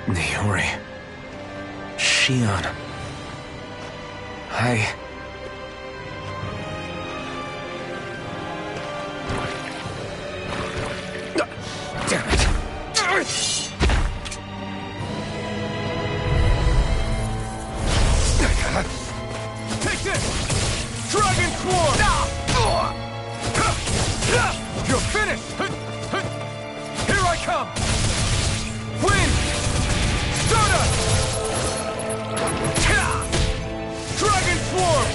Niori. Shion. Damn it. Take this! Dragon Swarm! You're finished! Here I come! Wind! Stardust! Dragon Swarm!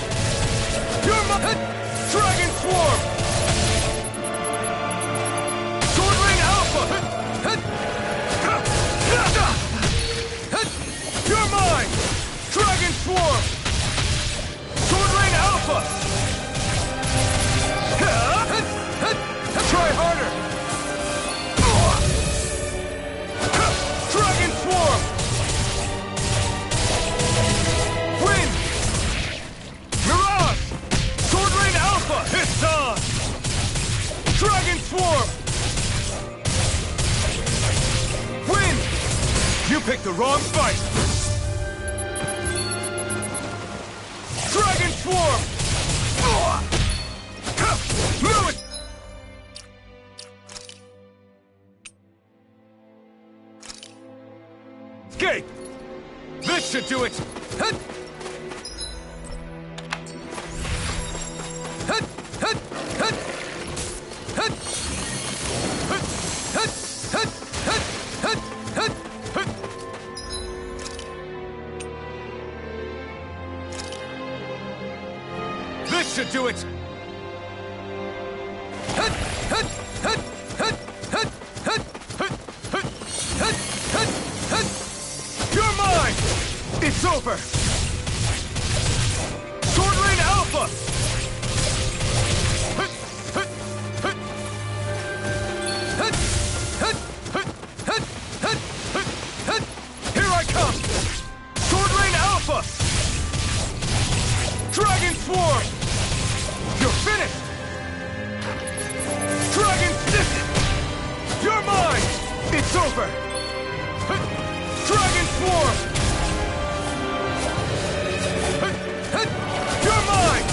You're my... Dragon Swarm! Sword Rain Alpha! You're mine! Dragon Swarm! Sword Rain Alpha! Try harder! Dragon Swarm! Wind! Mirage! Sword Rain Alpha! It's on! Dragon Swarm! Wind! You picked the wrong fight! Dragon Swarm! Move it! Escape! This should do it! This should do it! You're mine! It's over! Sword Rain Alpha! Here I come! Sword Rain Alpha! Dragon Swarm! You're finished! Dragon... You're mine! It's over! Dragon Swarm! You're mine!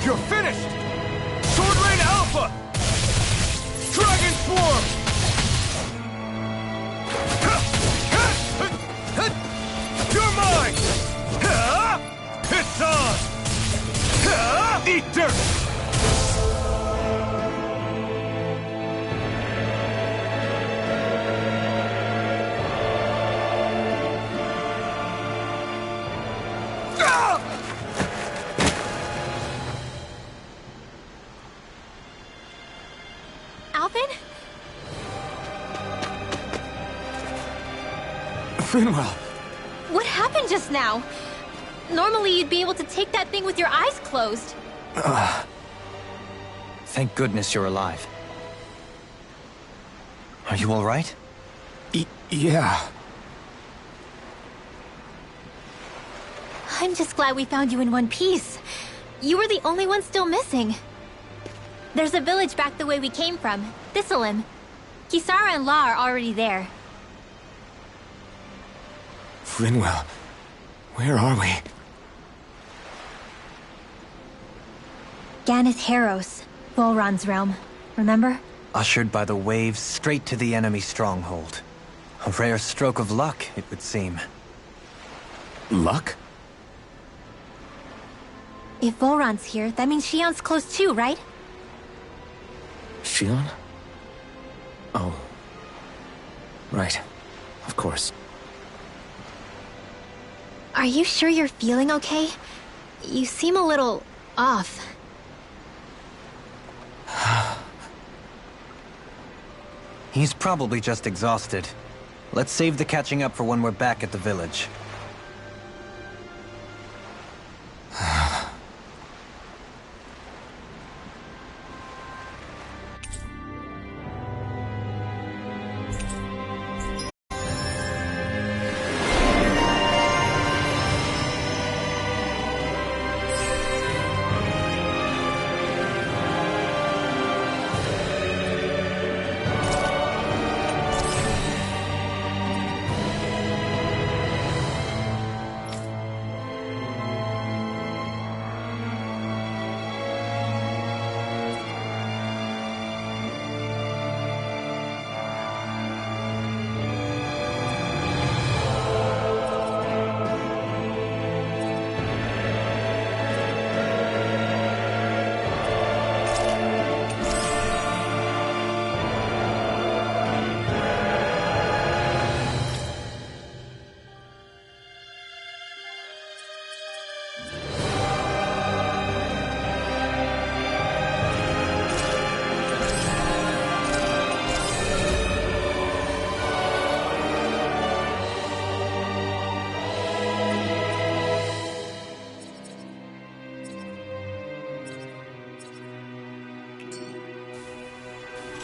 You're finished! Sword Rain Alpha! Dragon Swarm! You're mine! It's on! Eat dirt! Alvin? Finwell! What happened just now? Normally you'd be able to take that thing with your eyes closed. Thank goodness you're alive. Are you all right? Yeah. I'm just glad we found you in one piece. You were the only one still missing. There's a village back the way we came from, Thistleim. Kisara and La are already there. Finwell, where are we? Ganeth Heros, Volron's realm. Remember? Ushered by the waves straight to the enemy stronghold. A rare stroke of luck, it would seem. Luck? If Volron's here, that means Shion's close too, right? Shion? Oh. Right. Of course. Are you sure you're feeling okay? You seem a little... off. He's probably just exhausted. Let's save the catching up for when we're back at the village.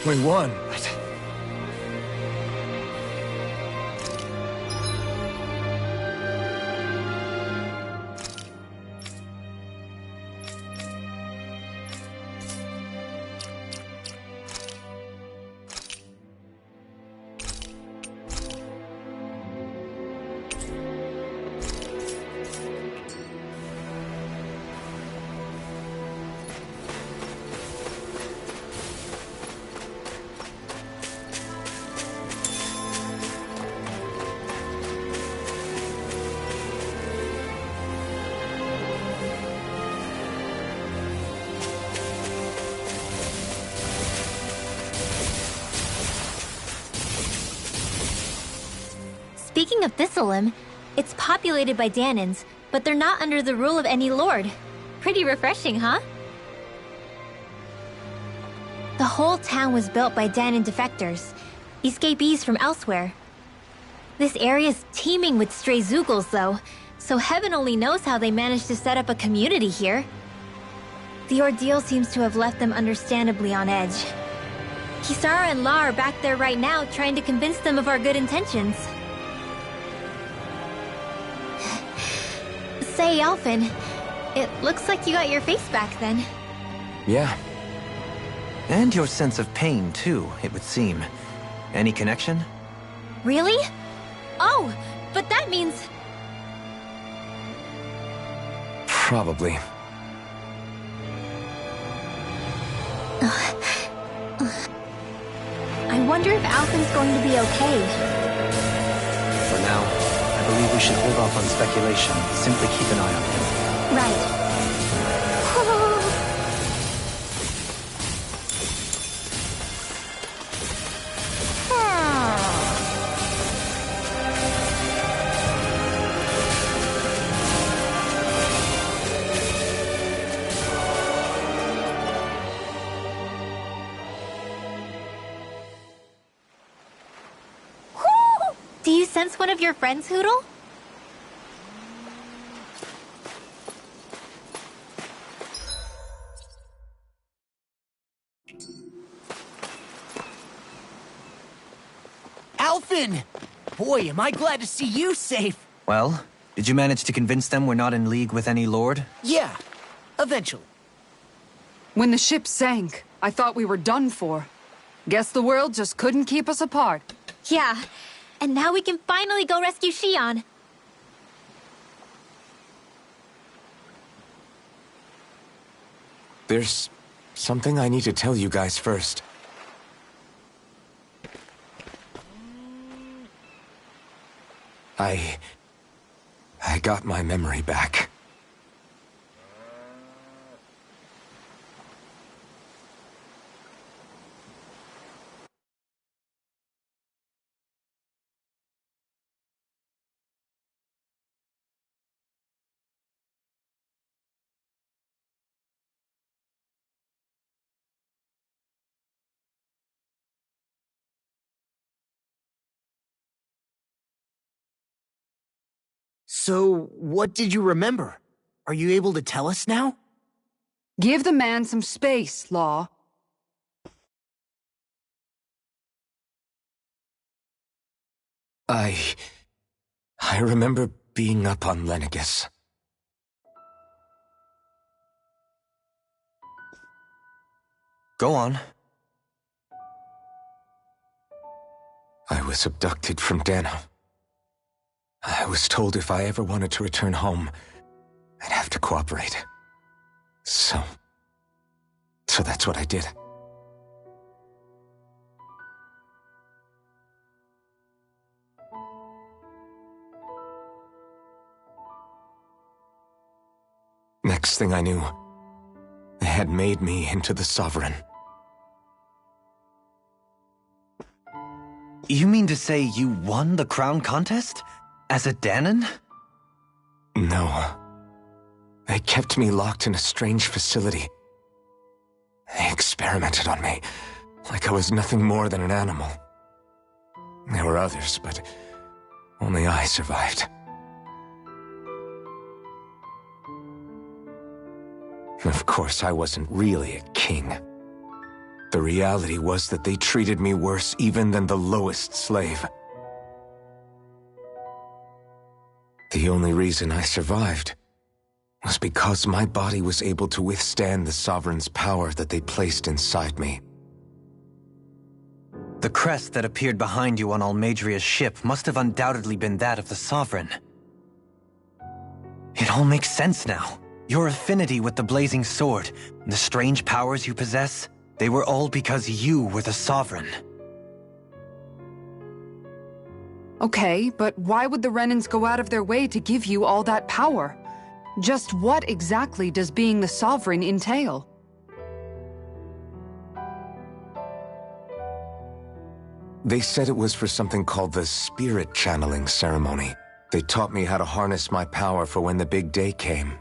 We won. Right. Speaking of Thistleum, it's populated by Danans, but they're not under the rule of any lord. Pretty refreshing, huh? The whole town was built by Danan defectors, escapees from elsewhere. This area's teeming with stray Zoogles, though, so heaven only knows how they managed to set up a community here. The ordeal seems to have left them understandably on edge. Kisara and La are back there right now trying to convince them of our good intentions. Say, Alphen, it looks like you got your face back then. Yeah. And your sense of pain, too, it would seem. Any connection? Really? Oh, but that means... Probably. I wonder if Alphen's going to be okay. For now, I believe we should hold off on speculation. Simply keep an eye on him. Right. Do you sense one of your friends, Hootle? Alphen! Boy, am I glad to see you safe. Well, did you manage to convince them we're not in league with any lord? Yeah, eventually. When the ship sank, I thought we were done for. Guess the world just couldn't keep us apart. Yeah, and now we can finally go rescue Xion. There's something I need to tell you guys first. I got my memory back. So, what did you remember? Are you able to tell us now? Give the man some space, Law. I remember being up on Lenegus. Go on. I was abducted from Dana. I was told if I ever wanted to return home, I'd have to cooperate. So that's what I did. Next thing I knew, they had made me into the Sovereign. You mean to say you won the crown contest? As a Danan? No. They kept me locked in a strange facility. They experimented on me, like I was nothing more than an animal. There were others, but only I survived. Of course, I wasn't really a king. The reality was that they treated me worse even than the lowest slave. The only reason I survived was because my body was able to withstand the Sovereign's power that they placed inside me. The crest that appeared behind you on Almadria's ship must have undoubtedly been that of the Sovereign. It all makes sense now. Your affinity with the Blazing Sword, and the strange powers you possess, they were all because you were the Sovereign. Okay, but why would the Renans go out of their way to give you all that power? Just what exactly does being the Sovereign entail? They said it was for something called the Spirit Channeling Ceremony. They taught me how to harness my power for when the big day came.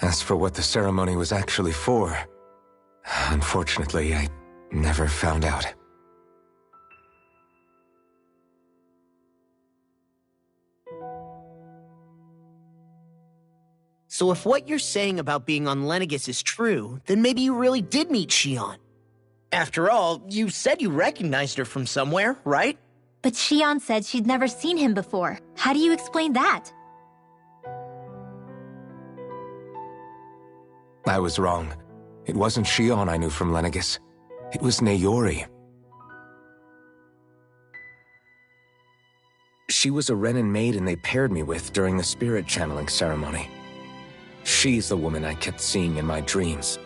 As for what the ceremony was actually for, unfortunately, I never found out. So if what you're saying about being on Lenegis is true, then maybe you really did meet Xion. After all, you said you recognized her from somewhere, right? But Xion said she'd never seen him before. How do you explain that? I was wrong. It wasn't Xion I knew from Lenegis. It was Naori. She was a Renan maiden they paired me with during the spirit channeling ceremony. She's the woman I kept seeing in my dreams.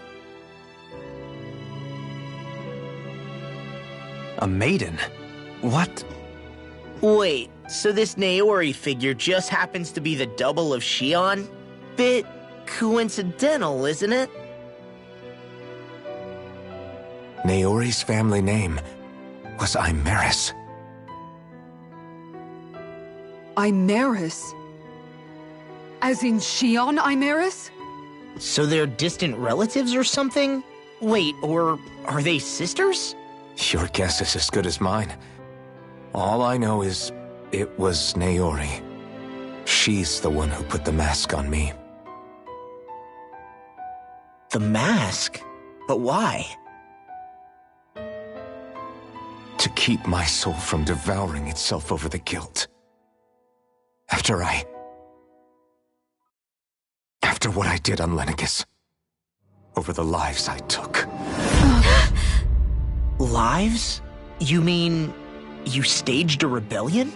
A maiden? What? Wait, so this Naori figure just happens to be the double of Xion? Bit coincidental, isn't it? Naori's family name was Imeris. Imeris? As in Xion Imeris? So they're distant relatives or something? Wait, or are they sisters? Your guess is as good as mine. All I know is it was Naori. She's the one who put the mask on me. The mask? But why? To keep my soul from devouring itself over the guilt. After what I did on Lenegis. Over the lives I took. Lives? You mean you staged a rebellion?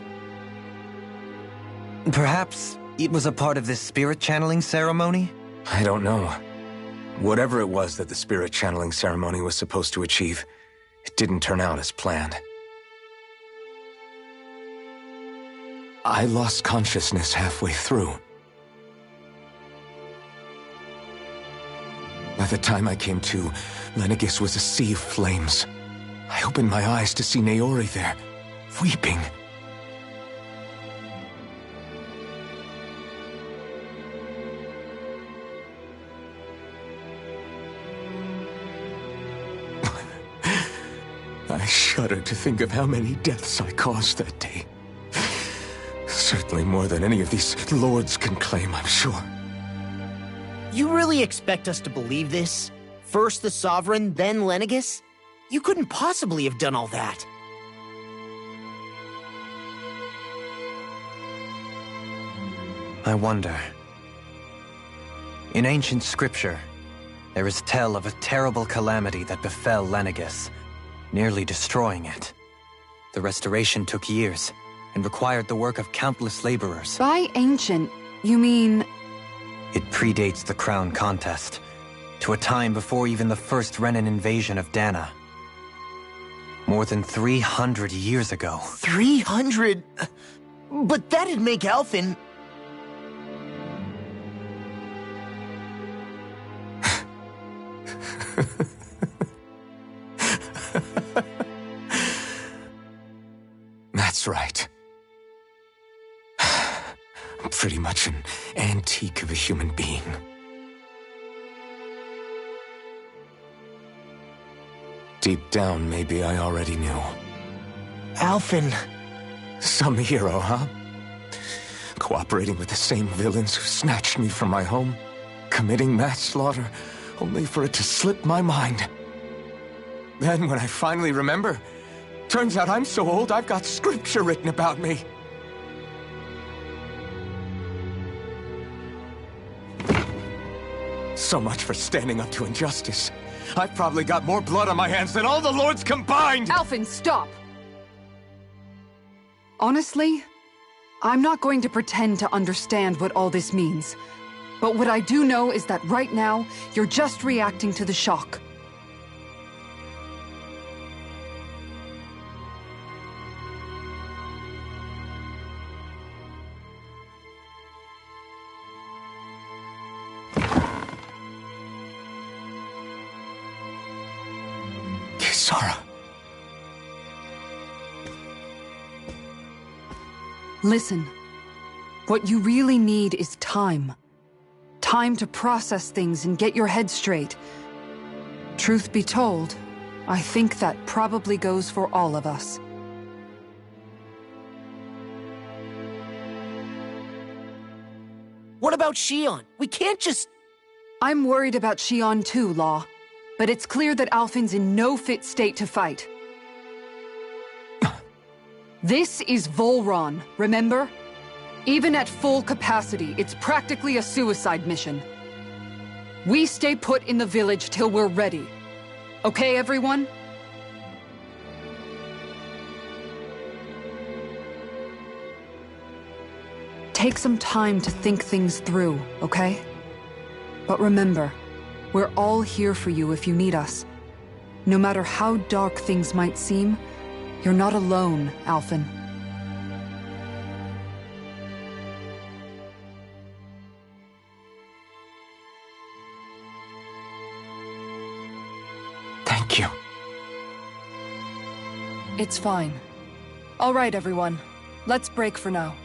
Perhaps it was a part of this spirit channeling ceremony? I don't know. Whatever it was that the spirit channeling ceremony was supposed to achieve, it didn't turn out as planned. I lost consciousness halfway through. By the time I came to, Lenegis was a sea of flames. I opened my eyes to see Naori there, weeping. I shudder to think of how many deaths I caused that day. Certainly more than any of these lords can claim, I'm sure. You really expect us to believe this? First the Sovereign, then Lenegis? You couldn't possibly have done all that. I wonder. In ancient scripture, there is tell of a terrible calamity that befell Lenegis, nearly destroying it. The restoration took years, and required the work of countless laborers. By ancient, you mean... It predates the crown contest, to a time before even the first Renan invasion of Dana. More than 300 years ago. 300? But that'd make Alphen... That's right. I'm pretty much an antique of a human being. Deep down, maybe I already knew. Alphen... Some hero, huh? Cooperating with the same villains who snatched me from my home? committing mass slaughter, only for it to slip my mind. Then when I finally remember, turns out I'm so old I've got scripture written about me. So much for standing up to injustice. I've probably got more blood on my hands than all the lords combined! Alphen, stop! Honestly, I'm not going to pretend to understand what all this means. But what I do know is that right now, you're just reacting to the shock. Kisara. Listen, what you really need is time. Time to process things and get your head straight. Truth be told, I think that probably goes for all of us. What about Shion? We can't just... I'm worried about Shion too, Law. But it's clear that Alphen's in no fit state to fight. This is Volron, remember? Even at full capacity, it's practically a suicide mission. We stay put in the village till we're ready. Okay, everyone? Take some time to think things through, okay? But remember, we're all here for you if you need us. No matter how dark things might seem, you're not alone, Alphen. Thank you. It's fine. All right, everyone. Let's break for now.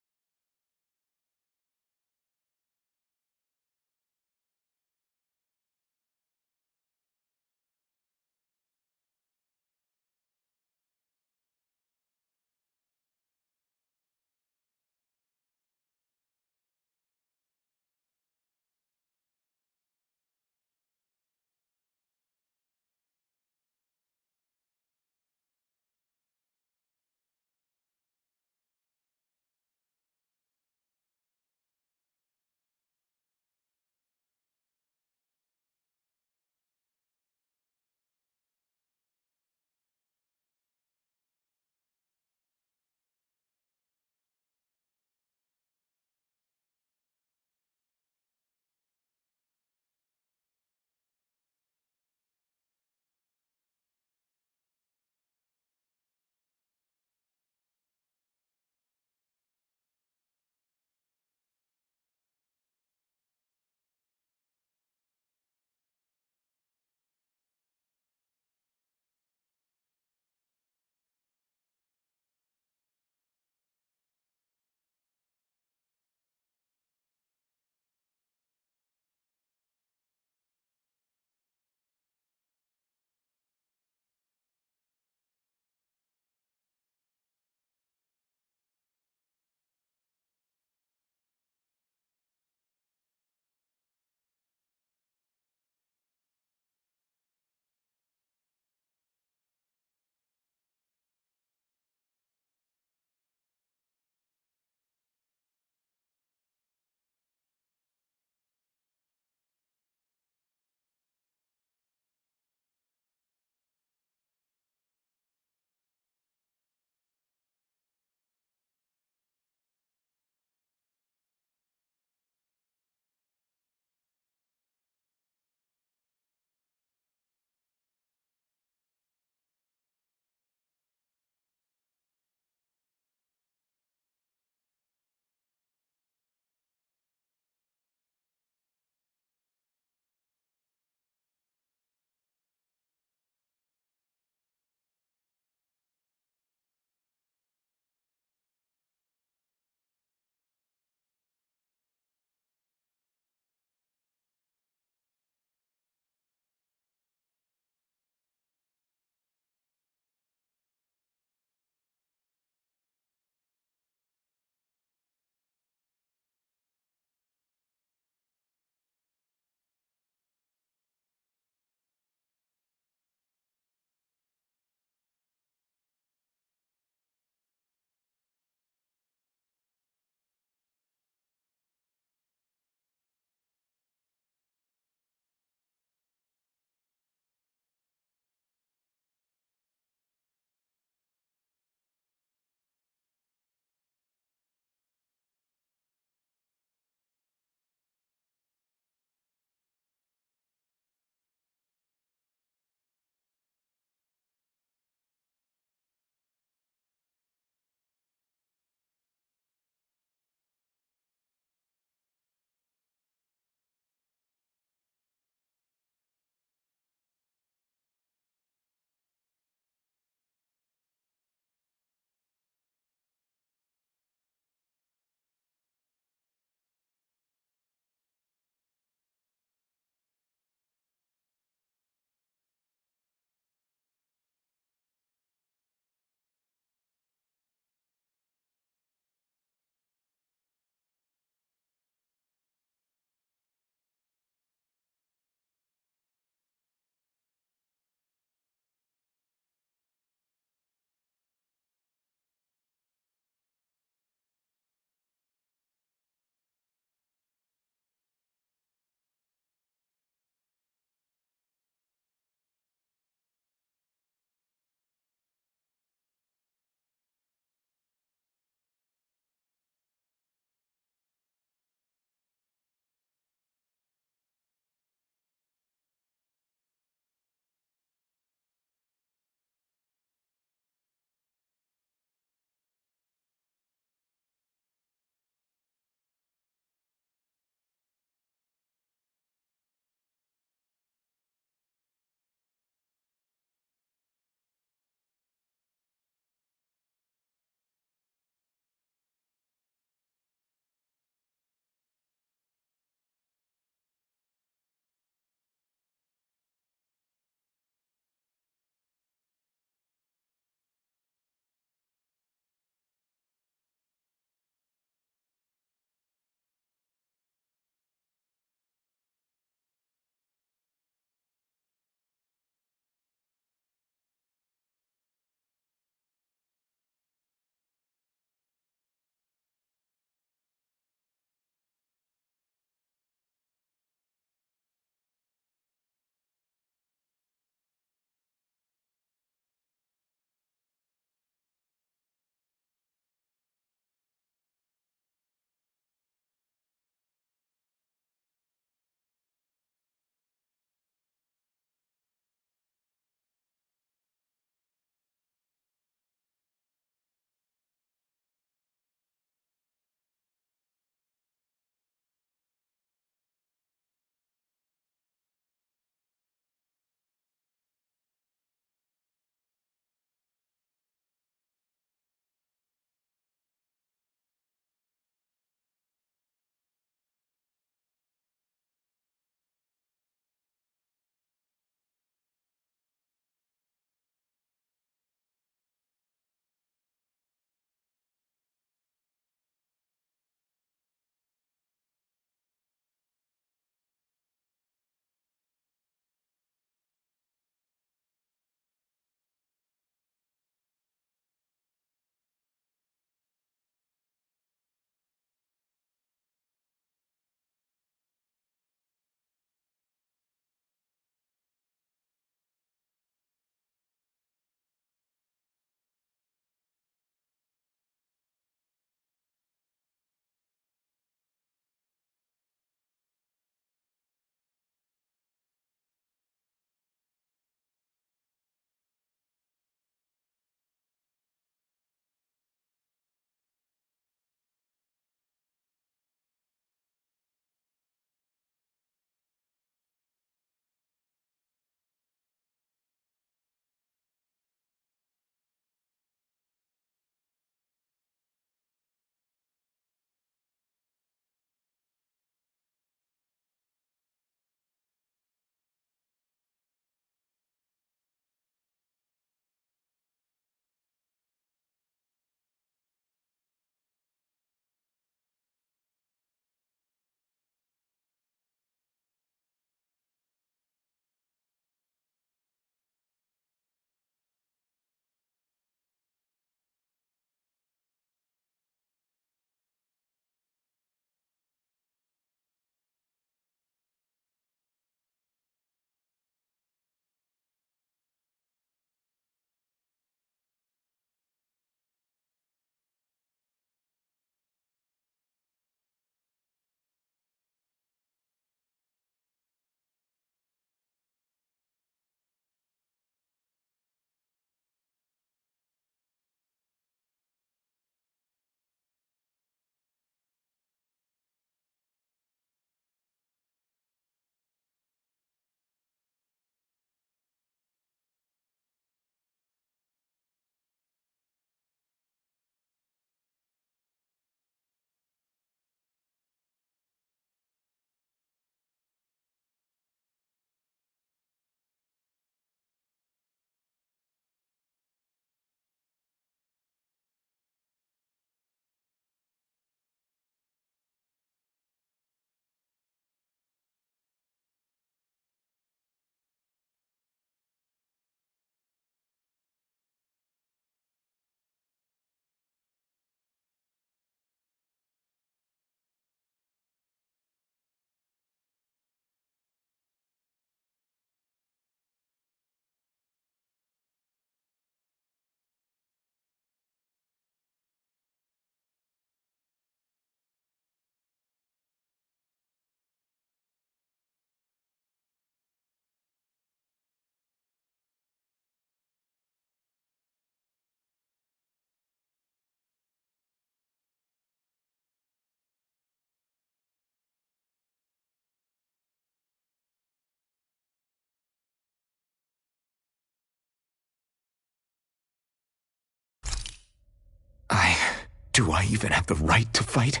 Do I even have the right to fight?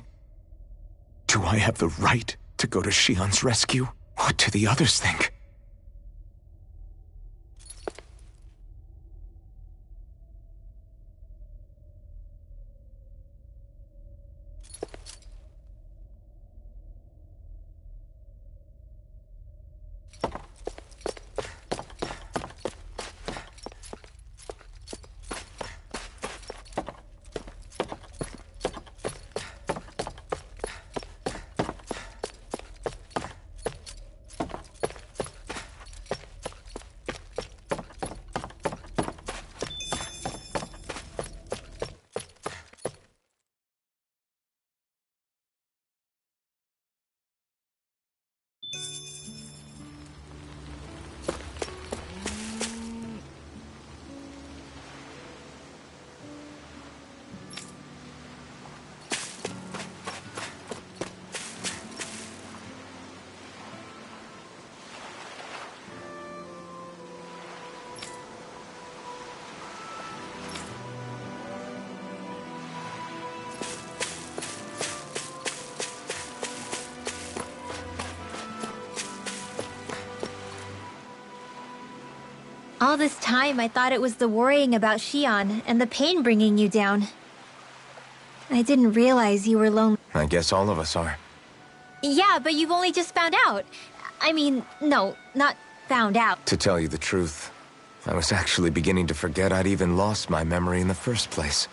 Do I have the right to go to Shion's rescue? What do the others think? All this time, I thought it was the worrying about Shion and the pain bringing you down. I didn't realize you were lonely. I guess all of us are. Yeah, but you've only just found out. I mean, no, not found out. To tell you the truth, I was actually beginning to forget I'd even lost my memory in the first place.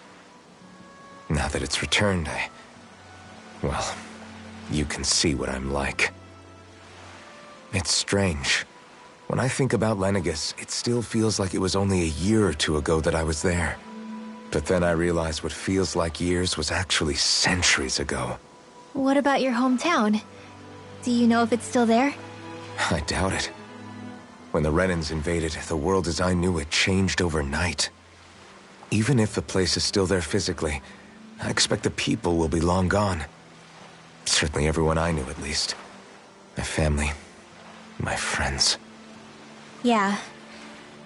Now that it's returned, well, you can see what I'm like. It's strange. When I think about Lenegus, it still feels like it was only a year or two ago that I was there. But then I realized what feels like years was actually centuries ago. What about your hometown? Do you know if it's still there? I doubt it. When the Renans invaded, the world as I knew it changed overnight. Even if the place is still there physically, I expect the people will be long gone. Certainly everyone I knew, at least. My family, my friends. Yeah,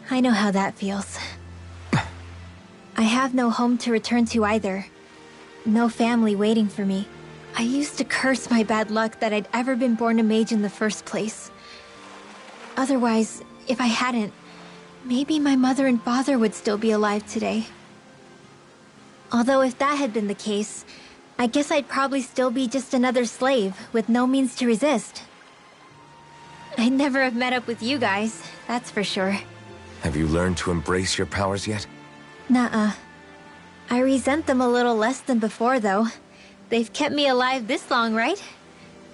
I know how that feels. I have no home to return to either. No family waiting for me. I used to curse my bad luck that I'd ever been born a mage in the first place. Otherwise, if I hadn't, maybe my mother and father would still be alive today. Although if that had been the case, I guess I'd probably still be just another slave with no means to resist. I'd never have met up with you guys, that's for sure. Have you learned to embrace your powers yet? Nuh-uh. I resent them a little less than before, though. They've kept me alive this long, right?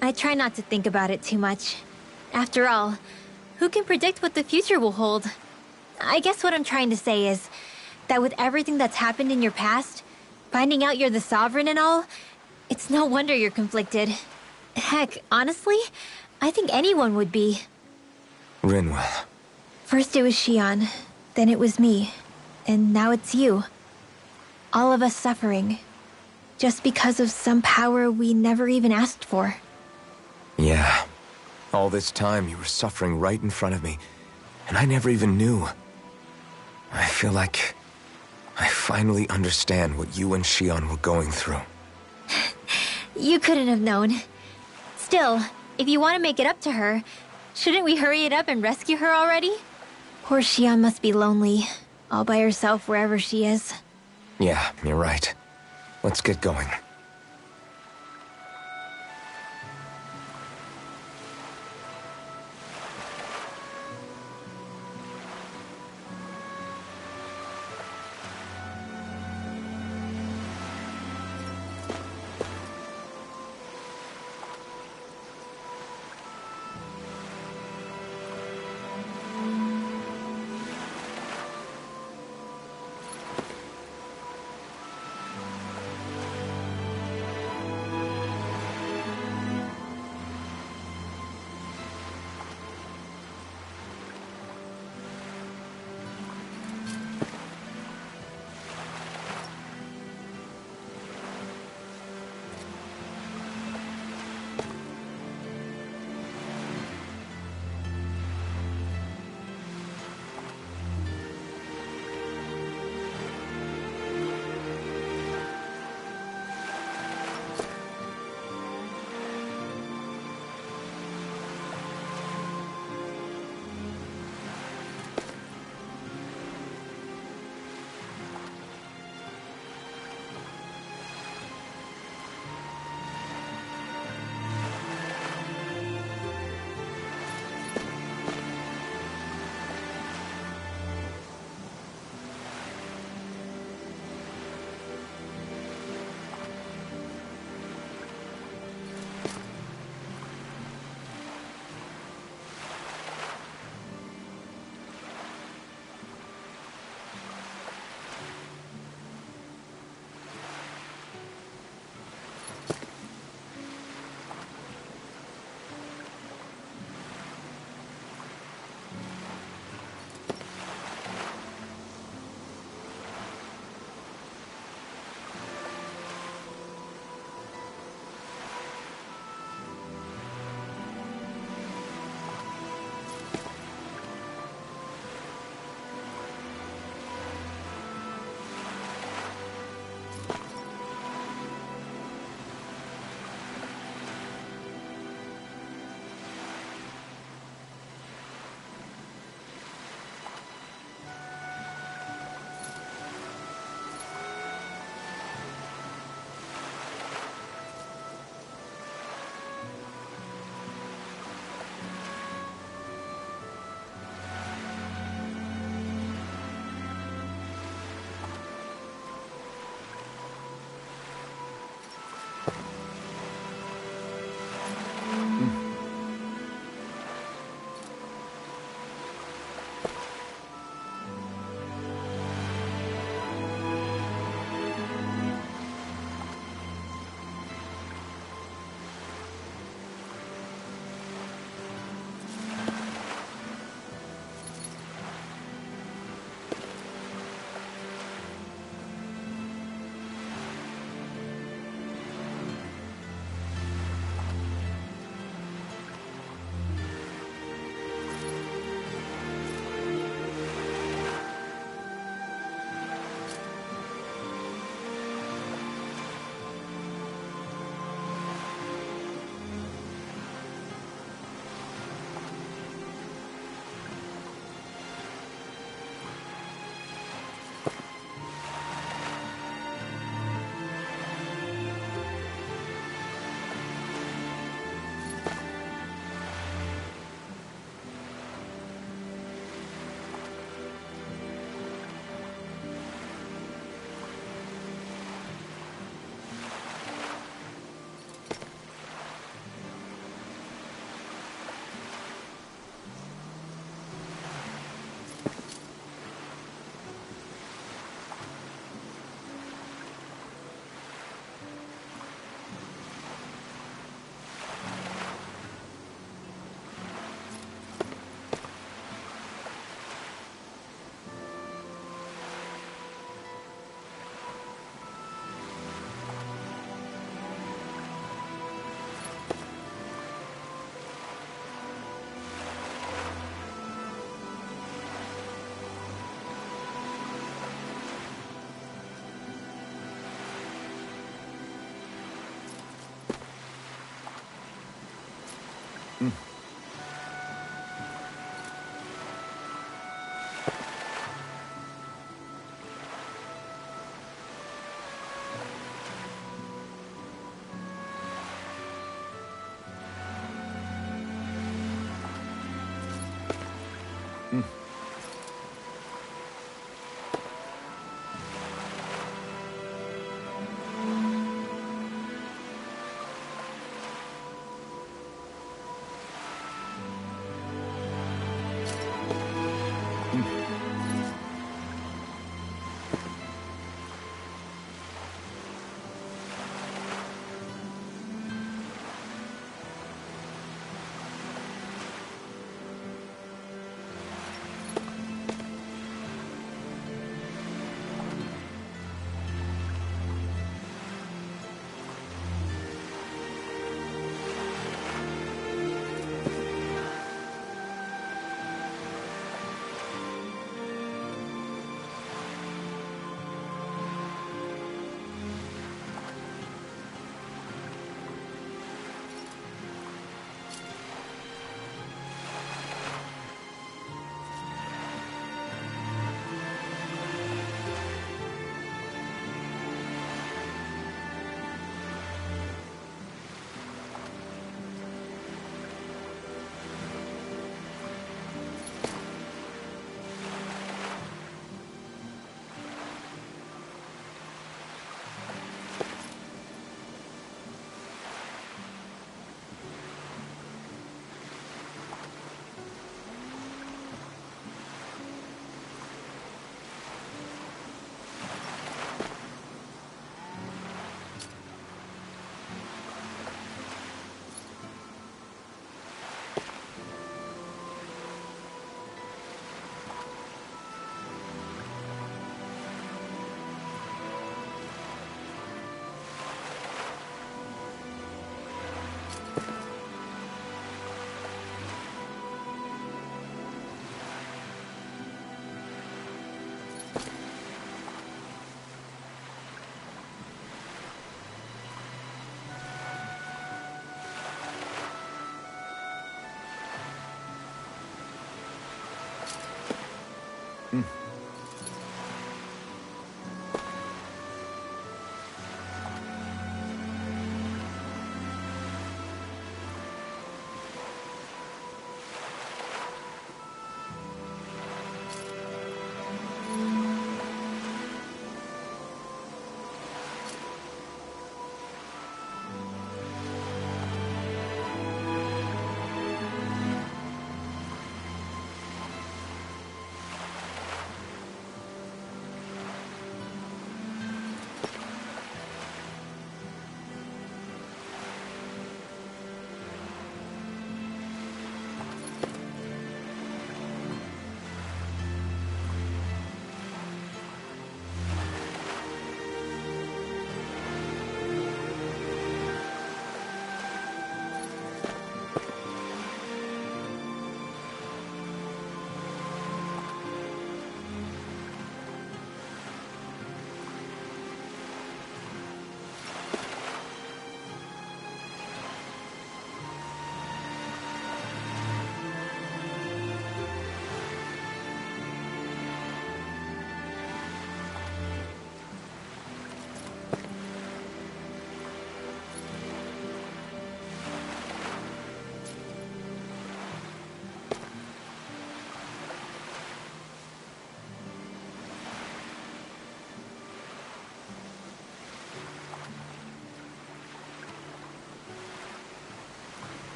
I try not to think about it too much. After all, who can predict what the future will hold? I guess what I'm trying to say is that with everything that's happened in your past, finding out you're the Sovereign and all, it's no wonder you're conflicted. Heck, honestly, I think anyone would be. Rinwell. First it was Shion, then it was me, and now it's you. All of us suffering, just because of some power we never even asked for. Yeah. All this time you were suffering right in front of me, and I never even knew. I feel like I finally understand what you and Shion were going through. You couldn't have known. Still, if you want to make it up to her, shouldn't we hurry it up and rescue her already? Poor Shion must be lonely, all by herself wherever she is. Yeah, you're right. Let's get going.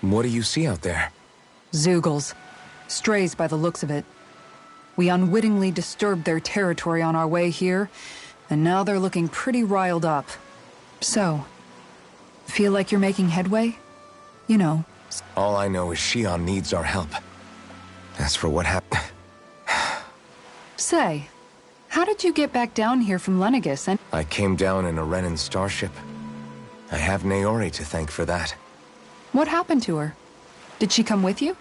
What do you see out there? Zeugles. Strays by the looks of it. We unwittingly disturbed their territory on our way here, and now they're looking pretty riled up. So, feel like you're making headway? You know. All I know is Shion needs our help. As for what happened... Say, how did you get back down here from Lenegis and... I came down in a Renan starship. I have Naori to thank for that. What happened to her? Did she come with you?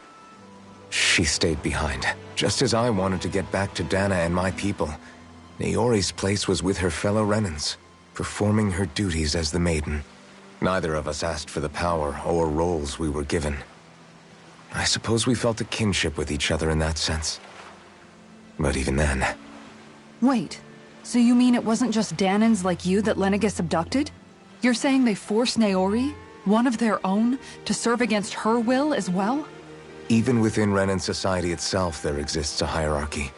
She stayed behind. Just as I wanted to get back to Dana and my people, Naori's place was with her fellow Renans, performing her duties as the Maiden. Neither of us asked for the power or roles we were given. I suppose we felt a kinship with each other in that sense. But even then... Wait, so you mean it wasn't just Danans like you that Lenegis abducted? You're saying they forced Naori, one of their own, to serve against her will as well? Even within Renan society itself, there exists a hierarchy.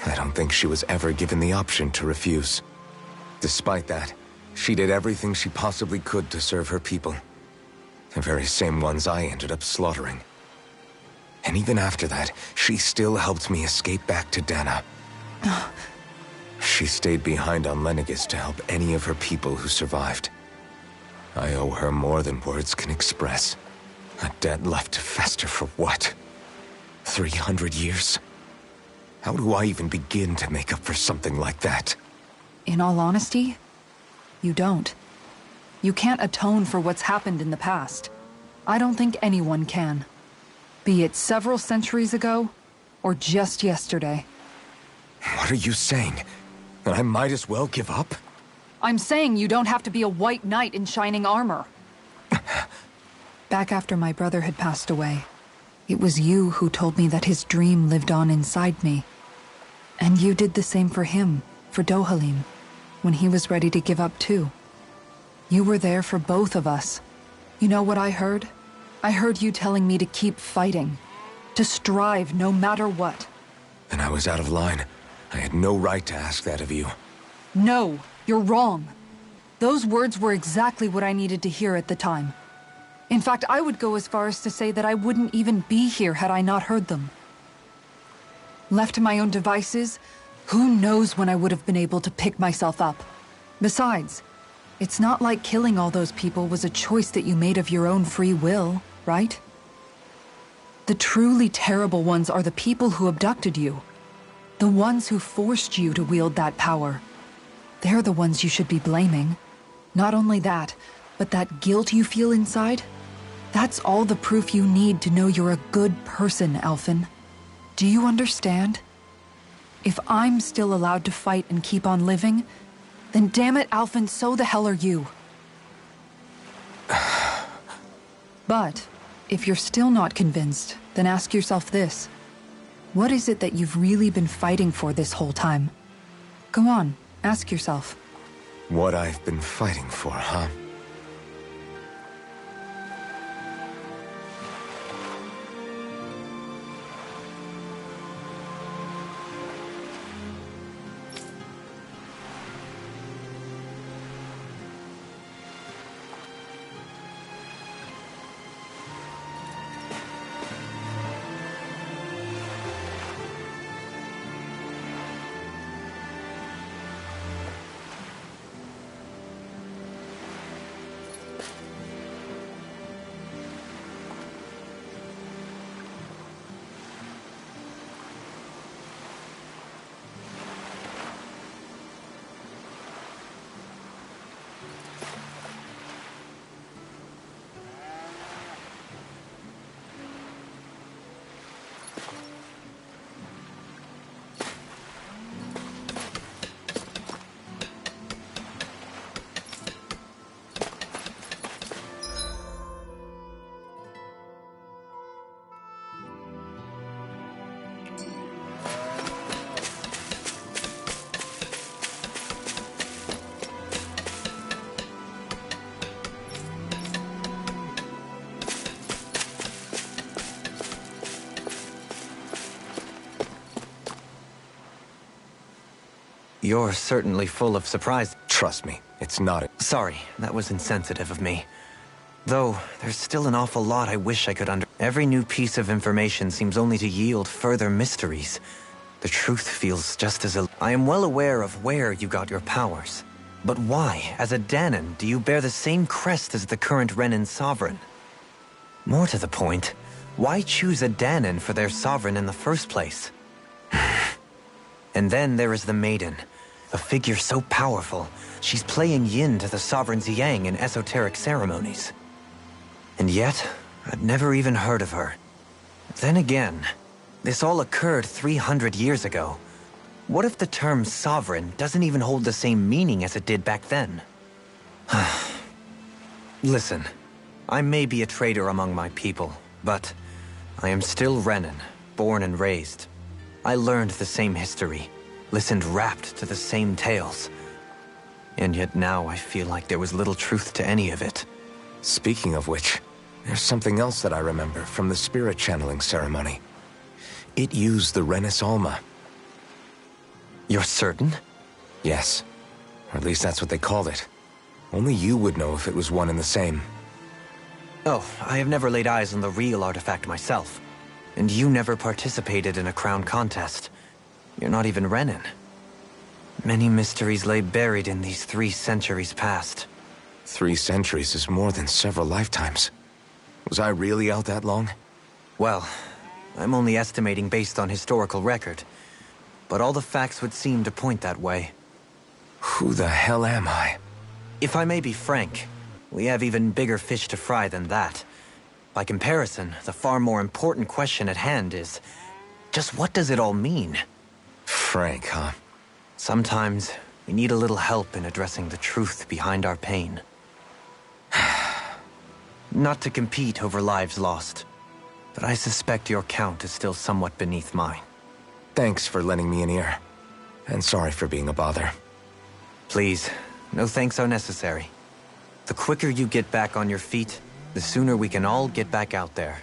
I don't think she was ever given the option to refuse. Despite that, she did everything she possibly could to serve her people. The very same ones I ended up slaughtering. And even after that, she still helped me escape back to Dana. She stayed behind on Lenegis to help any of her people who survived. I owe her more than words can express. A debt left to fester for what? 300 years? How do I even begin to make up for something like that? In all honesty, you don't. You can't atone for what's happened in the past. I don't think anyone can. Be it several centuries ago, or just yesterday. What are you saying? That I might as well give up? I'm saying you don't have to be a white knight in shining armor. Back after my brother had passed away, it was you who told me that his dream lived on inside me. And you did the same for him, for Dohalim, when he was ready to give up too. You were there for both of us. You know what I heard? I heard you telling me to keep fighting, to strive no matter what. Then I was out of line. I had no right to ask that of you. No, you're wrong. Those words were exactly what I needed to hear at the time. In fact, I would go as far as to say that I wouldn't even be here had I not heard them. Left to my own devices, who knows when I would have been able to pick myself up. Besides, it's not like killing all those people was a choice that you made of your own free will, right? The truly terrible ones are the people who abducted you. The ones who forced you to wield that power. They're the ones you should be blaming. Not only that, but that guilt you feel inside, that's all the proof you need to know you're a good person, Alphen. Do you understand? If I'm still allowed to fight and keep on living, then damn it, Alphen, so the hell are you. But, if you're still not convinced, then ask yourself this. What is it that you've really been fighting for this whole time? Go on, ask yourself. What I've been fighting for, huh? You're certainly full of surprise. Trust me, it's not. Sorry, that was insensitive of me. Though, there's still an awful lot I wish I could Every new piece of information seems only to yield further mysteries. The truth feels just as I am well aware of where you got your powers. But why, as a Danon, do you bear the same crest as the current Renan sovereign? More to the point, why choose a Danon for their sovereign in the first place? And then there is the Maiden, a figure so powerful, she's playing yin to the sovereign's yang in esoteric ceremonies. And yet, I'd never even heard of her. Then again, this all occurred 300 years ago. What if the term sovereign doesn't even hold the same meaning as it did back then? Listen, I may be a traitor among my people, but I am still Renan, born and raised. I learned the same history, listened rapt to the same tales. And yet now I feel like there was little truth to any of it. Speaking of which, there's something else that I remember from the spirit channeling ceremony. It used the Renis Alma. You're certain? Yes. Or at least that's what they called it. Only you would know if it was one and the same. Oh, I have never laid eyes on the real artifact myself. And you never participated in a crown contest. You're not even Renan. Many mysteries lay buried in these 3 centuries past. 3 centuries is more than several lifetimes. Was I really out that long? Well, I'm only estimating based on historical record. But all the facts would seem to point that way. Who the hell am I? If I may be frank, we have even bigger fish to fry than that. By comparison, the far more important question at hand is, just what does it all mean? Frank, huh? Sometimes, we need a little help in addressing the truth behind our pain. Not to compete over lives lost, but I suspect your count is still somewhat beneath mine. Thanks for lending me an ear. And sorry for being a bother. Please, no thanks are necessary. The quicker you get back on your feet, the sooner we can all get back out there.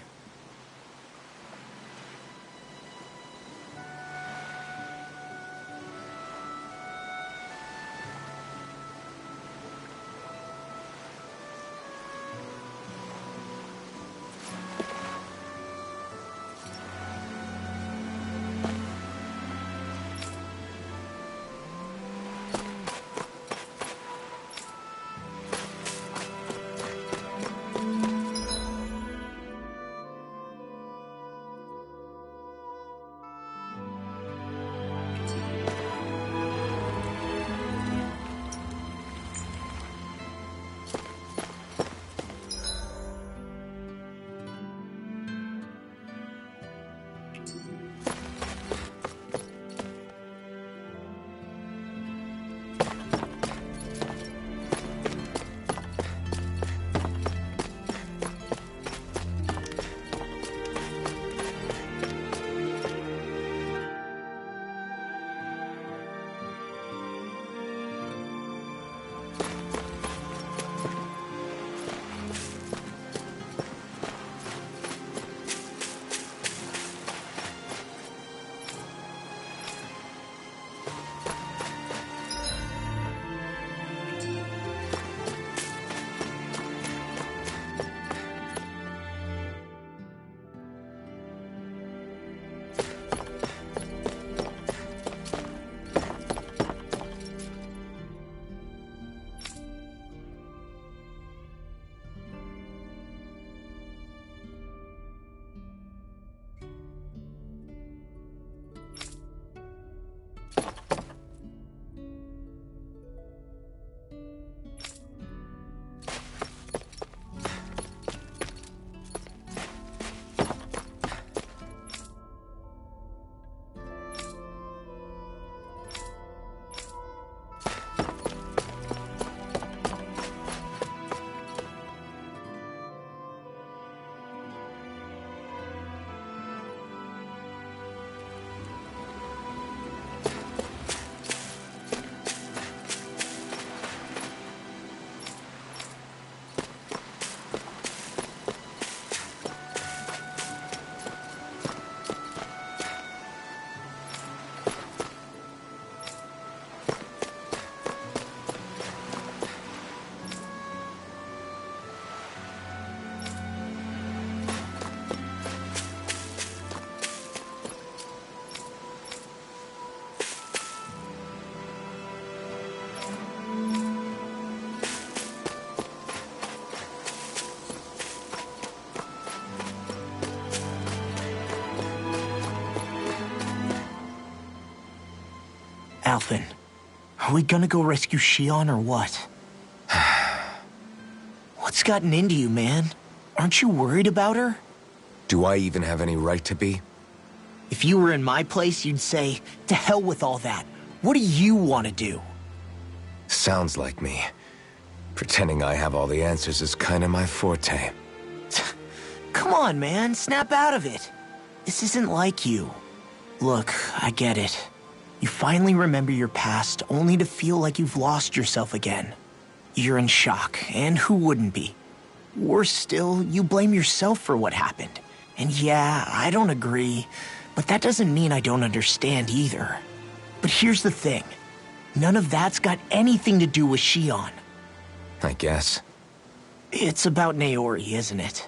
Alphen, are we gonna go rescue Shion or what? What's gotten into you, man? Aren't you worried about her? Do I even have any right to be? If you were in my place, you'd say, to hell with all that. What do you want to do? Sounds like me. Pretending I have all the answers is kinda my forte. Come on, man, snap out of it. This isn't like you. Look, I get it. You finally remember your past, only to feel like you've lost yourself again. You're in shock, and who wouldn't be? Worse still, you blame yourself for what happened. And yeah, I don't agree, but that doesn't mean I don't understand either. But here's the thing. None of that's got anything to do with Shion. I guess. It's about Naori, isn't it?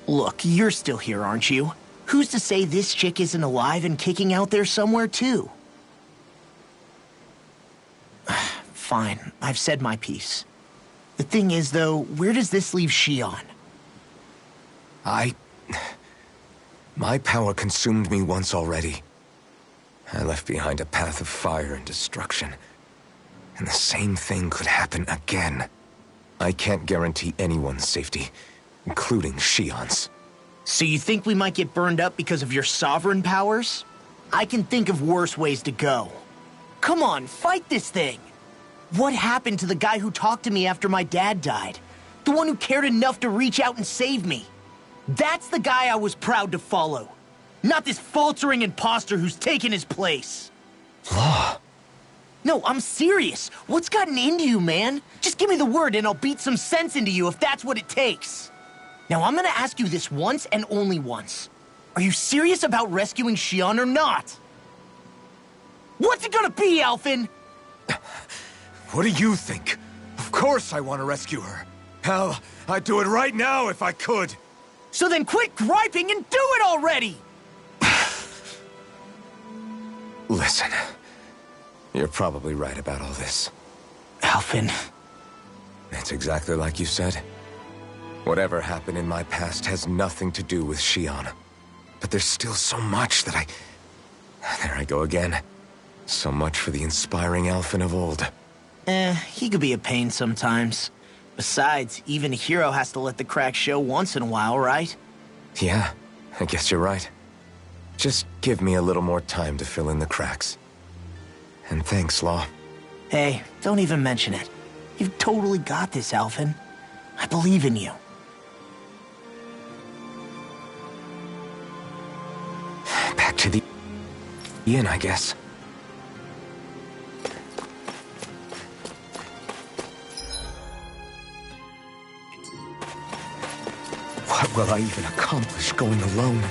Look, you're still here, aren't you? Who's to say this chick isn't alive and kicking out there somewhere, too? Fine, I've said my piece. The thing is, though, where does this leave Shion? My power consumed me once already. I left behind a path of fire and destruction. And the same thing could happen again. I can't guarantee anyone's safety, including Shion's. So you think we might get burned up because of your sovereign powers? I can think of worse ways to go. Come on, fight this thing! What happened to the guy who talked to me after my dad died? The one who cared enough to reach out and save me? That's the guy I was proud to follow. Not this faltering imposter who's taken his place. Law. No, I'm serious. What's gotten into you, man? Just give me the word and I'll beat some sense into you if that's what it takes. Now, I'm gonna ask you this once and only once. Are you serious about rescuing Shion or not? What's it gonna be, Alphen? What do you think? Of course I want to rescue her. Hell, I'd do it right now if I could. So then quit griping and do it already! Listen, you're probably right about all this. Alphen. It's exactly like you said. Whatever happened in my past has nothing to do with Shion. But there's still so much that There I go again. So much for the inspiring Alphen of old. He could be a pain sometimes. Besides, even a hero has to let the cracks show once in a while, right? Yeah, I guess you're right. Just give me a little more time to fill in the cracks. And thanks, Law. Hey, don't even mention it. You've totally got this, Alphen. I believe in you. Back to the inn, I guess. What will I even accomplish going alone?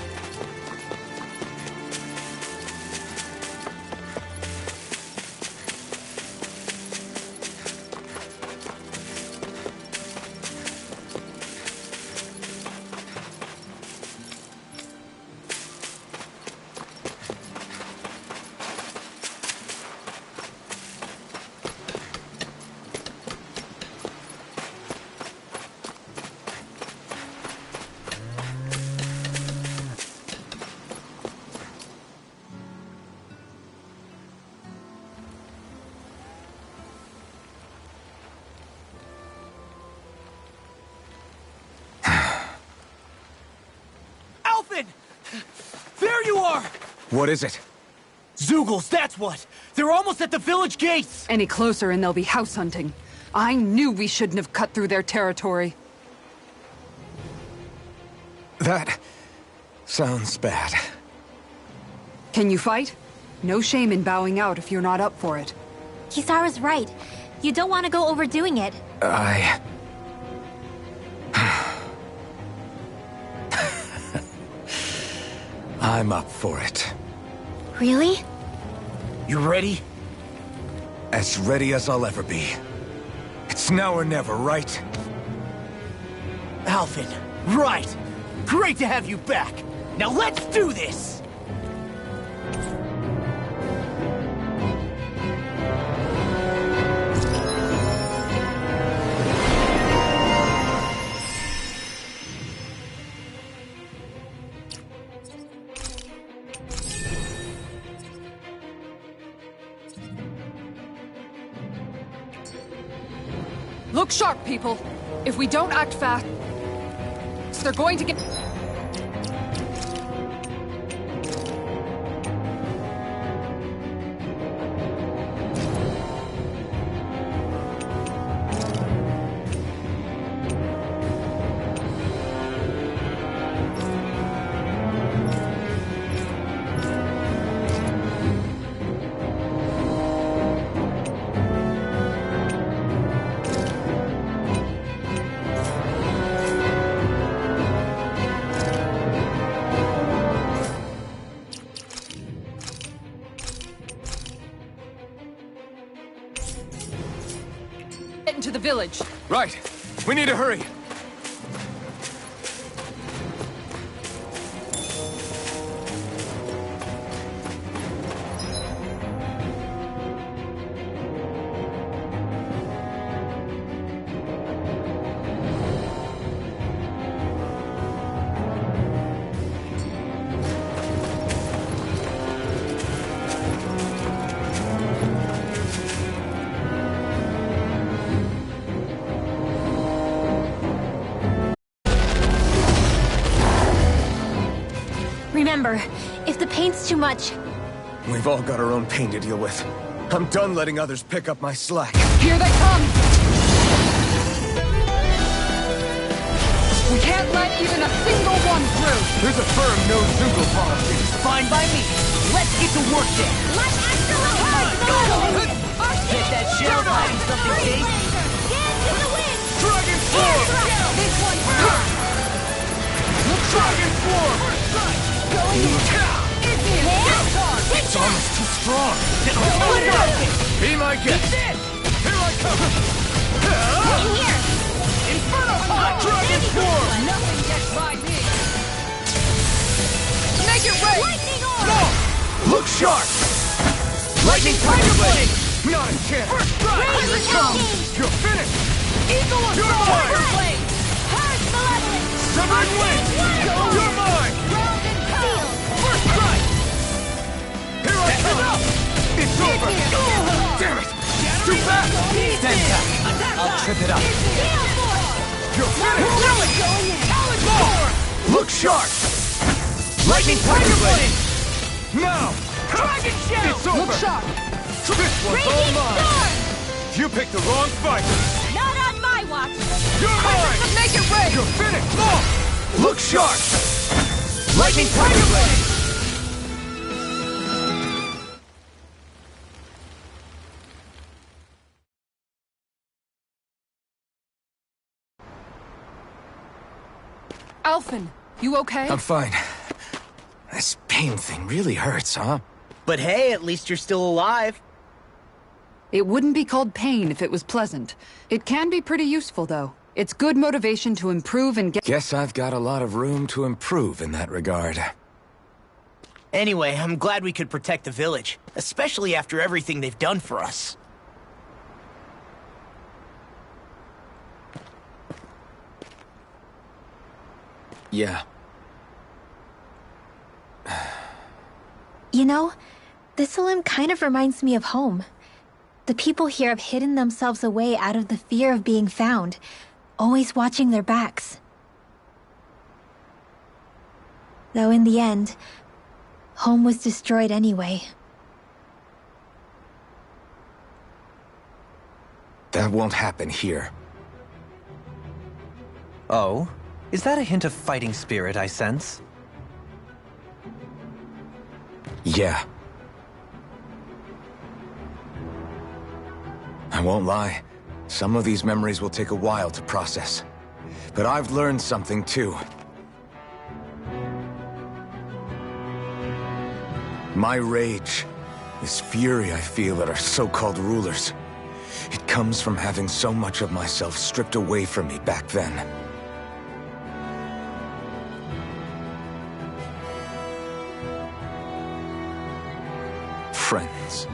There you are! What is it? Zeugles, that's what! They're almost at the village gates! Any closer and they'll be house hunting. I knew we shouldn't have cut through their territory. That sounds bad. Can you fight? No shame in bowing out if you're not up for it. Kisara's right. You don't want to go overdoing it. I'm up for it. Really? You ready? As ready as I'll ever be. It's now or never, right? Alphen, right! Great to have you back! Now let's do this! Look sharp, people. If we don't act fast, they're going to get... into the village. Right. We need to hurry. Remember, if the pain's too much, We've all got our own pain to deal with. I'm done letting others pick up my slack. Here they come! We can't let even a single one through! There's a firm no-Zoogle policy. Fine by me. Let's get to work then. let's accelerate! Get that shell hiding something safe. Get to the wind! Dragon Swarm! This one first! Dragon Swarm! It's almost too strong. Be my guest. Here I come. In here! Inferno Punch! Dragon Swarm! Nothing gets by me! Make it rain! Lightning orb! Look sharp! Lightning Tiger Blade! Not a chance! First strike! Rain Here it comes! attacking! You're finished! Eagle of You're mine! Blade! Harsh Malevolence! Severing Wind! You're mine! Round and Steel! First strike! Here I come! It's over! Damn it! Too fast! Stand back. I'll trip it up. Steel Force! You're finished! Going in! More! Look sharp! Lightning Tiger Blade! Now! Dragon Shell! It's over! Look sharp! This one's all Raging mine! Storm! You picked the wrong fight! Not on my watch! You're mine! Make it rain! You're finished! More! Look sharp! Lightning Tiger Blade! Alphen, you okay? I'm fine. This pain thing really hurts, huh? But hey, at least you're still alive. It wouldn't be called pain if it was pleasant. It can be pretty useful, though. It's good motivation to improve and get... Guess I've got a lot of room to improve in that regard. Anyway, I'm glad we could protect the village, especially after everything they've done for us. Yeah. You know, this Olim kind of reminds me of home. The people here have hidden themselves away out of the fear of being found, always watching their backs. Though in the end, home was destroyed anyway. That won't happen here. Oh? Is that a hint of fighting spirit I sense? Yeah. I won't lie. Some of these memories will take a while to process. But I've learned something too. My rage, this fury I feel at our so-called rulers, it comes from having so much of myself stripped away from me back then. Friends,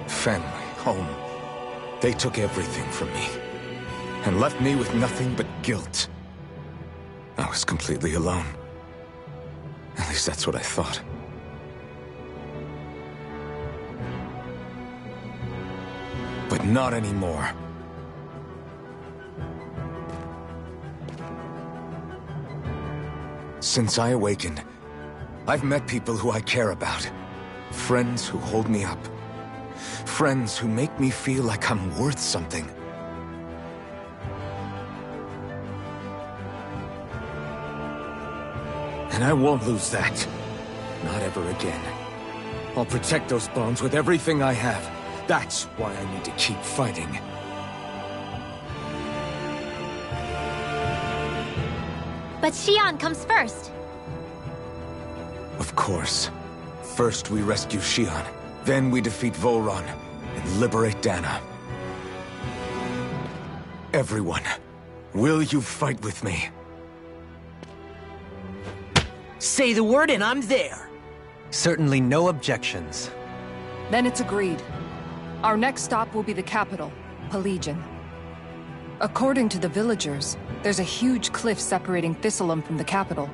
family, home. They took everything from me, and left me with nothing but guilt. I was completely alone. At least that's what I thought. But not anymore. Since I awakened, I've met people who I care about. Friends who hold me up. Friends who make me feel like I'm worth something. And I won't lose that. Not ever again. I'll protect those bonds with everything I have. That's why I need to keep fighting. But Xion comes first. Of course. First we rescue Xion, then we defeat Volron and liberate Dana. Everyone, will you fight with me? Say the word and I'm there. Certainly no objections. Then it's agreed. Our next stop will be the capital, Pelegion. According to the villagers, there's a huge cliff separating Thistleum from the capital.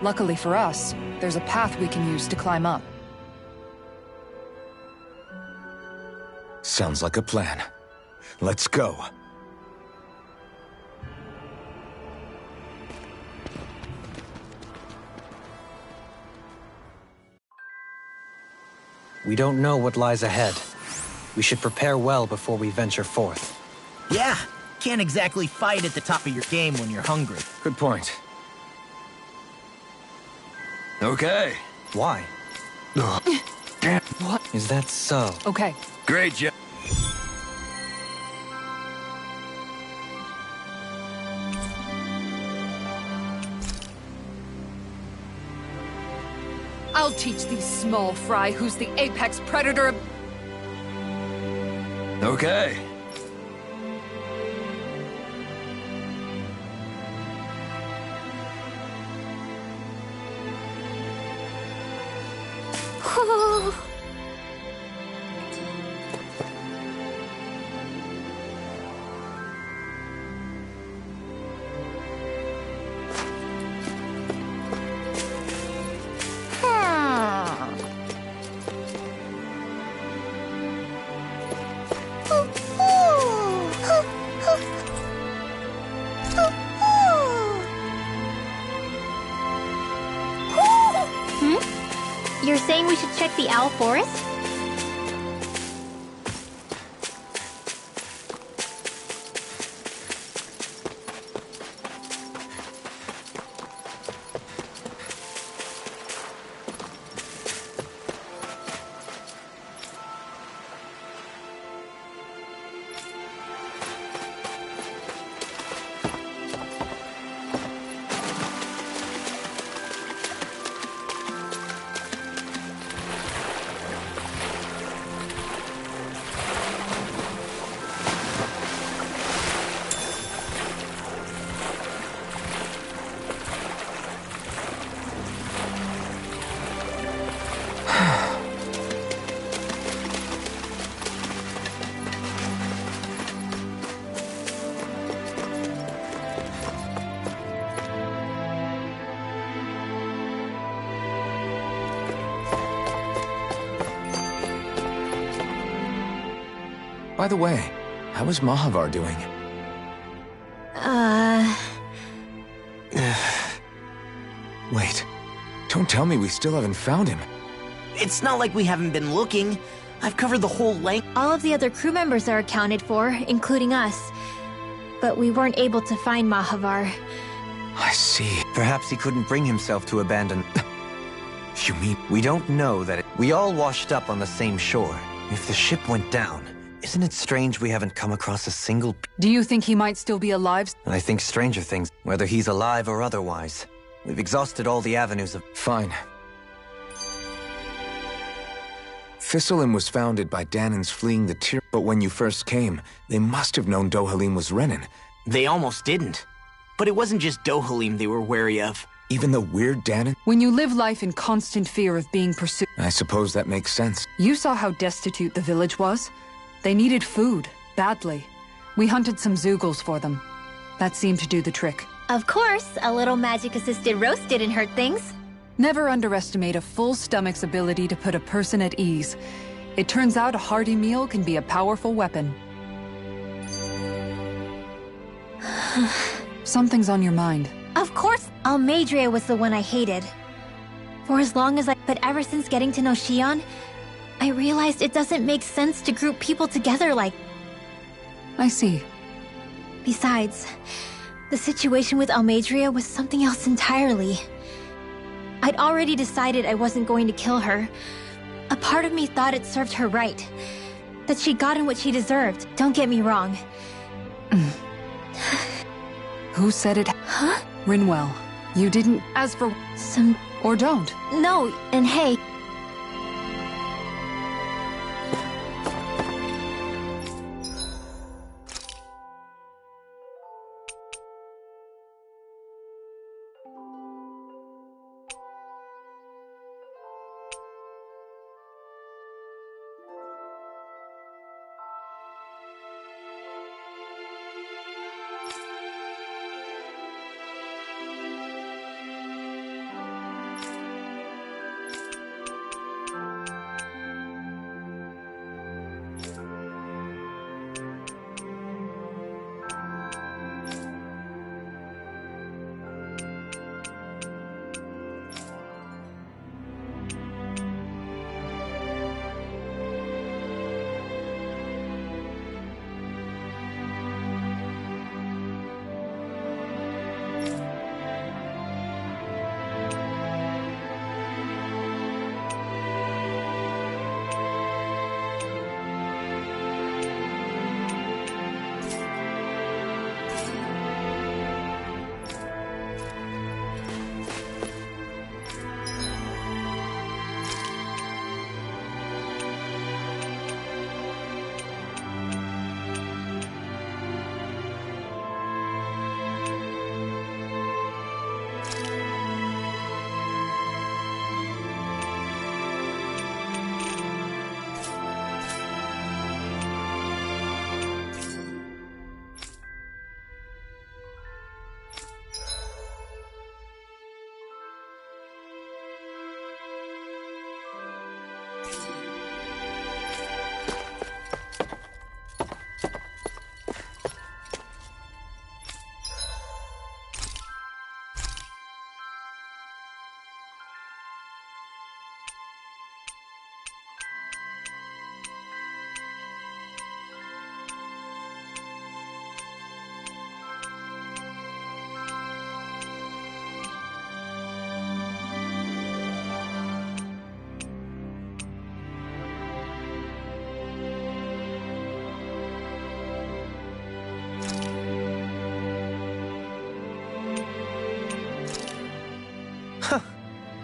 Luckily for us, there's a path we can use to climb up. Sounds like a plan. Let's go. We don't know what lies ahead. We should prepare well before we venture forth. Yeah, can't exactly fight at the top of your game when you're hungry. Good point. Okay. Why? What? Is that so? Okay. Great job. I'll teach these small fry who's the apex predator of... Okay. You're saying we should check the Owl Forest? By the way, how is Mahavar doing? Wait. Don't tell me we still haven't found him. It's not like we haven't been looking. I've covered the whole length. All of the other crew members are accounted for, including us. But we weren't able to find Mahavar. I see. Perhaps he couldn't bring himself to abandon... You mean... We don't know that we all washed up on the same shore. If the ship went down, isn't it strange we haven't come across a single... Do you think he might still be alive? I think stranger things, whether he's alive or otherwise. We've exhausted all the avenues of... Fine. Thistleum was founded by Danans fleeing the Tyr, but when you first came, they must have known Dohalim was Renan. They almost didn't. But it wasn't just Dohalim they were wary of. Even the weird Danan? When you live life in constant fear of being pursued... I suppose that makes sense. You saw how destitute the village was. They needed food, badly. We hunted some Zeugles for them. That seemed to do the trick. Of course, a little magic-assisted roast didn't hurt things. Never underestimate a full stomach's ability to put a person at ease. It turns out a hearty meal can be a powerful weapon. Something's on your mind. Of course, Almeidrea was the one I hated. For as long as but ever since getting to know Shion, I realized it doesn't make sense to group people together like... I see. Besides, the situation with Almeidrea was something else entirely. I'd already decided I wasn't going to kill her. A part of me thought it served her right. That she'd gotten what she deserved, don't get me wrong. Who said it? Huh? Rinwell, you didn't... As for... Some... Or don't. No, and hey...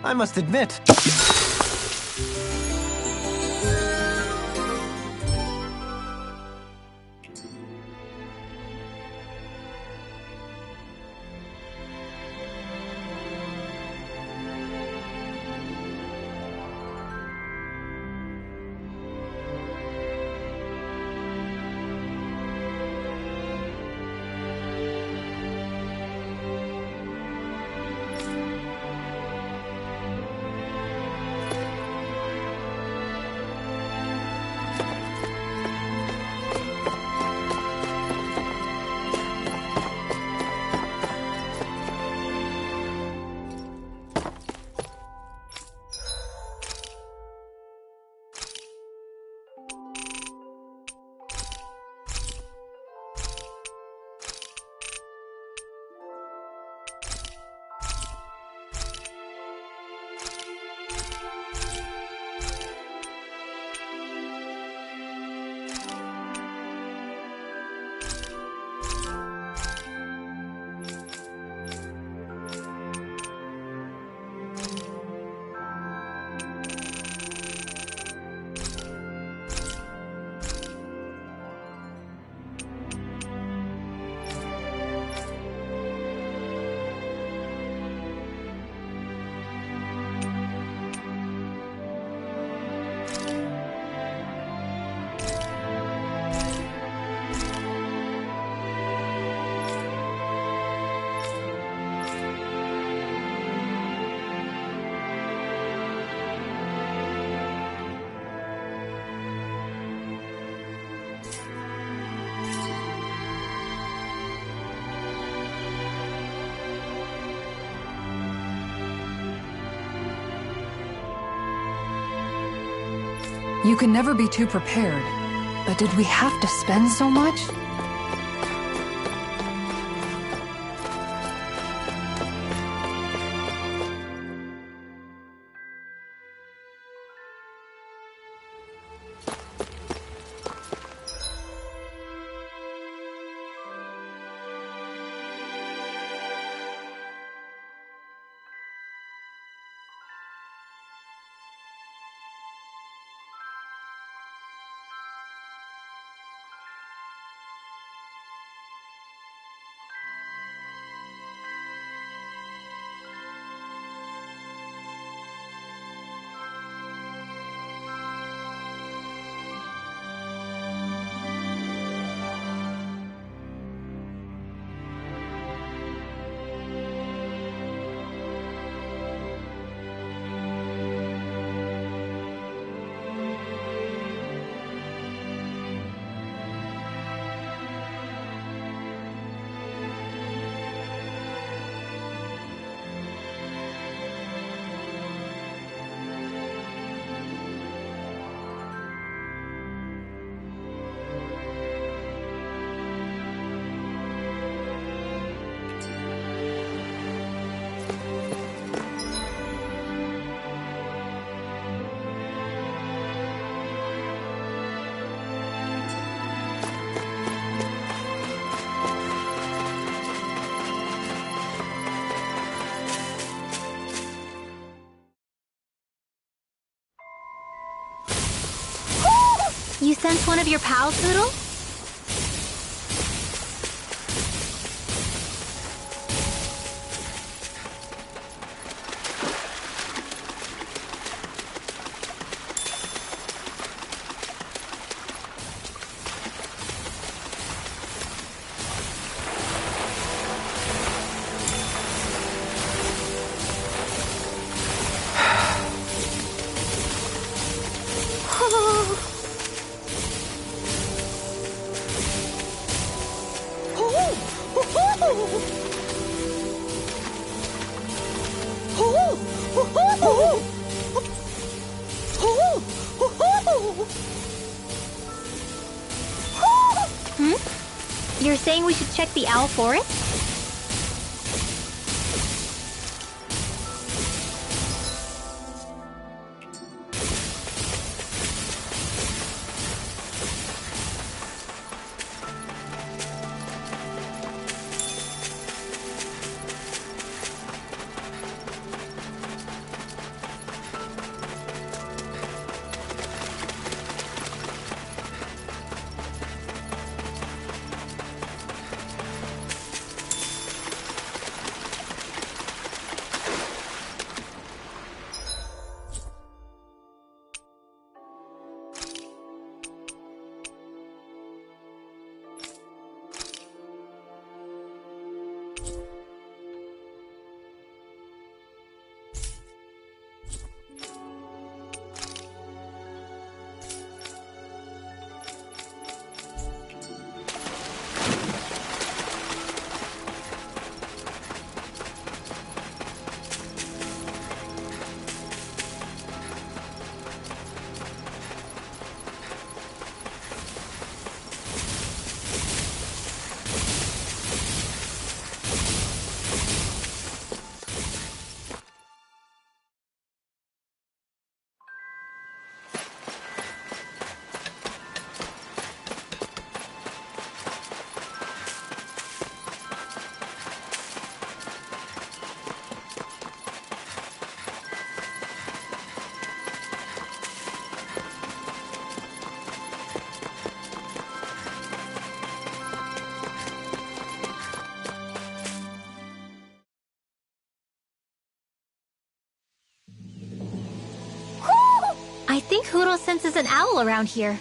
I must admit. You can never be too prepared. But did we have to spend so much? You sense one of your pals, Poodle? You're saying we should check the owl forest? I think Hoodle senses an owl around here.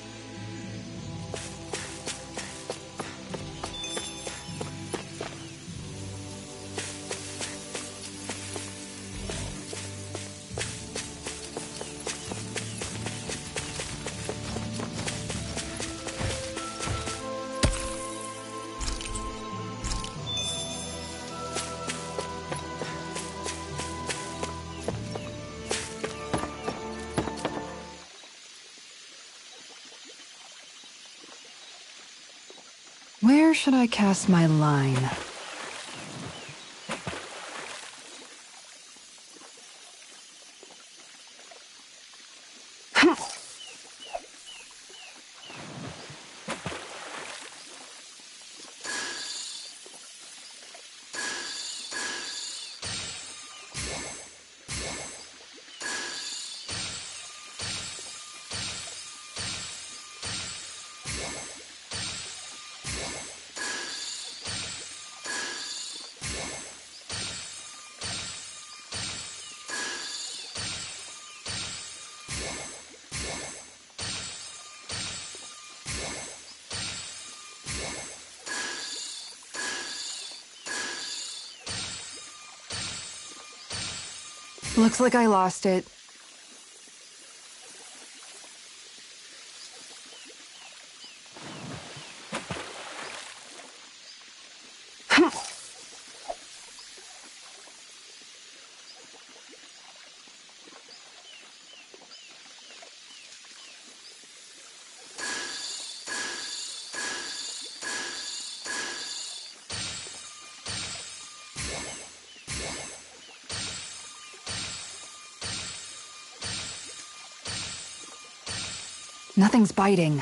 Where should I cast my line? Looks like I lost it. Nothing's biting.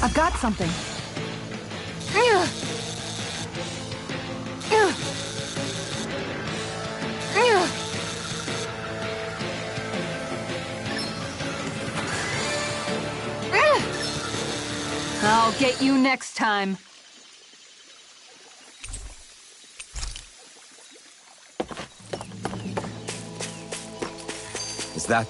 I've got something. I'll get you next time. Is that...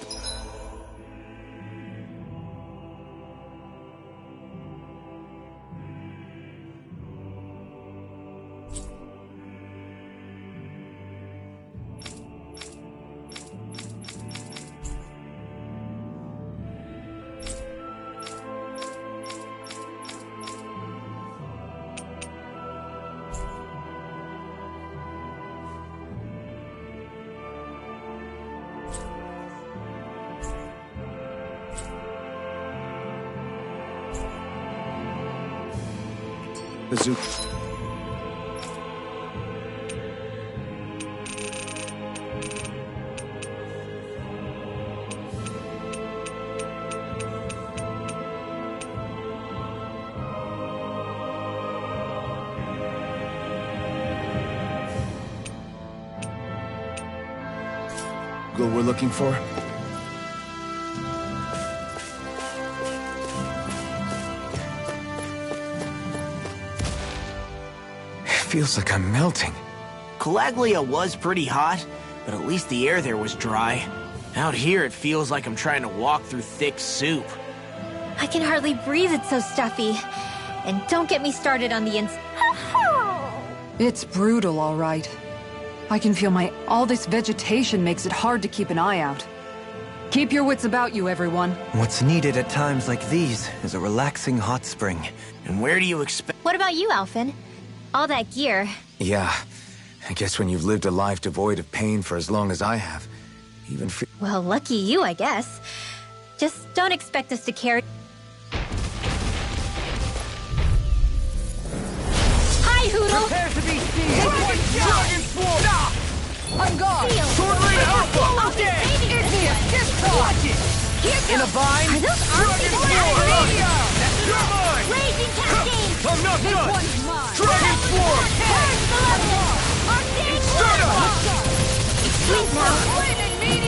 Bazooka. What we're looking for? Feels like I'm melting. Calaglia was pretty hot, but at least the air there was dry. Out here, it feels like I'm trying to walk through thick soup. I can hardly breathe, it's so stuffy. And don't get me started on the It's brutal, all right. I can feel all this vegetation makes it hard to keep an eye out. Keep your wits about you, everyone. What's needed at times like these is a relaxing hot spring. And where do you expect... What about you, Alphen? All that gear. Yeah. I guess when you've lived a life devoid of pain for as long as I have, even Well, lucky you, I guess. Just don't expect us to carry... Hi, Hoodle! Prepare to be seen! Dragon Sword! I'm gone! Sword Rena Alpha! Watch it! In a bind! Are those Dragon Sword! You're mine! Raging Cascade! I'm not This done! one's mine! Dragon Sword! Charge the level! Start up! Please now!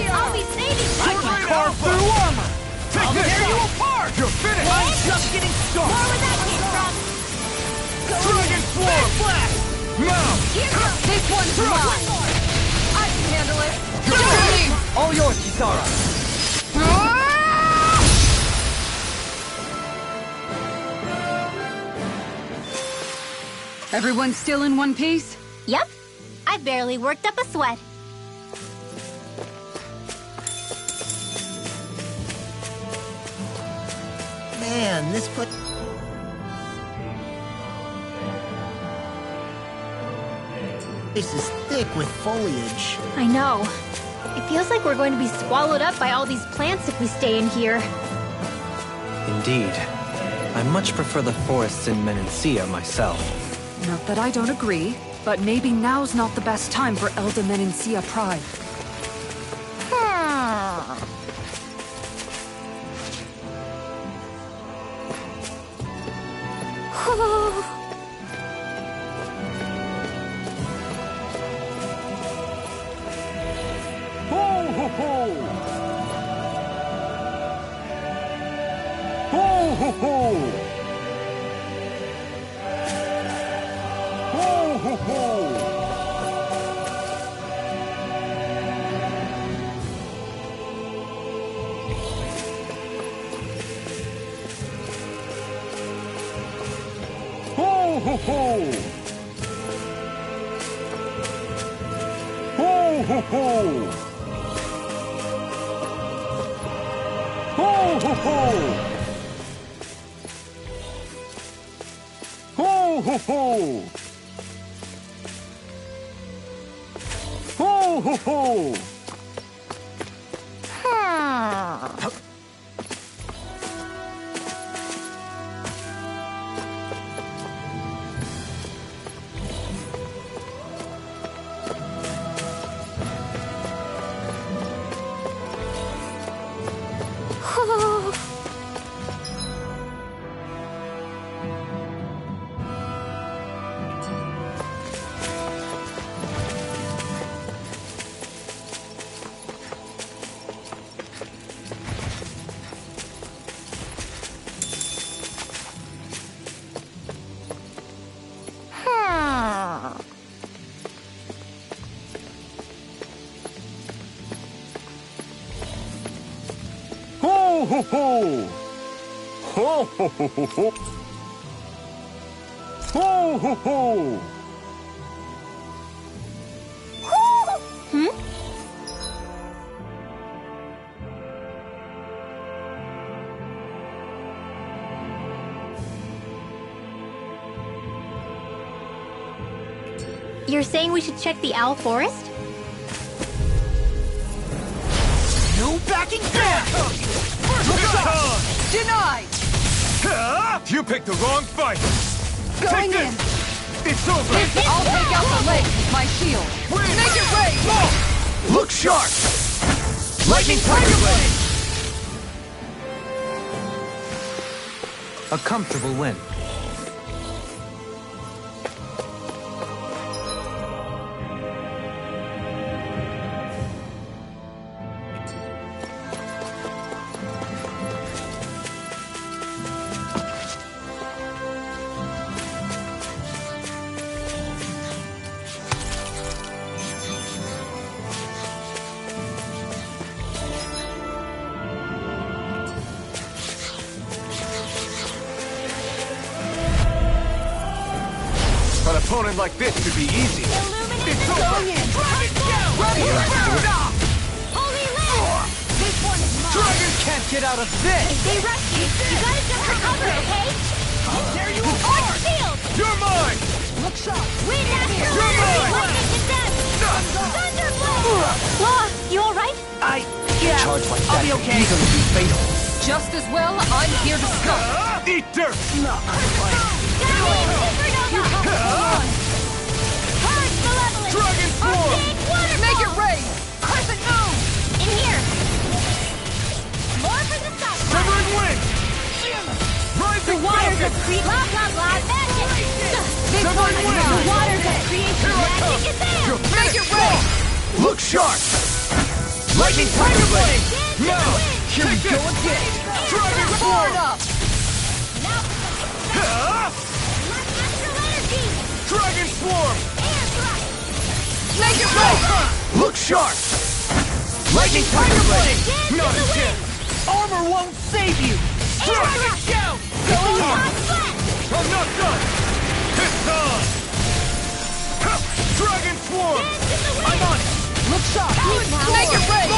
I'll be saving I you! can carve through armor! Take this! Tear you apart! You're finished! I'm just getting More started! where that came from! Dragon Sword! Blast! Now! This one's mine! I can handle it! All yours, Kisara! Everyone still in one piece? Yep. I barely worked up a sweat. Man, this put... This is thick with foliage. I know. It feels like we're going to be swallowed up by all these plants if we stay in here. Indeed. I much prefer the forests in Menancia myself. Not that I don't agree, but maybe now's not the best time for Elda Menancia Pride. You're saying we should check the Owl Forest? No backing down! Denied! You picked the wrong fight! Going Take in! this! It's over! I'll take out the leg with my shield! Make it rain! Look sharp! Lightning Tiger Blade! A comfortable win. An opponent like this should be easy. It's over! Holy Land! This one is mine! Dragons can't get out of this! If they rush you gotta jump for cover, okay? I'll tear you Arch apart! shield! You're mine! Look sharp! Wind after You're mine! lightning to death! Thunderblade! Law, you alright? Yeah, Charge like I'll that be could okay. easily be fatal. Just as well, I'm here to stop. Eat dirt! Purge malevolence! Dragon Swarm! Arcade waterfall! Make it rain! Crescent moon! In here! More for the stop! Severing Wind! Rising Falcon! Blah, blah, blah, magic! This Severing one is Wind! mine! The waters that create Here I magic come! is there! You're Make it finished! rain! Look sharp! Lightning Tiger Blade! Now! Here we go again! Dragon Forward Swarm! up! Now for the astral energy! Dragon Swarm! Air thrust! Make it rain! Look sharp! Lightning Tiger Blade! Dance Not in a the chance! Armor won't save you! Dragon Shout! Going hot flash! I'm not done! It's on! Swarm! I'm on it! Look sharp! Make it rain!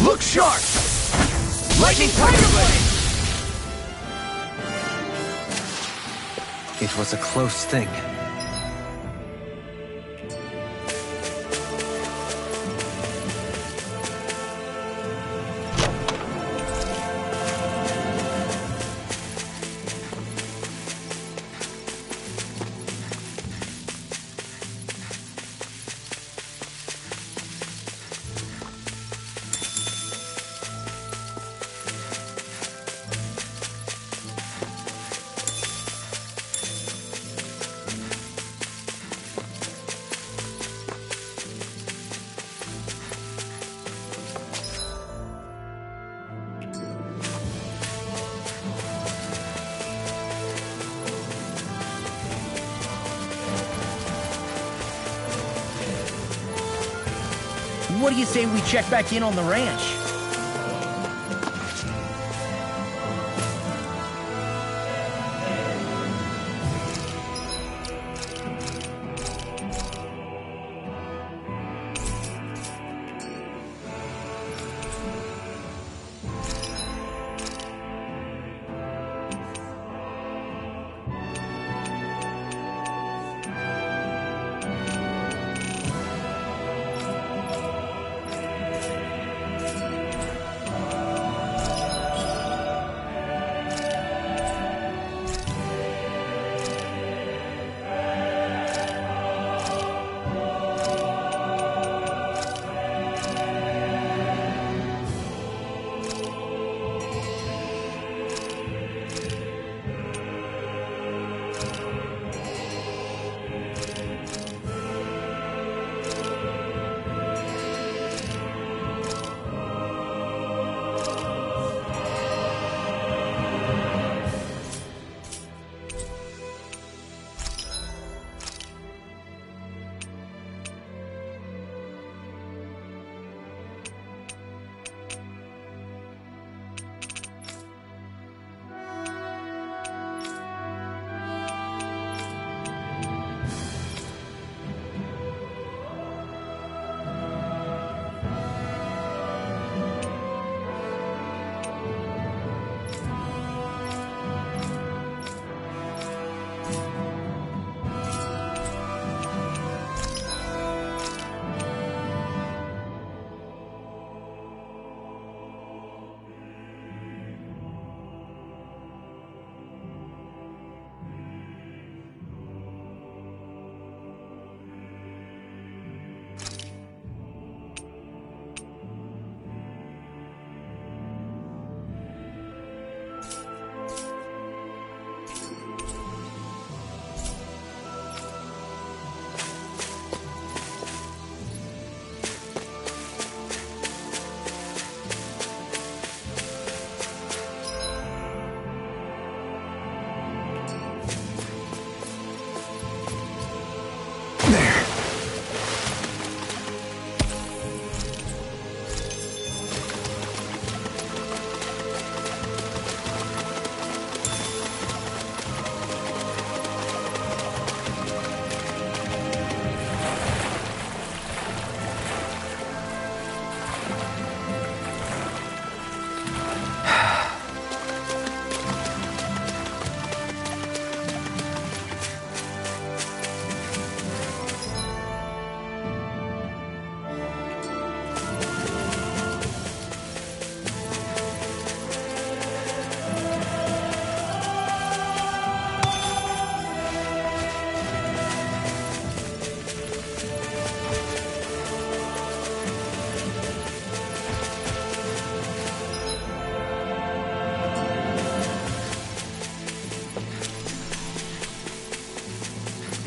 Look sharp! Lightning Tiger Blade! It was a close thing. What do you say we check back in on the ranch?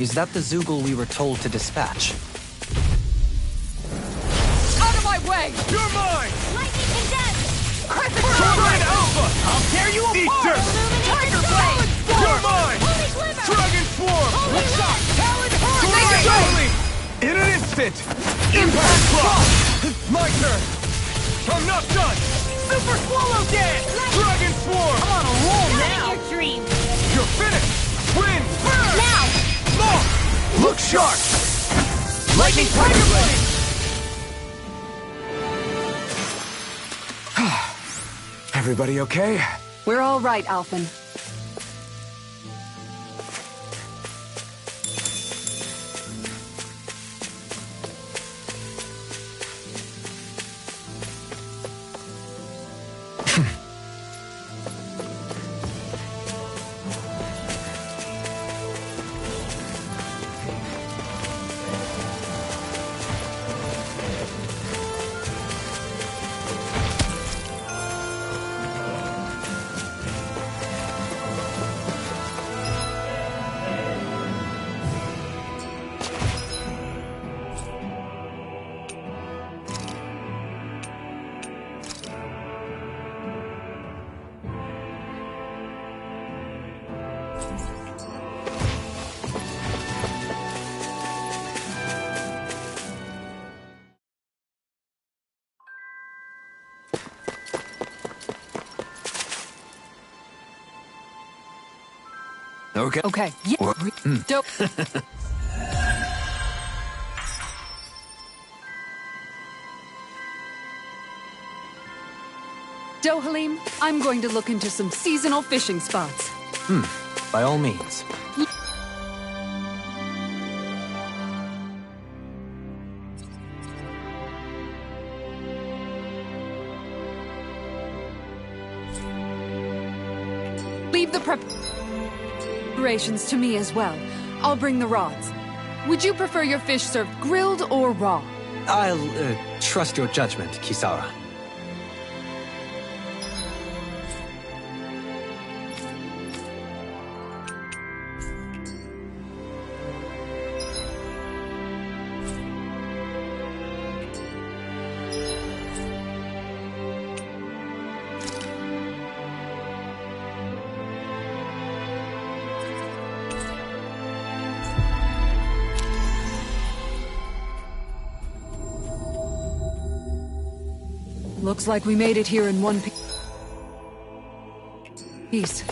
Is that the Zoogle we were told to dispatch? Out of my way! You're mine! Lightning condense! Dragon Alpha! I'll tear you Eat apart! dirt! Tiger Blade! You're mine! Holy Glimmer! Dragon Swarm! Holy Light! Talon Make it Hurricane! rain! In an instant! Impact Block! My turn! I'm not done! Super Swallow Dance! Dragon Swarm! I'm on a roll Not now! in your dreams! You're finished! Win! Now! Look sharp! Lightning Tiger Blade! Everybody okay? We're all right, Alphen. Okay. Okay. Yeah. Dope. Dohalim, I'm going to look into some seasonal fishing spots. By all means. Leave the preparations to me as well. I'll bring the rods. Would you prefer your fish served grilled or raw? I'll, trust your judgment, Kisara. Looks like we made it here in one piece.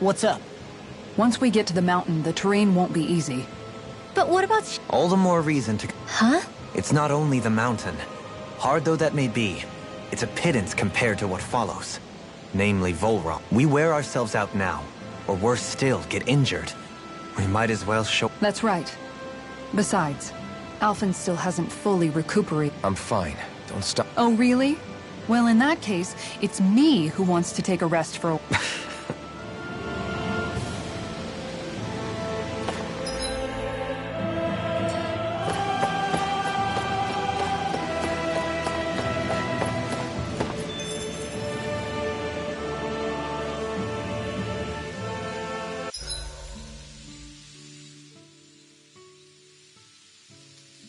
What's up? Once we get to the mountain, the terrain won't be easy. But what about All the more reason to... Huh? It's not only the mountain. Hard though that may be, it's a pittance compared to what follows. Namely Volra. We wear ourselves out now, or worse still, get injured. We might as well show... That's right. Besides, Alphen still hasn't fully recuperated. I'm fine. Don't stop. Oh, really? Well, in that case, it's me who wants to take a rest for a...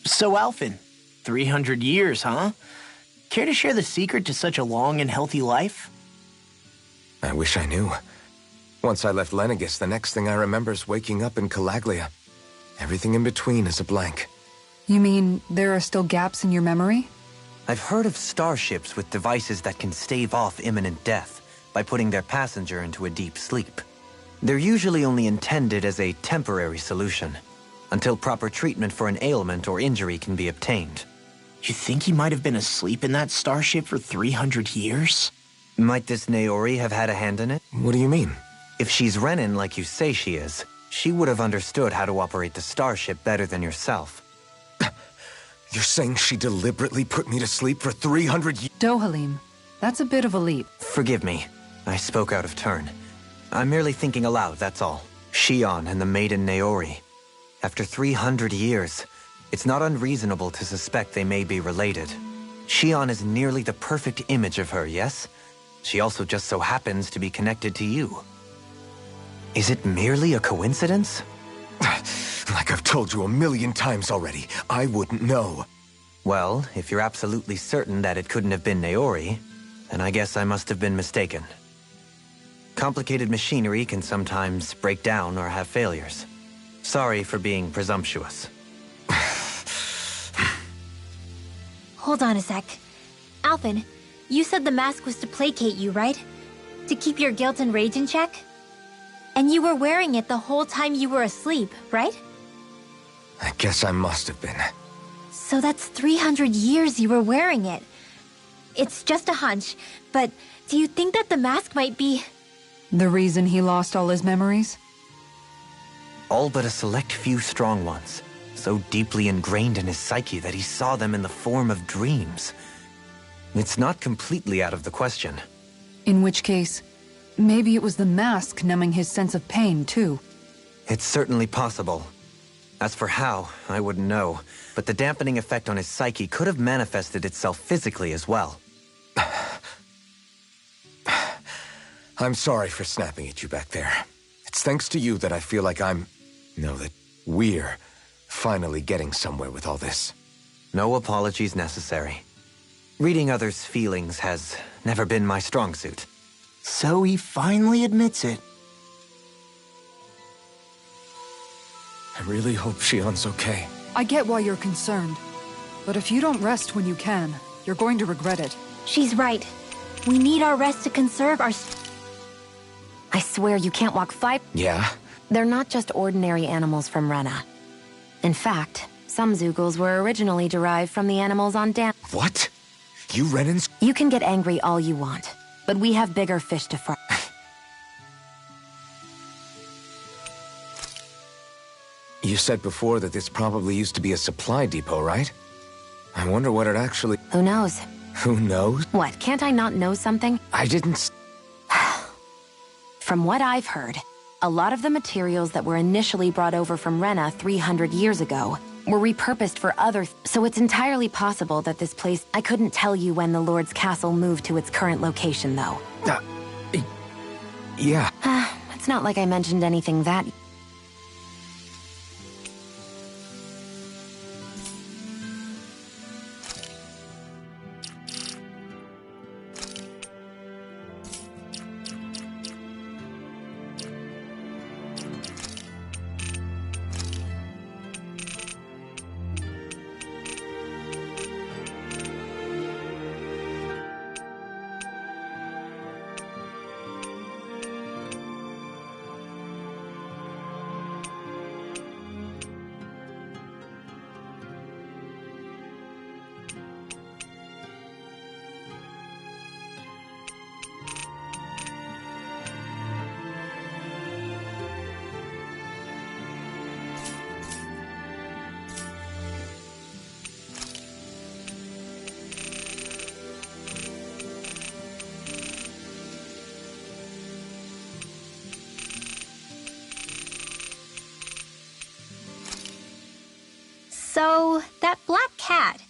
So, Alphen, 300 years, huh? Care to share the secret to such a long and healthy life? I wish I knew. Once I left Lenegis, the next thing I remember is waking up in Calaglia. Everything in between is a blank. You mean there are still gaps in your memory? I've heard of starships with devices that can stave off imminent death by putting their passenger into a deep sleep. They're usually only intended as a temporary solution, until proper treatment for an ailment or injury can be obtained. You think he might have been asleep in that starship for 300 years? Might this Naori have had a hand in it? What do you mean? If she's Renan like you say she is, she would have understood how to operate the starship better than yourself. You're saying she deliberately put me to sleep for 300 years? Dohalim, that's a bit of a leap. Forgive me, I spoke out of turn. I'm merely thinking aloud, that's all. Shion and the maiden Naori. After 300 years, it's not unreasonable to suspect they may be related. Shion is nearly the perfect image of her, yes? She also just so happens to be connected to you. Is it merely a coincidence? Like I've told you a million times already, I wouldn't know. Well, if you're absolutely certain that it couldn't have been Naori, then I guess I must have been mistaken. Complicated machinery can sometimes break down or have failures. Sorry for being presumptuous. Hold on a sec. Alphen, you said the mask was to placate you, right? To keep your guilt and rage in check? And you were wearing it the whole time you were asleep, right? I guess I must have been. So that's 300 years you were wearing it. It's just a hunch, but do you think that the mask might be... The reason he lost all his memories? All but a select few strong ones, so deeply ingrained in his psyche that he saw them in the form of dreams. It's not completely out of the question. In which case, maybe it was the mask numbing his sense of pain, too. It's certainly possible. As for how, I wouldn't know, but the dampening effect on his psyche could have manifested itself physically as well. I'm sorry for snapping at you back there. It's thanks to you that I feel like that we're finally getting somewhere with all this. No apologies necessary. Reading others' feelings has never been my strong suit. So he finally admits it. I really hope Shion's okay. I get why you're concerned. But if you don't rest when you can, you're going to regret it. She's right. We need our rest to conserve our... I swear you can't walk 5... Yeah? They're not just ordinary animals from Rena. In fact, some Zeugles were originally derived from the animals on Dan... What? You Renans? You can get angry all you want, but we have bigger fish to fry. You said before that this probably used to be a supply depot, right? I wonder what it actually... Who knows? Who knows? What, can't I not know something? I didn't... From what I've heard, a lot of the materials that were initially brought over from Rena 300 years ago were repurposed for so it's entirely possible that this place... I couldn't tell you when the Lord's castle moved to its current location, though. Yeah. It's not like I mentioned anything that... So, that black cat...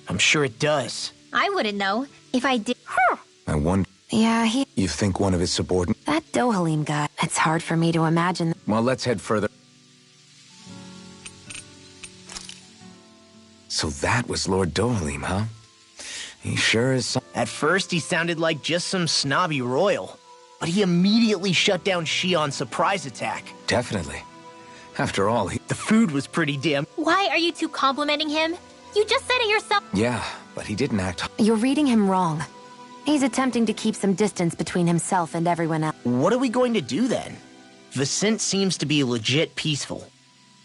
I'm sure it does. I wouldn't know if I did... I wonder... Yeah, You think one of his subordinates... that Dohalim guy. It's hard for me to imagine. Well, let's head further. So that was Lord Dohalim, huh? He sure is... At first, he sounded like just some snobby royal. But he immediately shut down Shion's surprise attack. Definitely. After all, The food was pretty damn... Why are you two complimenting him? You just said it yourself. Yeah, but he didn't act... You're reading him wrong. He's attempting to keep some distance between himself and everyone else. What are we going to do then? Vicent seems to be legit peaceful.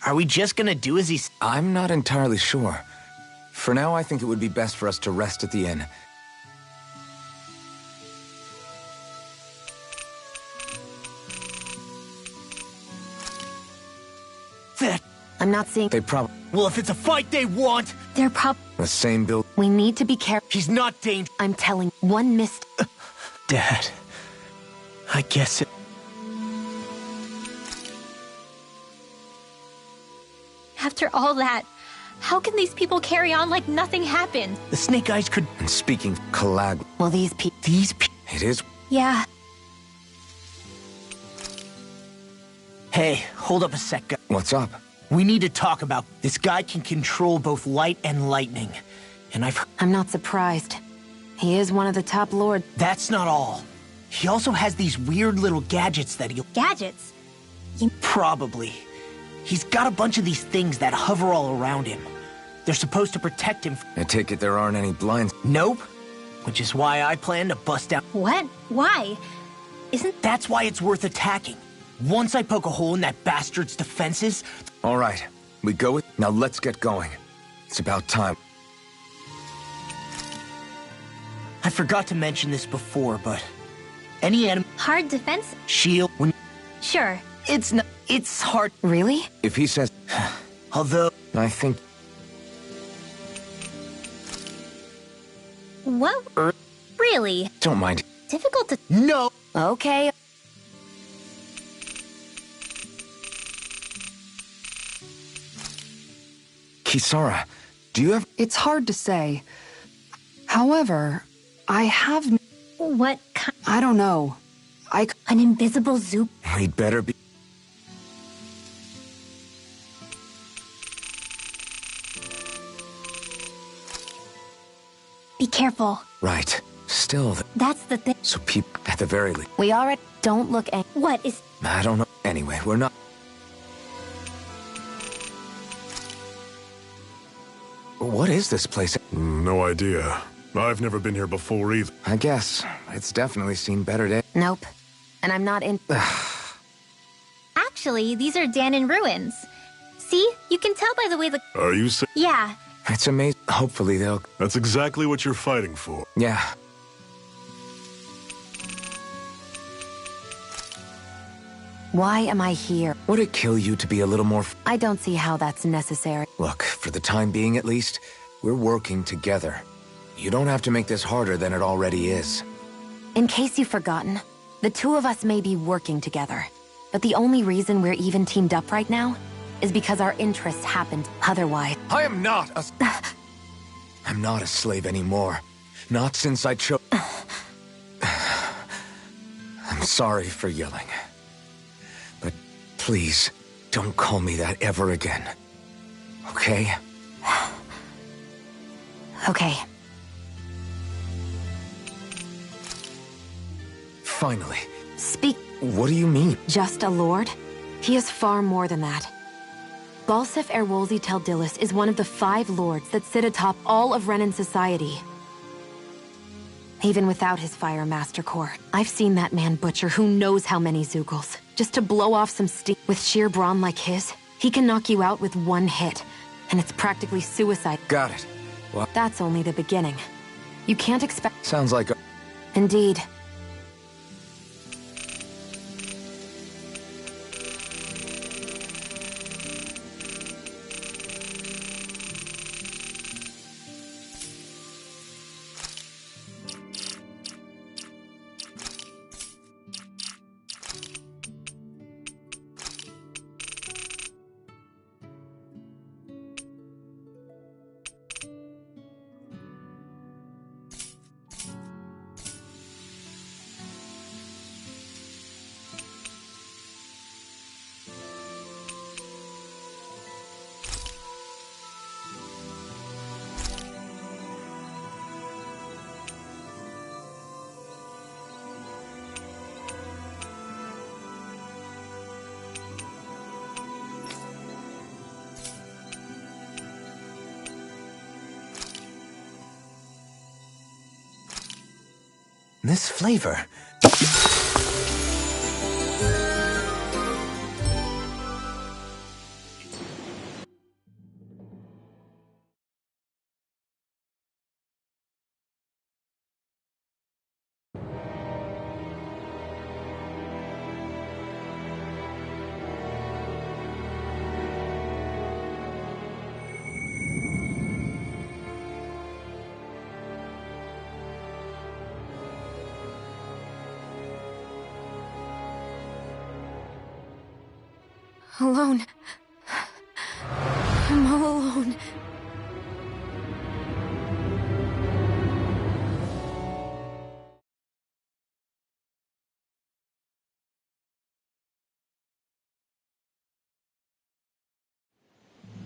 Are we just gonna do as he... I'm not entirely sure. For now, I think it would be best for us to rest at the inn. That... I'm not seeing... They probably... Well, if it's a fight they want, They're The same build... We need to be careful. he's not dangerous. I'm telling one missed... Dad, I guess it... After all that, How can these people carry on like nothing happened? The Snake Eyes could... And speaking of Calag, Well, These it is... Yeah. Hey, hold up a sec, guys. What's up? We need to talk about... This guy can control both light and lightning. And I'm not surprised. He is one of the top lords. That's not all. He also has these weird little gadgets that he'll... Gadgets? Probably. He's got a bunch of these things that hover all around him. They're supposed to protect him. I take it there aren't any blinds. Nope. Which is why I plan to bust out... What? Why? That's why it's worth attacking. Once I poke a hole in that bastard's defenses... All right, we go with... Now let's get going. It's about time. I forgot to mention this before, but... Any enemy... Hard defense? Shield... When... Sure. It's not... It's hard... Really? If he says... Although... I think... What? Really? Don't mind. Difficult to... No! Okay. Kisara, do you have... It's hard to say. However, I have... What kind? I don't know. An invisible zoo? We'd better be... Be careful. Right. Still, That's the thing. so people, at the very least... We already... Don't look ang- What is... I don't know. Anyway, we're not... What is this place? No idea. I've never been here before either. I guess. It's definitely seen better days. Nope. And I'm not in... Actually, these are Danon ruins. See? You can tell by the way the... Are you saying... Yeah. It's amazing. Hopefully they'll... That's exactly what you're fighting for. Yeah. Why am I here? Would it kill you to be a little more... I don't see how that's necessary. Look, for the time being at least, we're working together. You don't have to make this harder than it already is. In case you've forgotten, the two of us may be working together. But the only reason we're even teamed up right now is because our interests happened otherwise. I am not a... I'm not a slave anymore. Not since I chose... I'm sorry for yelling. But please, don't call me that ever again. Okay? Okay. Finally. Speak... What do you mean? Just a lord? He is far more than that. Balsef Erwolzi Teldilis is one of the 5 lords that sit atop all of Renan society. Even without his Fire Master Core, I've seen that man butcher who knows how many Zeugles, just to blow off some steam. With sheer brawn like his, he can knock you out with one hit, and it's practically suicide. Got it. Well, That's only the beginning. You can't expect... sounds like a... Indeed. This flavor... Alone. I'm all alone.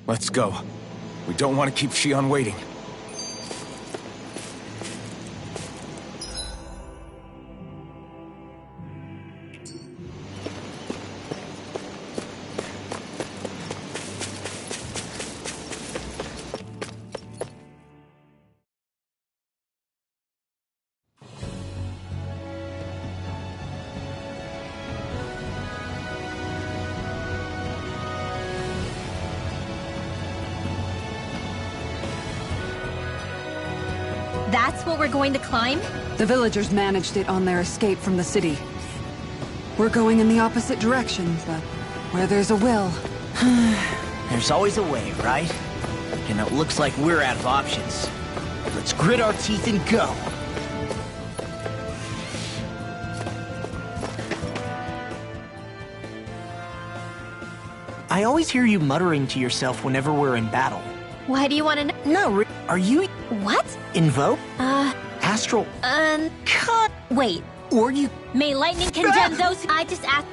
Let's go. We don't want to keep Shion waiting. That's what we're going to climb? The villagers managed it on their escape from the city. We're going in the opposite direction, but where there's a will... There's always a way, right? And it looks like we're out of options. Let's grit our teeth and go. I always hear you muttering to yourself whenever we're in battle. Why do you want to know? No, are you... What? Invoke? Astral... Cut! Wait. Or you... May lightning condemn those who... I just asked...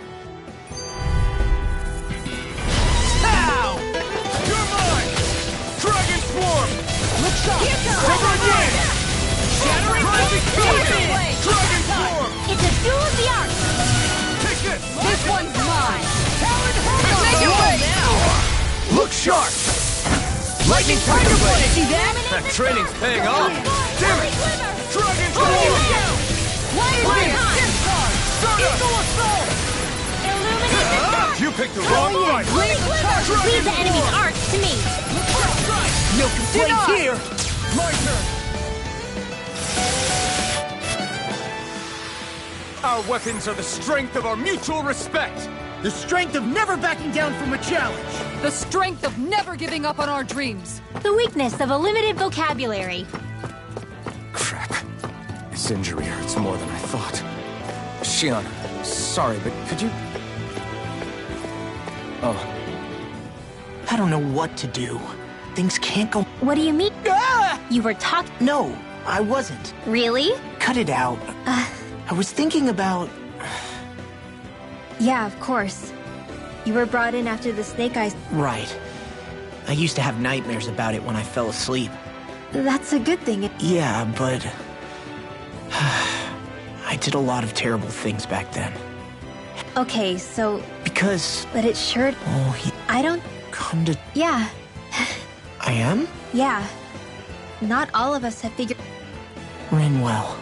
Ow! You're mine! Dragon Swarm! Looks up! Cover again! Shattering Dragon Swarm! It's a duel of the arts! Take this! This one's mine! Make it wait! Look sharp! Lightning Tiger Blade! See that? That training's paying off! Damn it! Dragon Swarm! You picked the wrong fight! Leave the enemy's arts to me! No complaints here! My turn! Our weapons are the strength of our mutual respect! The strength of never backing down from a challenge! The strength of never giving up on our dreams! The weakness of a limited vocabulary. Crap. This injury hurts more than I thought. Shion, sorry, but could you... Oh. I don't know what to do. Things can't go... What do you mean? Ah! You were talking... No, I wasn't. Really? Cut it out. I was thinking about... Yeah, of course. You were brought in after the Snake Eyes... Right. I used to have nightmares about it when I fell asleep. That's a good thing. Yeah, but... I did a lot of terrible things back then. Okay, so... Because... But it sure... Oh, he... I don't... Come to... Yeah. I am? Yeah. Not all of us have figured... Rinwell.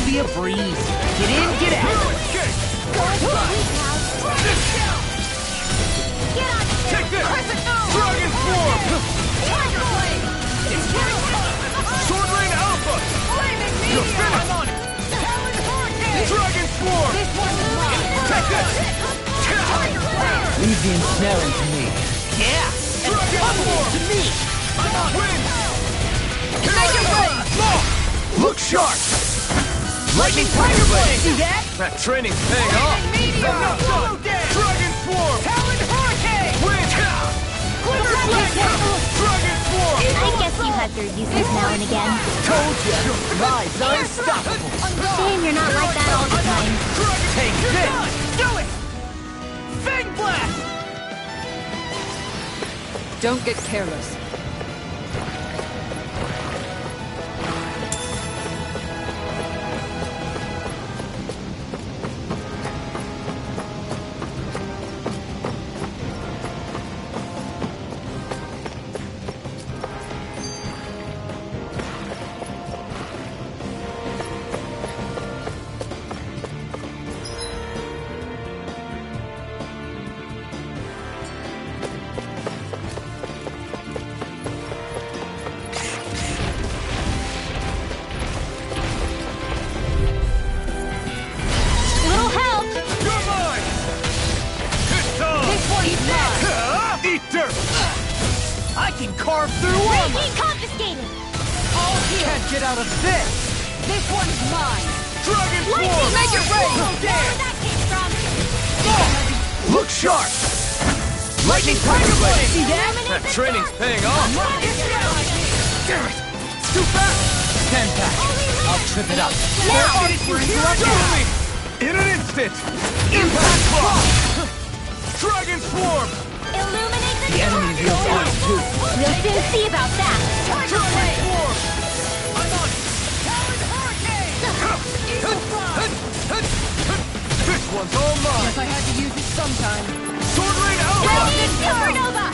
Be a breeze. Get in, get out. Take this! Dragon Swarm! Sword Rain Alpha! You're finished! Dragon Swarm! Take this! Leave the ensnaring to me. Yeah! And pummel to me! Win! Look sharp! Lightning Tiger Blade! See that? That training's paying off! Dragon Swarm! Talon Hurricane! Wind! Glitter Flame! Dragon Swarm! I guess you have your uses now and again. Told ya! Rise unstoppable! Shame you're not like that all the time. Take this! Do it! Fang Blast! Don't get careless. can carve through armor! Being confiscated! All here! Can't get out of this! This one's mine! Dragon Lightning Force! make it rain! Slow Where down! that came from? Look sharp! Lightning Tiger Blade! See that? That training's paying off! Damn it! It's too fast! 10 pack. I'll trip it up. Now! Totally! In an instant! Impact Block! Dragon Swarm! Illuminate the The enemy target! feels on too. We'll soon see about that! Dragon Swarm! I'm on it! Talon Hurricane! This one's all mine! Guess I had to use it sometime. Sword Rain Outlaw! Lightning Supernova!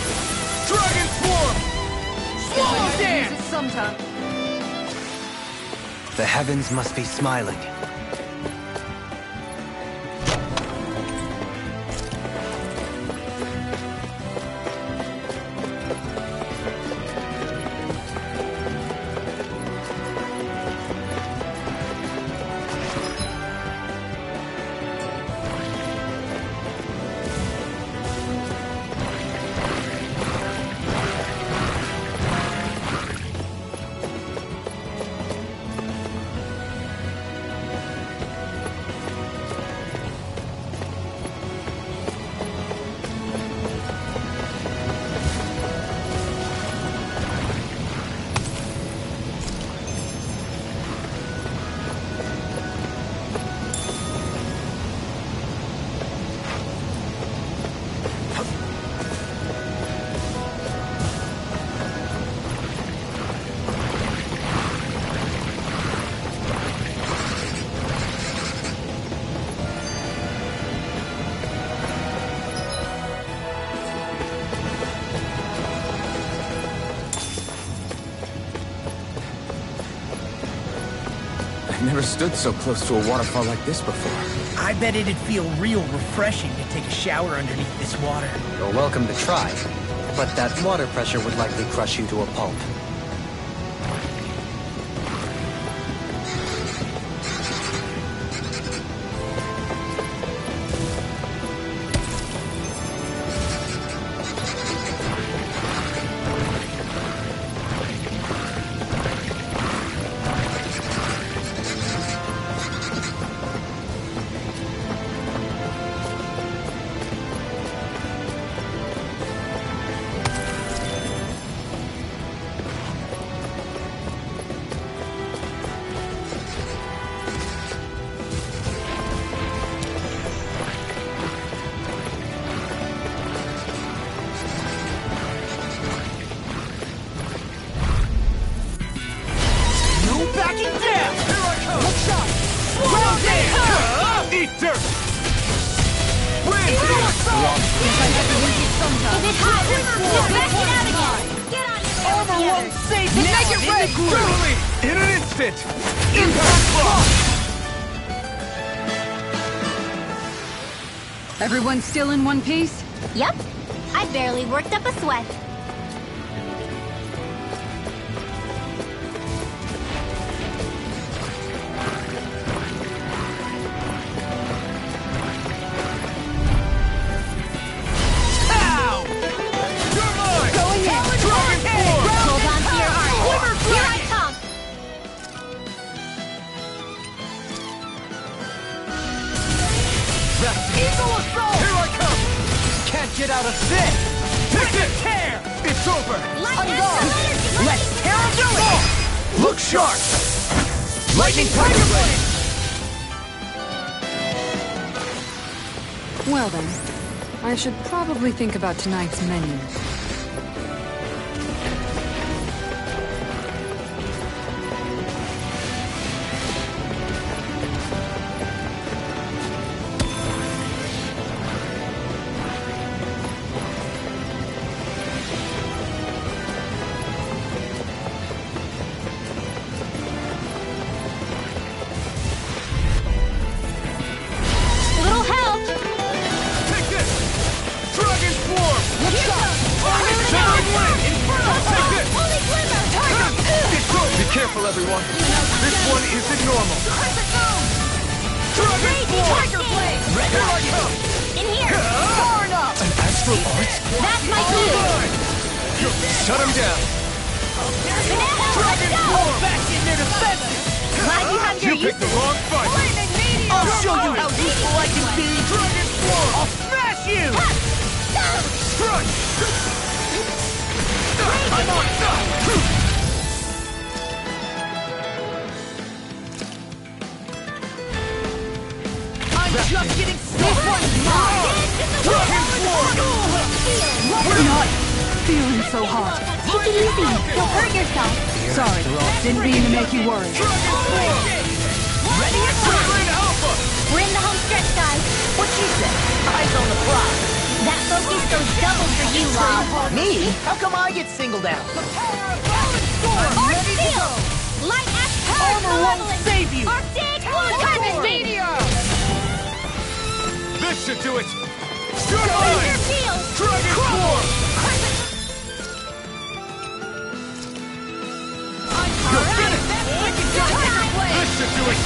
Dragon Swarm! Guess I Swallow had to use Dance! it sometime. The heavens must be smiling. I've never stood so close to a waterfall like this before. I bet it'd feel real refreshing to take a shower underneath this water. You're welcome to try, but that water pressure would likely crush you to a pulp. Backing down! Here I come! Look shot! Swallow Dance! Eat dirt! Wind! Is it hot? Just back it out again! Get on your Armor together. won't save Then now! make it rain! Totally! In an instant! Impact Block! Everyone still in one piece? Yep. I barely worked up a sweat. Ow! You're mine! Going in. Dragon Form! Hold on to your heart. Here I come. Eagle Assault! Here I come! Can't get out of this! Pick it! Tear! It's over! Lightning Let's tear him down! Look sharp! Lightning Tiger Blade! Well then, I should probably think about tonight's menu. Little help. Take this! Dragon Swarm! Here goes. Severing Wind! Take this! Holy glimmer. It's over! Be careful, everyone! This one isn't normal! Dragon Crazy Swarm! Tiger Blade. Here I come! In here. Far enough! An astral art? That's my All cue. mine! Shut him down. Dragon Ball! Back in their defenses. Glad you have your You picked the wrong fight. I'll show you how useful I can be! Dragon Form. I'll smash you. Strike. I'm on. I'm just getting started! Dragon Form. Not feeling so hot. Take it easy. You'll hurt yourself. Sorry, didn't mean to make you worry. Dragon Form. Ready? Dragon Alpha. We're in the home stretch, guys. What she said? Eyes on the prize. That focus goes double for you, Rob. Me? How come I get singled out? Arc Steel! Light Ash Power Armor won't Malevolent! save you! Arctic Carbon Meteor! This should do it. Shoot Laser line. Field! Dragon Form. You're finished. This should do it.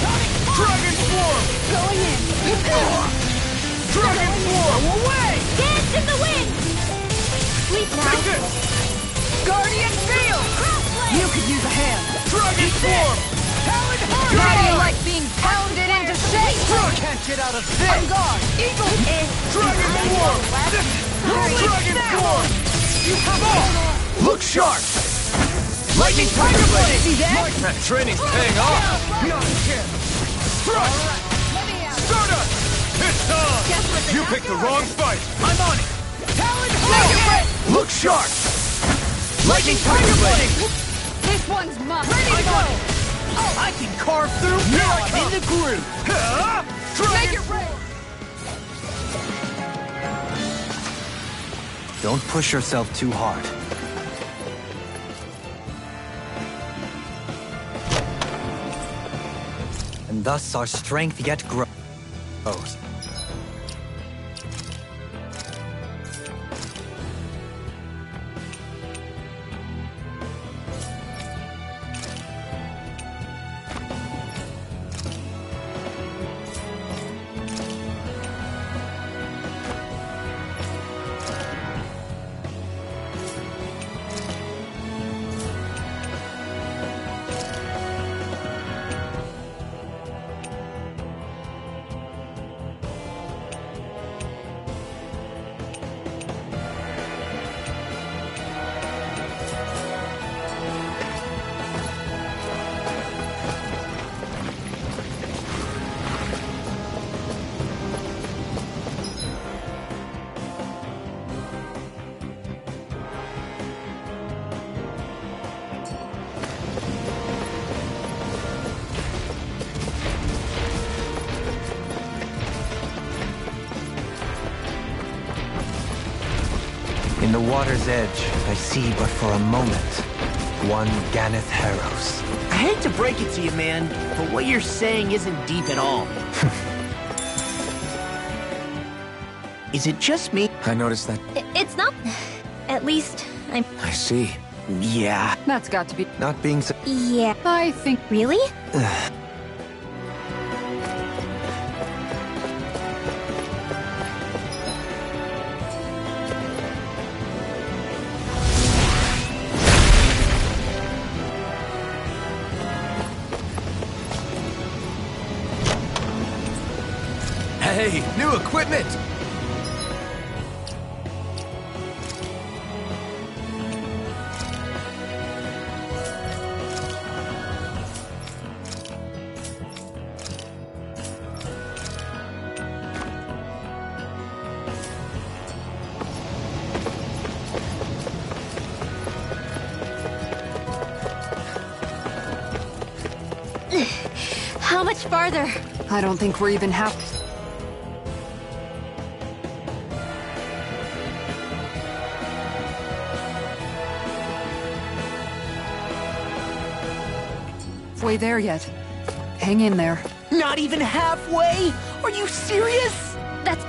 Dragon Form. Going in! Dragon Form. Away. Dance in the wind! Sleep now! Take it. Guardian Field! You could use a hand. Dragon Form. Talon How do you Hurricane! like being pounded into shape? Can't get out of this. Eagle! Dragon Form. Dragon Form. You come on. Look sharp. Lightning Tiger Blade. See that? That training's paying off. Strike. Stardust. It's on. You picked the wrong fight. I'm on it. Talon Hurricane. Look sharp. Lightning Tiger Blade. This one's mine. Ready to go. I can carve through. Now I'm in the groove. Dragon Don't push yourself too hard. And thus our strength yet grows. In the water's edge, I see but for a moment one Ganeth Harrows. I hate to break it to you, man, but what you're saying isn't deep at all. Is it just me? I noticed that. It's not... At least, I'm... I see. Yeah. That's got to be... Not being so... Yeah. I think... Really? Hey, new equipment! How much farther? I don't think we're even half... halfway there yet. Hang in there. Not even halfway? Are you serious? That's...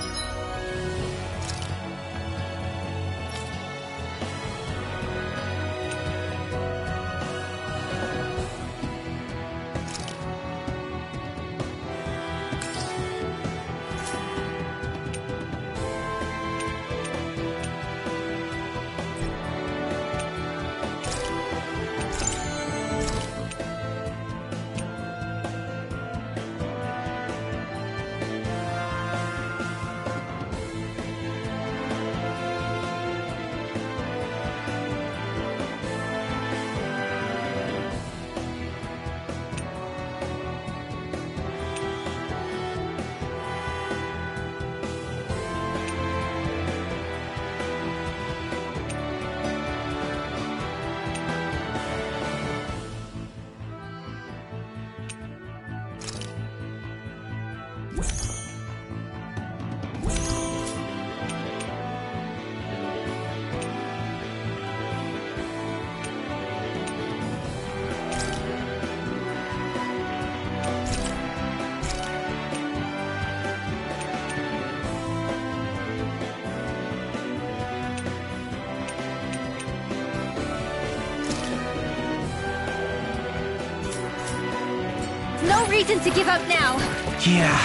No reason to give up now. Yeah,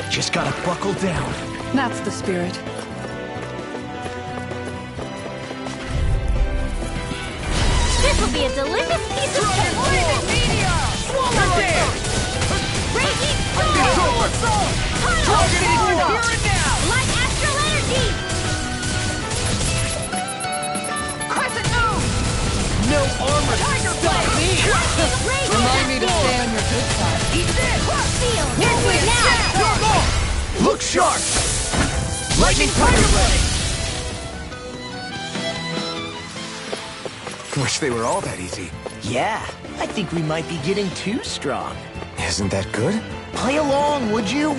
just gotta buckle down. That's the spirit. This will be a delicious piece of cake. Raging Storm! Targeted here and now! Light astral energy! Crescent move! No armor can stop me! Remind me to stay on your good side. Eat this! Feel! Here's now! Look sharp! Lightning Tiger Blade! Wish they were all that easy. Yeah, I think we might be getting too strong. Isn't that good? Play along, would you?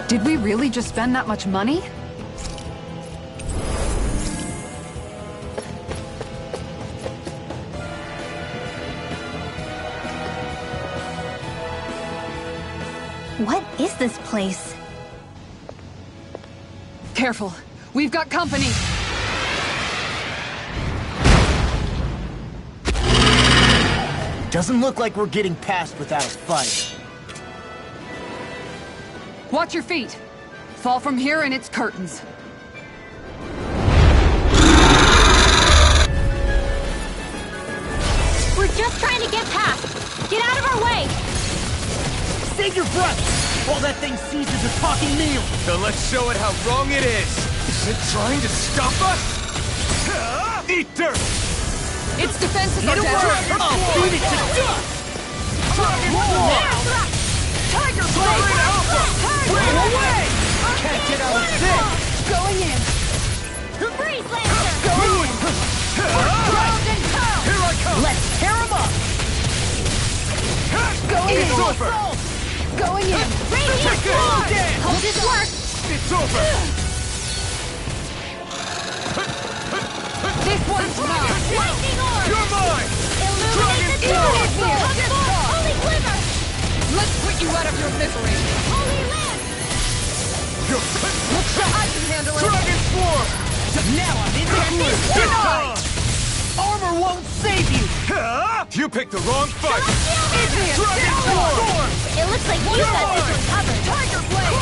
Did we really just spend that much money? What is this place? Careful. We've got company. Doesn't look like we're getting past without a fight. Watch your feet. Fall from here and it's curtains. We're just trying to get past. Get out of our way! Save your breath while that thing seizes a talking meal. Then let's show it how wrong it is! Is it trying to stop us? Eat dirt! Its defenses are Get down. away! I'll beat it to dust! Dragon Form! Tiger Blade! Run away! Can't get out of this! Going in. Freeze Lancer! Going in. Here I come! Let's tear him up! Going in. It's over! Going in. Radiant Take it! Storm! Hope this works! It's over! This one's mine. Lightning Orb! You're mine! you out of your misery! Holy Lamp! Look so I can handle it! Dragon Swarm! Now I'm in the groove! Denied! Armor won't save you! You picked the wrong fight! Adrian, Dragon Swarm! It looks like you got this one covered. Tiger Blade!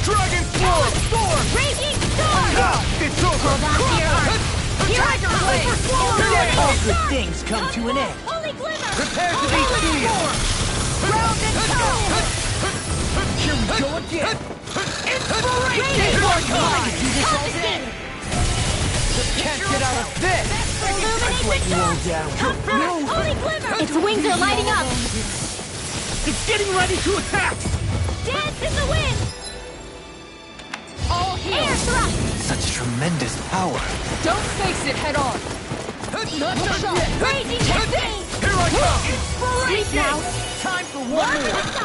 Dragon Swarm! Storm! Raging Storm! It's over! Hold on to your arm. Here I Tiger come! Blade! All good things come to an end. Holy Glimmer! Prepare to be sealed! Round and toe! Here we go again! Raging Storm! Can't get out of this! Illuminate the Roll dark! down. Come first! Holy Glimmer! Its wings are lighting up! It's getting ready to attack! Dance in the wind! All heal! Air thrust! Such tremendous power. Don't face it head on! Not the shot! Raging Tempest! Here I come! Freeze now! Time for one more!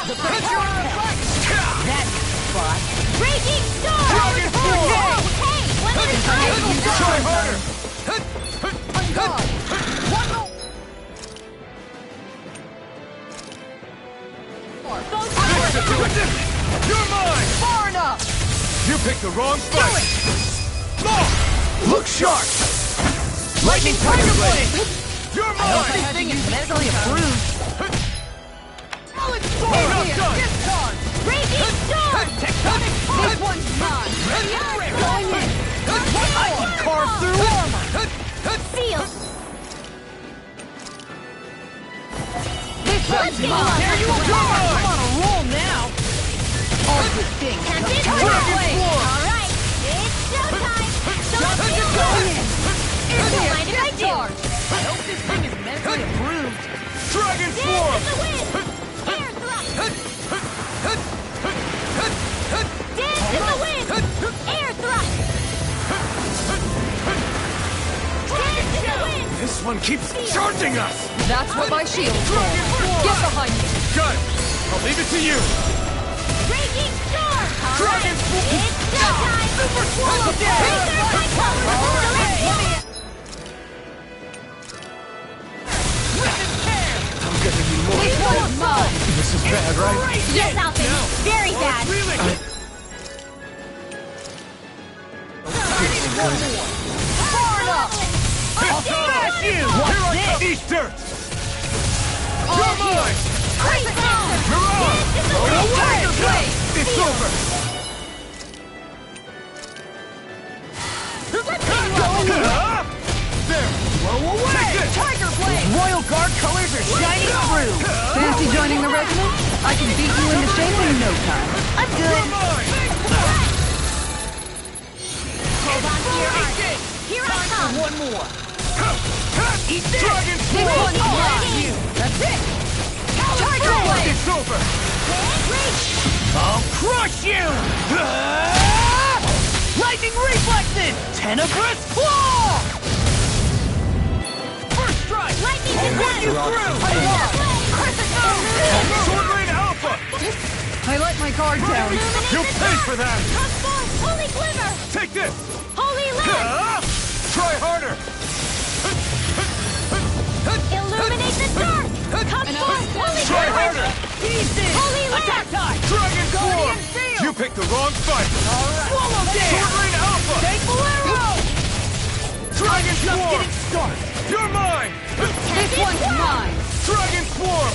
The Picture That's spot. Raging Storm! Dragon Storm! Hey! One at a time! Try harder! On guard! One more! You're mine! Far enough! You picked the wrong fight! Look sharp! Lightning Tiger Blade! You're mine! This thing is Medically approved. solid sword here! Discharge! Raging Storm! Tectonic This one's mine! Going in! I can carve through armor. Seal! This one's mine! There you go! I'm on a roll now. All good things come Tempest! to an end. Alright! It's showtime! Going in! Mind if I do? Discharge! I hope this thing is medically approved. Dragon Dance Swarm! in the wind! Air thrust! Dance in the wind! Air thrust! Dance in the wind! This one keeps charging us! That's what my shield's for! Get behind me! Good! I'll leave it to you! Raging Storm! Dragon Swarm! It's showtime! Super Swallow! Razor my colors! I'm gonna need more. This one's mine! This is bad, right? Yes, Alvin! Very bad! Really? Far enough! I'll smash you! Here I come! Eat dirt! You're mine! Great sound! Mirage! Dance in the wind! Tiger Blade! It's over! There! Blow away! Take this! Tiger Blade! Royal Guard colors are shining through. Fancy joining the regiment? I can beat you into shape in no time. I'm You're good. mine! Hold on to your arm! Here I come! One more. Eat this! Dragon This Swarm! one's mine! That's it! Tiger Blade! It's over! I'll crush you! Lightning reflexes! Tenebrous claw! First strike! Lightning I'll run you defense! through! Sword Rain Alpha! I let my guard down. You'll pay for that! Come forth! Holy Glimmer! Take this! Holy Lamp! Try harder! Illuminate the dark! Come forth! Holy Try Glimmer! harder! Pieces! Holy Attack Lamp! time! Dragon Swarm! Seal! You picked the wrong fight! Swallow Sword dance! Rain Alpha! Take Bolero! Dragon Just Swarm! getting started. You're mine! This one's mine! Dragon Swarm!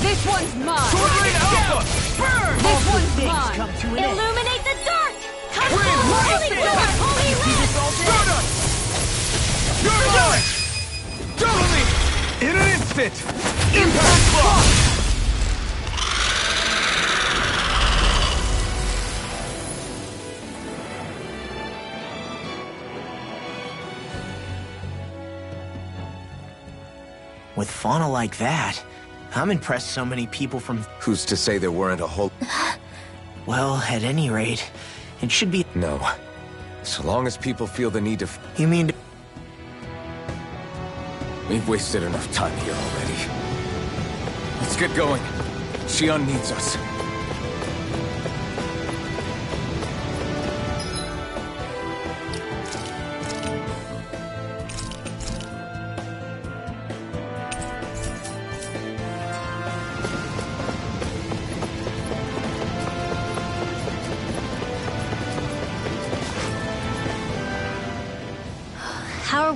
This one's mine! Sword Rain Alpha! Burn! This All good one's things mine. come to an end. Illuminate the dark! Come Rain forth! Holy Lightning! Glimmer! Holy Lamp! Stardust! You're mine! Double me! In an instant! Impact block! With fauna like that, I'm impressed so many people from... Who's to say there weren't a whole... Well, at any rate, it should be... No. So long as people feel the need to... You mean... We've wasted enough time here already. Let's get going. Xion needs us.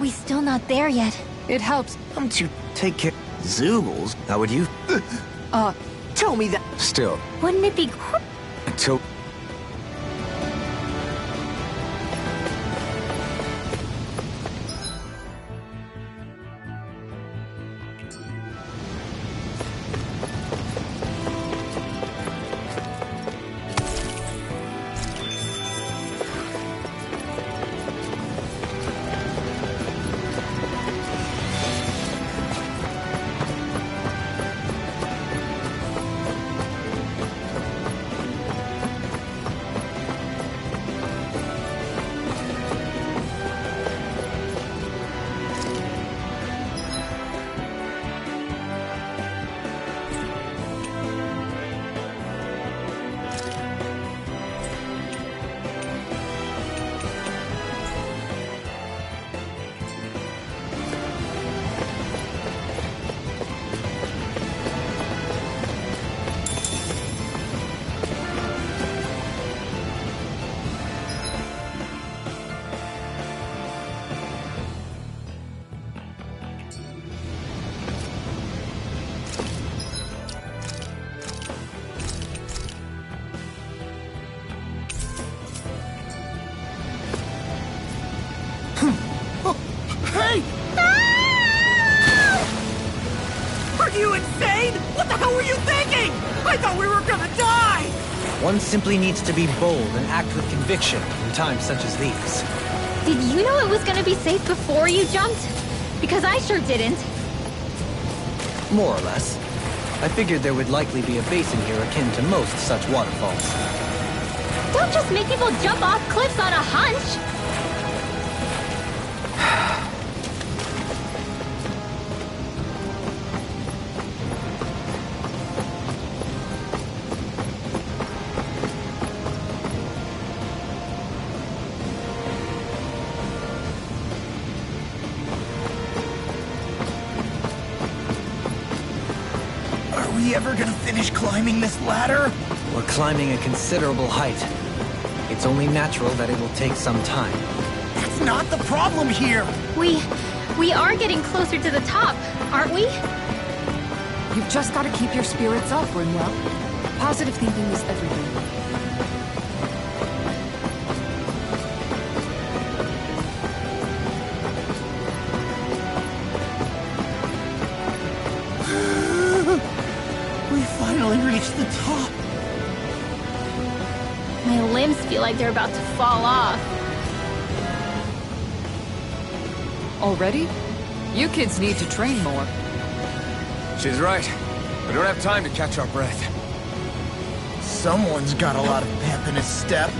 we still not there yet? It helps. Come to take care. Zoogles? How would you? Tell me that. Still, Wouldn't it be until... Hey! Are you insane? What the hell were you thinking? I thought we were gonna die! One simply needs to be bold and act with conviction in times such as these. Did you know it was gonna be safe before you jumped? Because I sure didn't. More or less. I figured there would likely be a basin here akin to most such waterfalls. Don't just make people jump off cliffs on a hunch! Are we ever gonna finish climbing this ladder? We're climbing a considerable height. It's only natural that it will take some time. That's not the problem here! We are getting closer to the top, aren't we? You've just got to keep your spirits up, Rinwell. Positive thinking is everything. We finally reached the top! My limbs feel like they're about to fall off. Already? You kids need to train more. She's right. We don't have time to catch our breath. Someone's got a lot of pep in his step.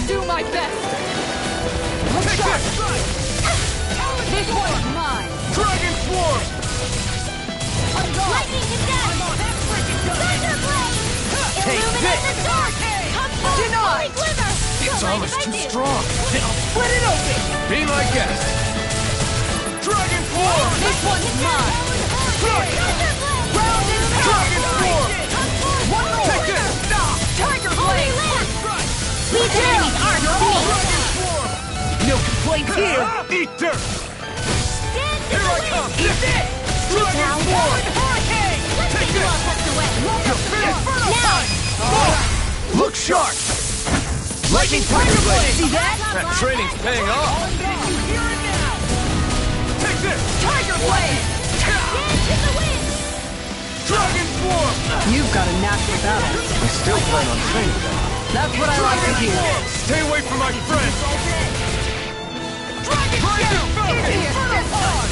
Do my best! This one's mine! Dragon Swarm! Lightning and death! Thunder blade! Illuminate the dark! Come forth, holy glimmer! Its armor's too strong. Then I'll split it open! Be my guest. Dragon Swarm! This one's mine! Thunder blade! Round and Dragon Swarm! Come forth, One more! Take this! Tiger holy blade! land! Leave the enemy's arms to me! No complaints here! Eat dirt! Stand to Here the I wind! come! Dragon Swarm! Hurricane! Let's Take take you this! off the way! You're finished! Now! Look sharp! Lightning Tiger Blade! See that? That training's paying off! Did you hear it now? Take this! Tiger Blade! Dance in the wind! Dragon Form! You've got a knack for battle. I still plan on training them. That's what I like to hear. Stay away from my friend! Dragon Dragon Falcon! Infinite Storm!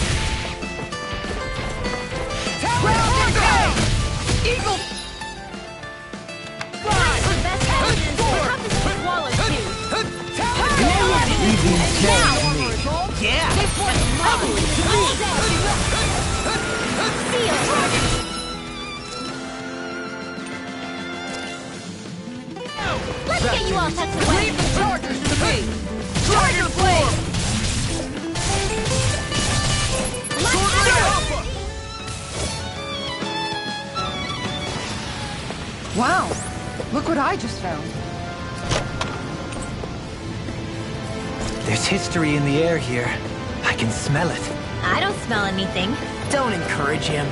Round and pound! Eagle! Fly! The best evidence for toughest to swallow too. Yeah! This one's mine! Seal! Let's get you all tucked away! Leave the chargers to me! Tiger Blade! Wow, look what I just found. There's history in the air here. I can smell it. I don't smell anything. Don't encourage him.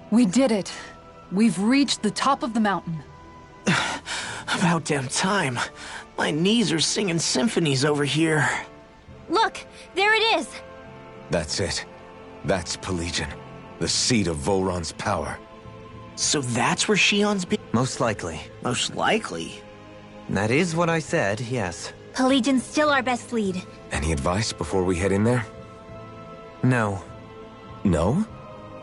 We did it. We've reached the top of the mountain. About damn time. My knees are singing symphonies over here. Look, there it is. That's it. That's Pelegion, the seat of Volron's power. So that's where Shion's be- Most likely. Most likely. That is what I said, yes. Pelegion's still our best lead. Any advice before we head in there? No. No?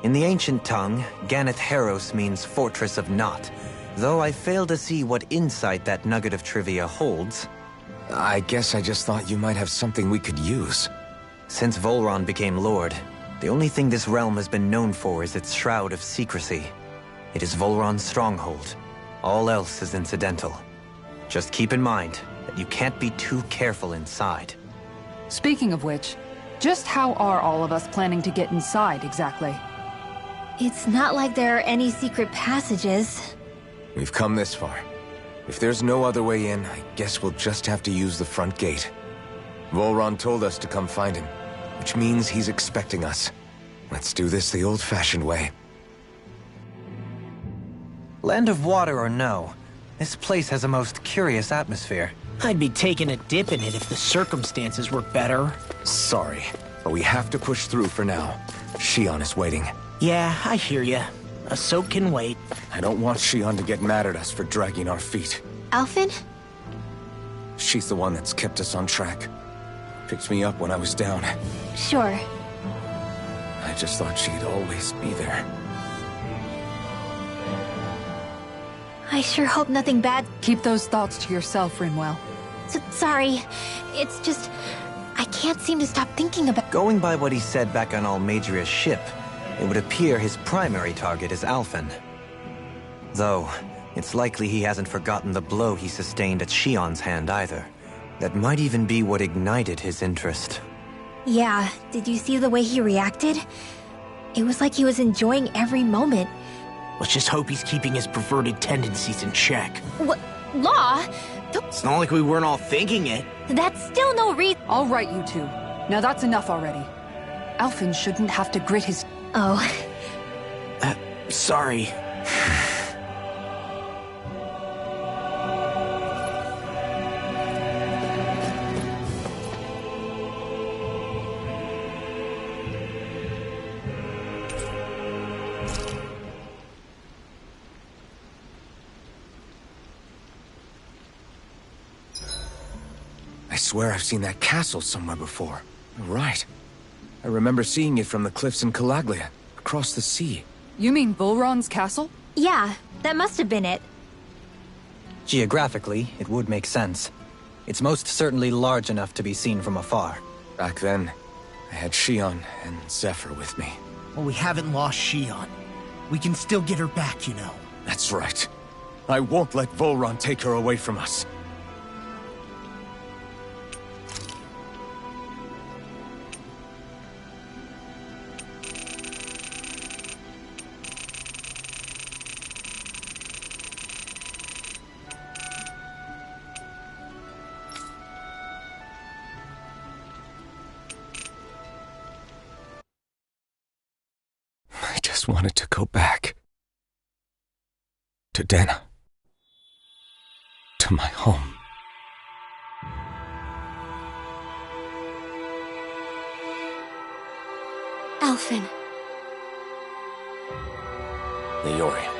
In the ancient tongue, Ganeth Heros means Fortress of Naught, though I fail to see what insight that nugget of trivia holds. I guess I just thought you might have something we could use. Since Volron became Lord, the only thing this realm has been known for is its shroud of secrecy. It is Volron's stronghold. All else is incidental. Just keep in mind that you can't be too careful inside. Speaking of which, just how are all of us planning to get inside exactly? It's not like there are any secret passages. We've come this far. If there's no other way in, I guess we'll just have to use the front gate. Volron told us to come find him, which means he's expecting us. Let's do this the old-fashioned way. Land of Water or no, this place has a most curious atmosphere. I'd be taking a dip in it if the circumstances were better. Sorry, but we have to push through for now. Shion is waiting. Yeah, I hear ya. A soak can wait. I don't want Shion to get mad at us for dragging our feet. Alphen? She's the one that's kept us on track. Picked me up when I was down. Sure. I just thought she'd always be there. I sure hope nothing bad. Keep those thoughts to yourself, Rinwell. Sorry. It's just... I can't seem to stop thinking about... Going by what he said back on Almadria's ship, it would appear his primary target is Alphen. Though, it's likely he hasn't forgotten the blow he sustained at Shion's hand either. That might even be what ignited his interest. Yeah, did you see the way he reacted? It was like he was enjoying every moment. Let's just hope he's keeping his perverted tendencies in check. What? Law? It's not like we weren't all thinking it. That's still no reason. All right, you two. Now that's enough already. Alphen shouldn't have to grit his... Oh. Sorry. I swear I've seen that castle somewhere before. Right. I remember seeing it from the cliffs in Calaglia, across the sea. You mean Volron's castle? Yeah, that must have been it. Geographically, it would make sense. It's most certainly large enough to be seen from afar. Back then, I had Shion and Zephyr with me. Well, we haven't lost Shion. We can still get her back, you know. That's right. I won't let Volron take her away from us. I just wanted to go back. To Dana. To my home. Alphen. Leori.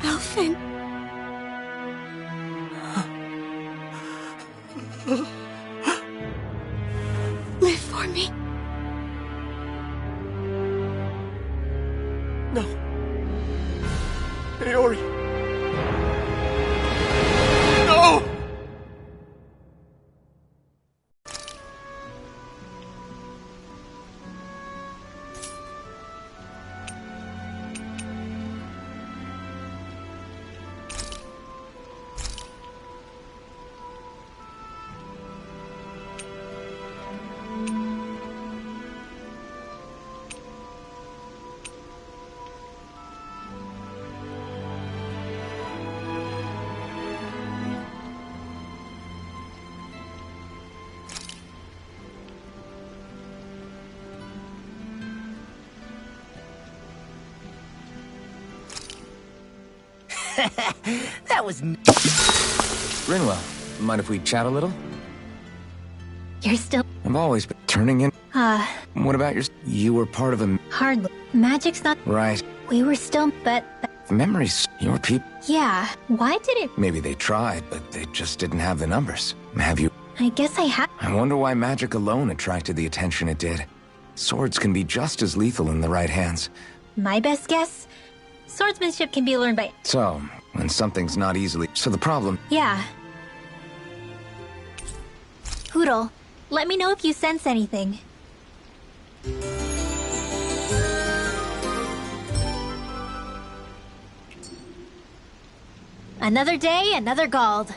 Alphen. Live for me. No. Leori. No! That was... Rinwell, mind if we chat a little? You're still... I've always been turning in. What about yours? You were part of a... Hardly. Magic's not... Right. We were still... But... Memories. Your people. Yeah. Why did it... Maybe they tried, but they just didn't have the numbers. Have you... I guess I had... I wonder why magic alone attracted the attention it did. Swords can be just as lethal in the right hands. My best guess? Swordsmanship can be learned by... So, when something's not easily... So the problem... Yeah. Poodle, let me know if you sense anything. Another day, another Gald.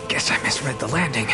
Guess I misread the landing.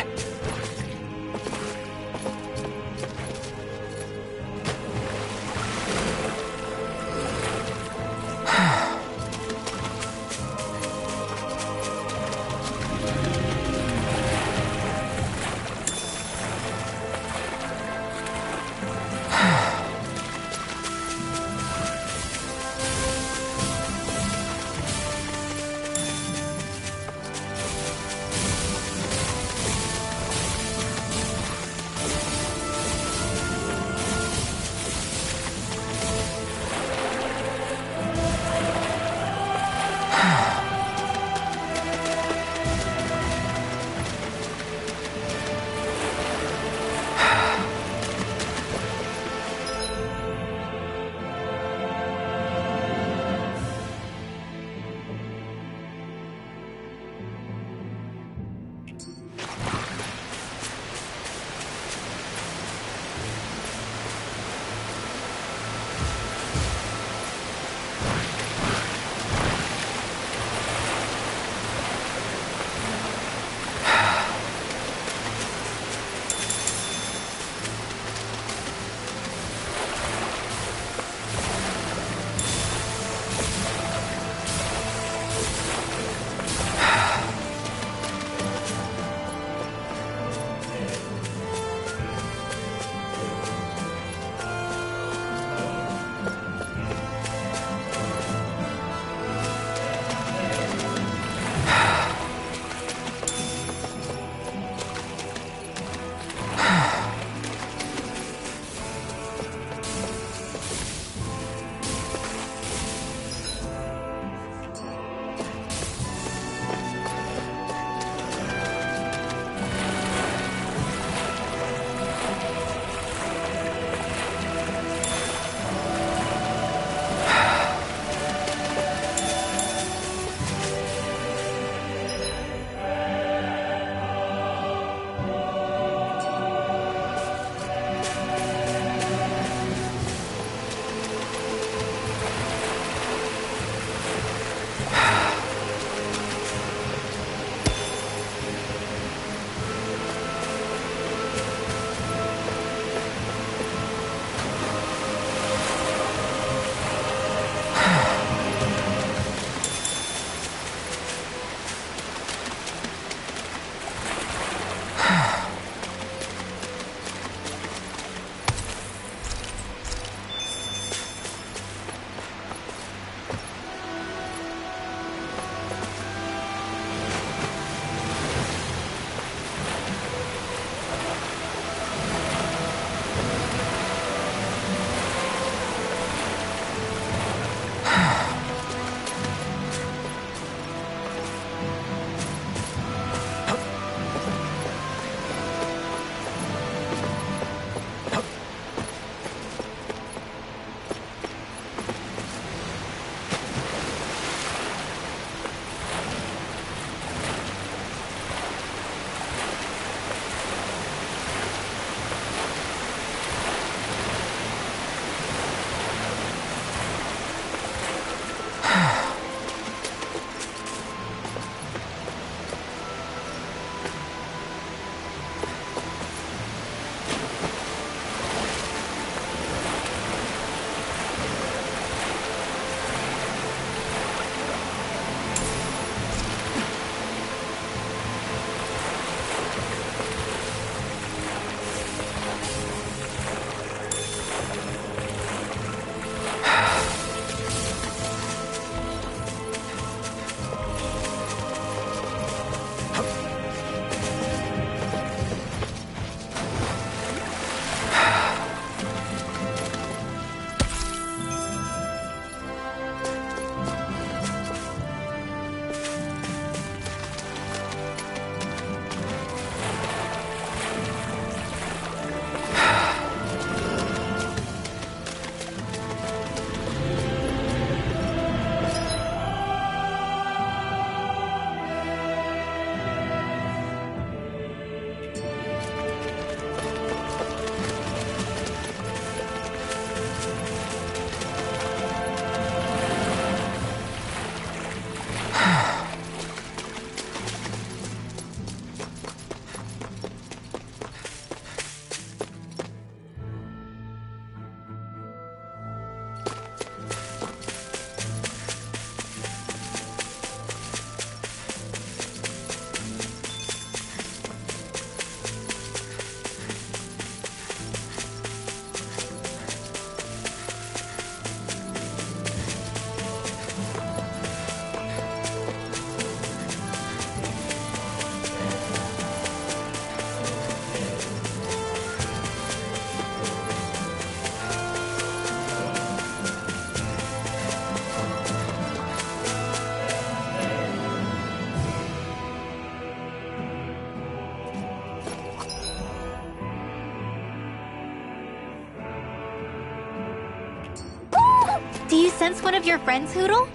sense one of your friends, Hoodle?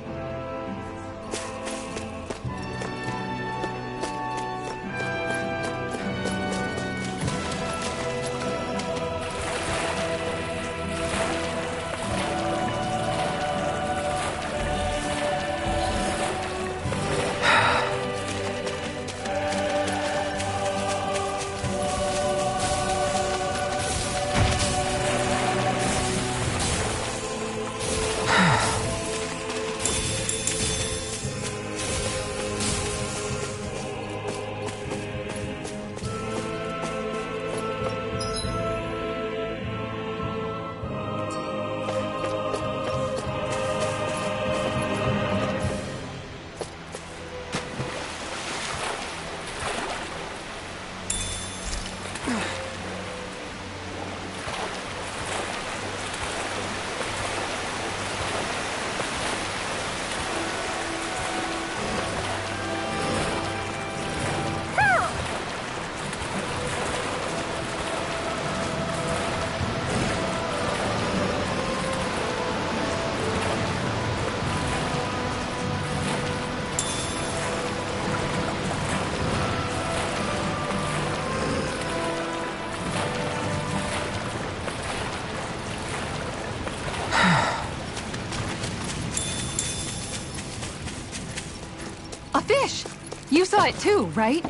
A fish! You saw it too, right?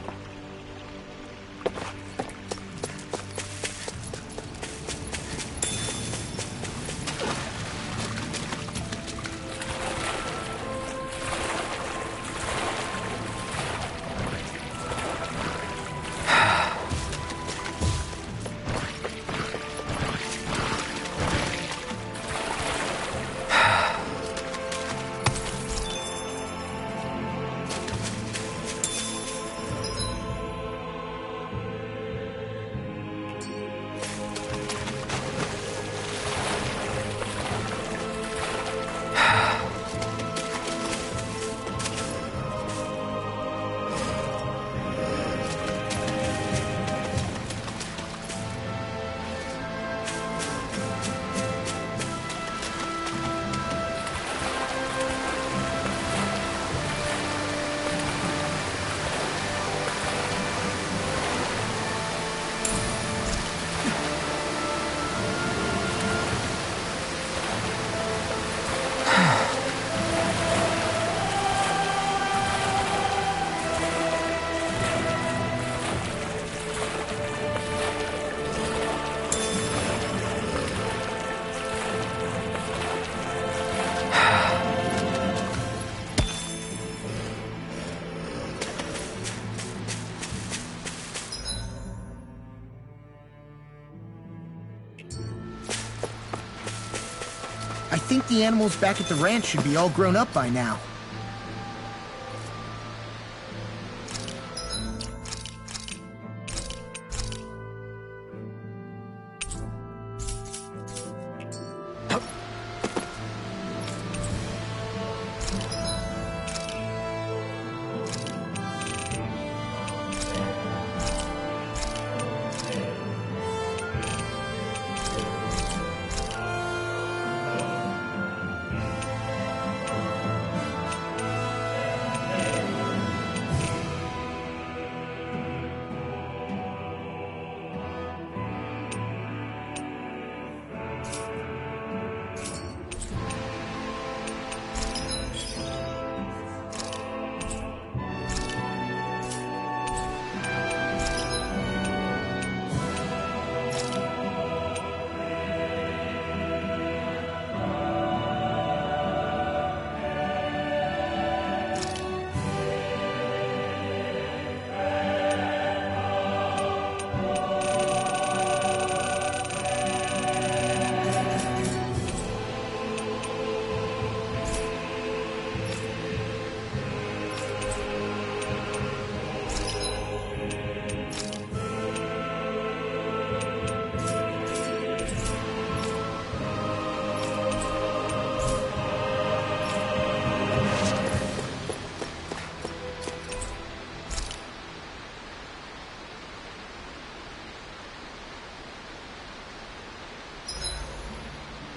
I think the animals back at the ranch should be all grown up by now.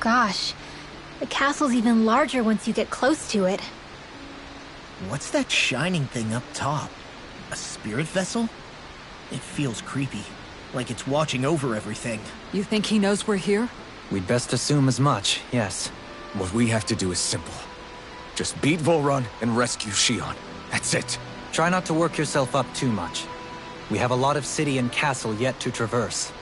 Gosh, The castle's even larger once you get close to it. What's that shining thing up top? A spirit vessel? It feels creepy, like it's watching over everything. You think he knows we're here? We'd best assume as much, yes. What we have to do is simple. Just beat Volron and rescue Shion. That's it. Try not to work yourself up too much. We have a lot of city and castle yet to traverse.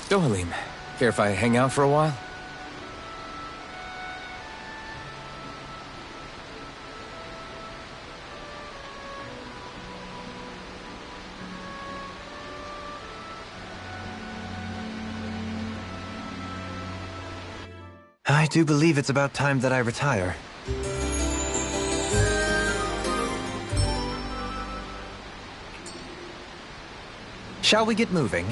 Dohalim, care if I hang out for a while? I do believe it's about time that I retire. Shall we get moving?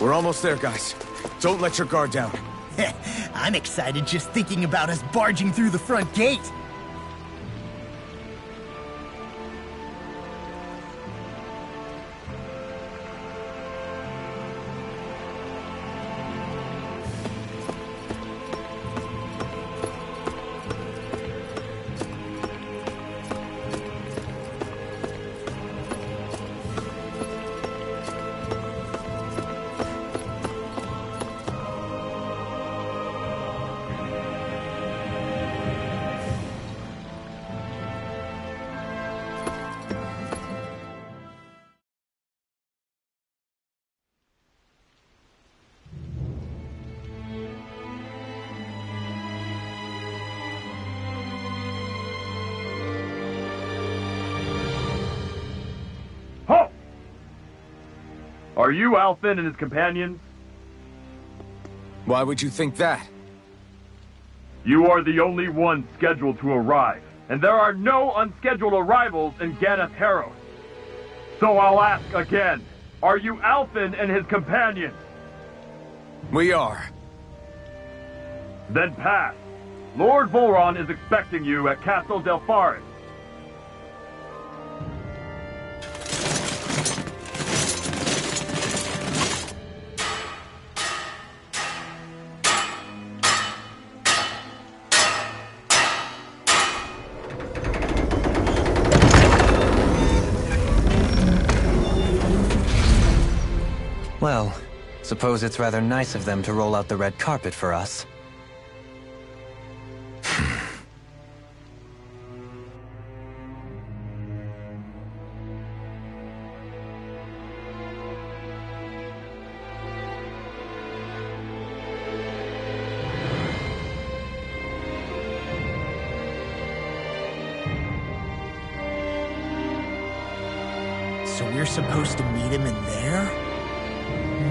We're almost there, guys. Don't let your guard down. I'm excited just thinking about us barging through the front gate. Ho! Are you Alphen and his companions? Why would you think that? You are the only one scheduled to arrive, and there are no unscheduled arrivals in Ganatheros. So I'll ask again, are you Alphen and his companions? We are. Then pass. Lord Volron is expecting you at Castle Delpharis. Well, suppose it's rather nice of them to roll out the red carpet for us. So we're supposed to meet him in there?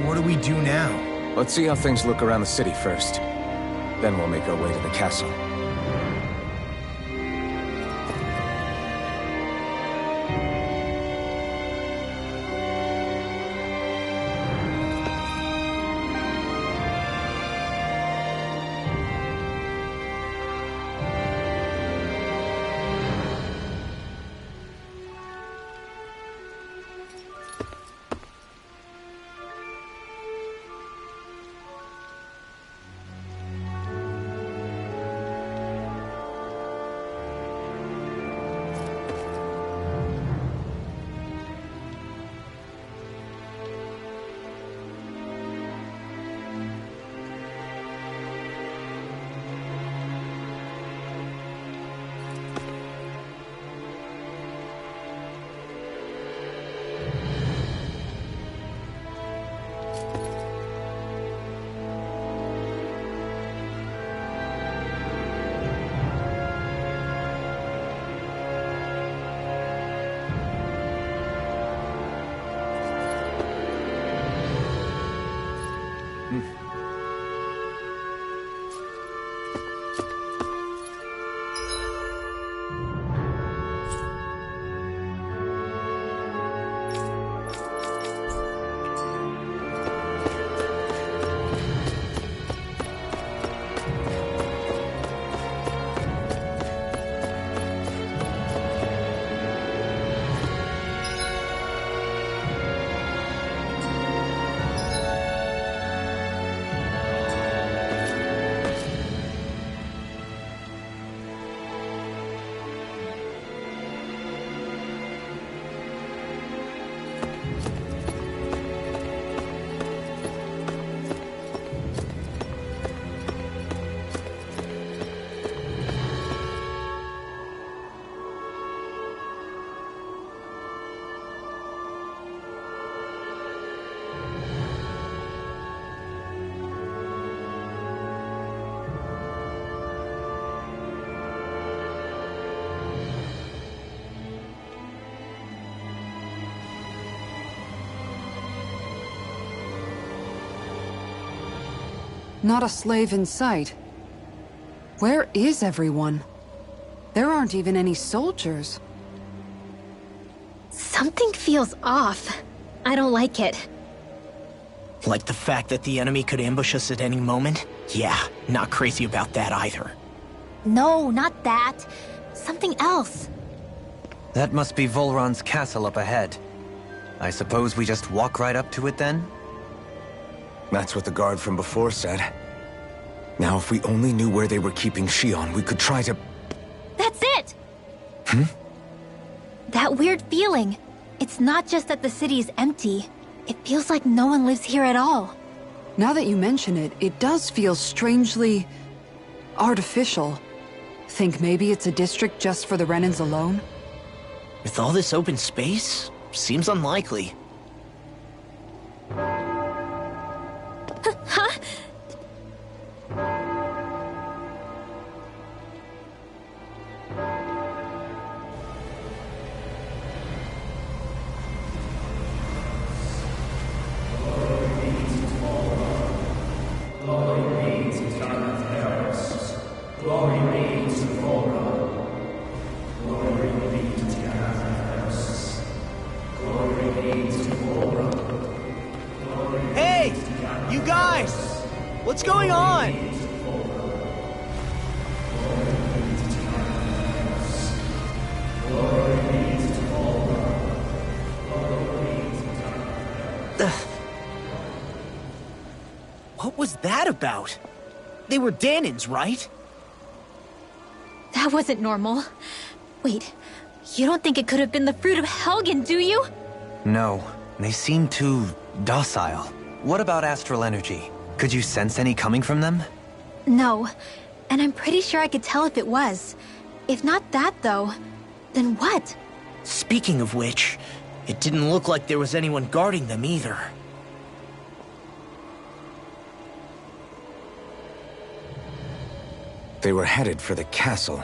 What do we do now? Let's see how things look around the city first. Then we'll make our way to the castle. Not a slave in sight. Where is everyone? There aren't even any soldiers. Something feels off. I don't like it. Like the fact that the enemy could ambush us at any moment? Yeah, not crazy about that either. No, not that. Something else. That must be Volron's castle up ahead. I suppose we just walk right up to it then? That's what the guard from before said. Now, if we only knew where they were keeping Shion, we could try to... That's it! That weird feeling. It's not just that the city is empty. It feels like no one lives here at all. Now that you mention it, it does feel strangely... artificial. Think maybe it's a district just for the Renans alone? With all this open space? Seems unlikely. Huh? Hey! You guys! What's going on? What was that about? They were Danins, right? That wasn't normal. Wait, you don't think it could have been the fruit of Helgen, do you? No, they seem too docile. What about astral energy? Could you sense any coming from them? No, and I'm pretty sure I could tell if it was. If not that, though, then what? Speaking of which, it didn't look like there was anyone guarding them either. They were headed for the castle.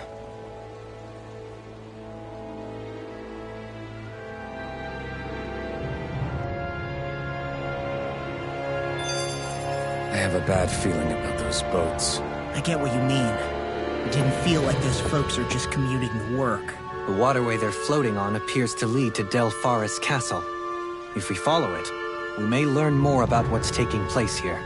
I have a bad feeling about those boats. I get what you mean. It didn't feel like those folks are just commuting to work. The waterway they're floating on appears to lead to Del Faris Castle. If we follow it, we may learn more about what's taking place here.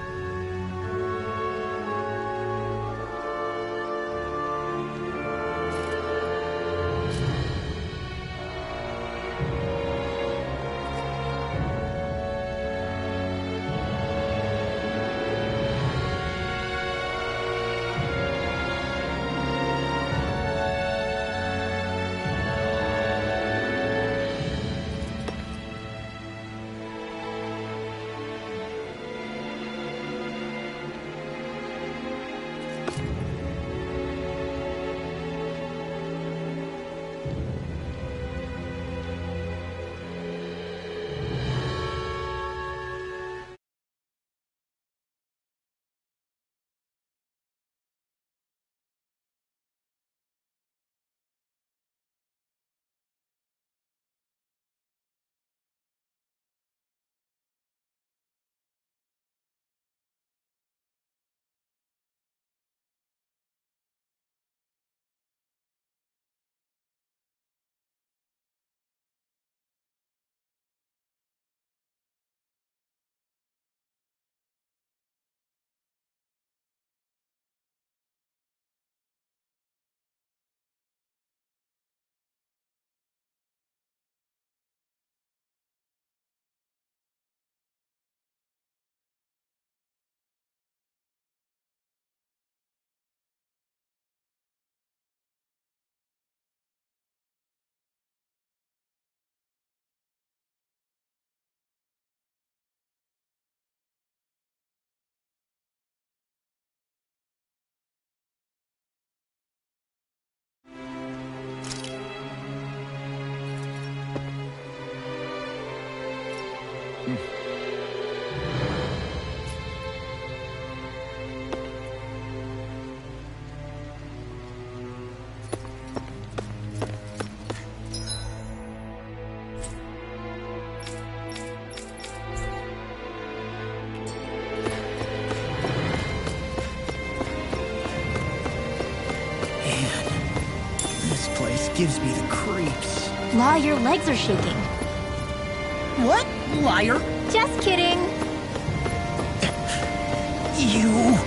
gives me the creeps. La, your legs are shaking. What? Liar? Just kidding. You...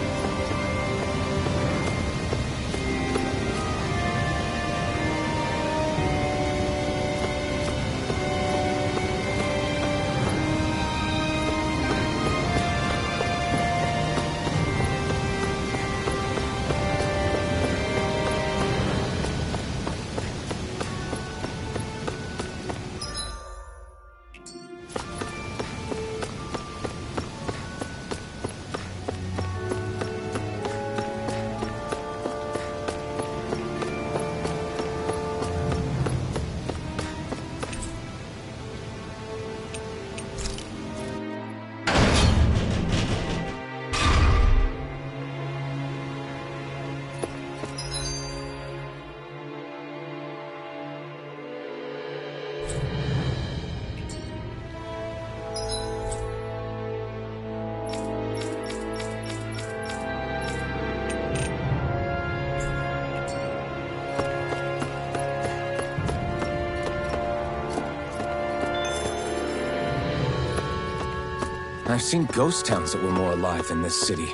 I've seen ghost towns that were more alive than this city.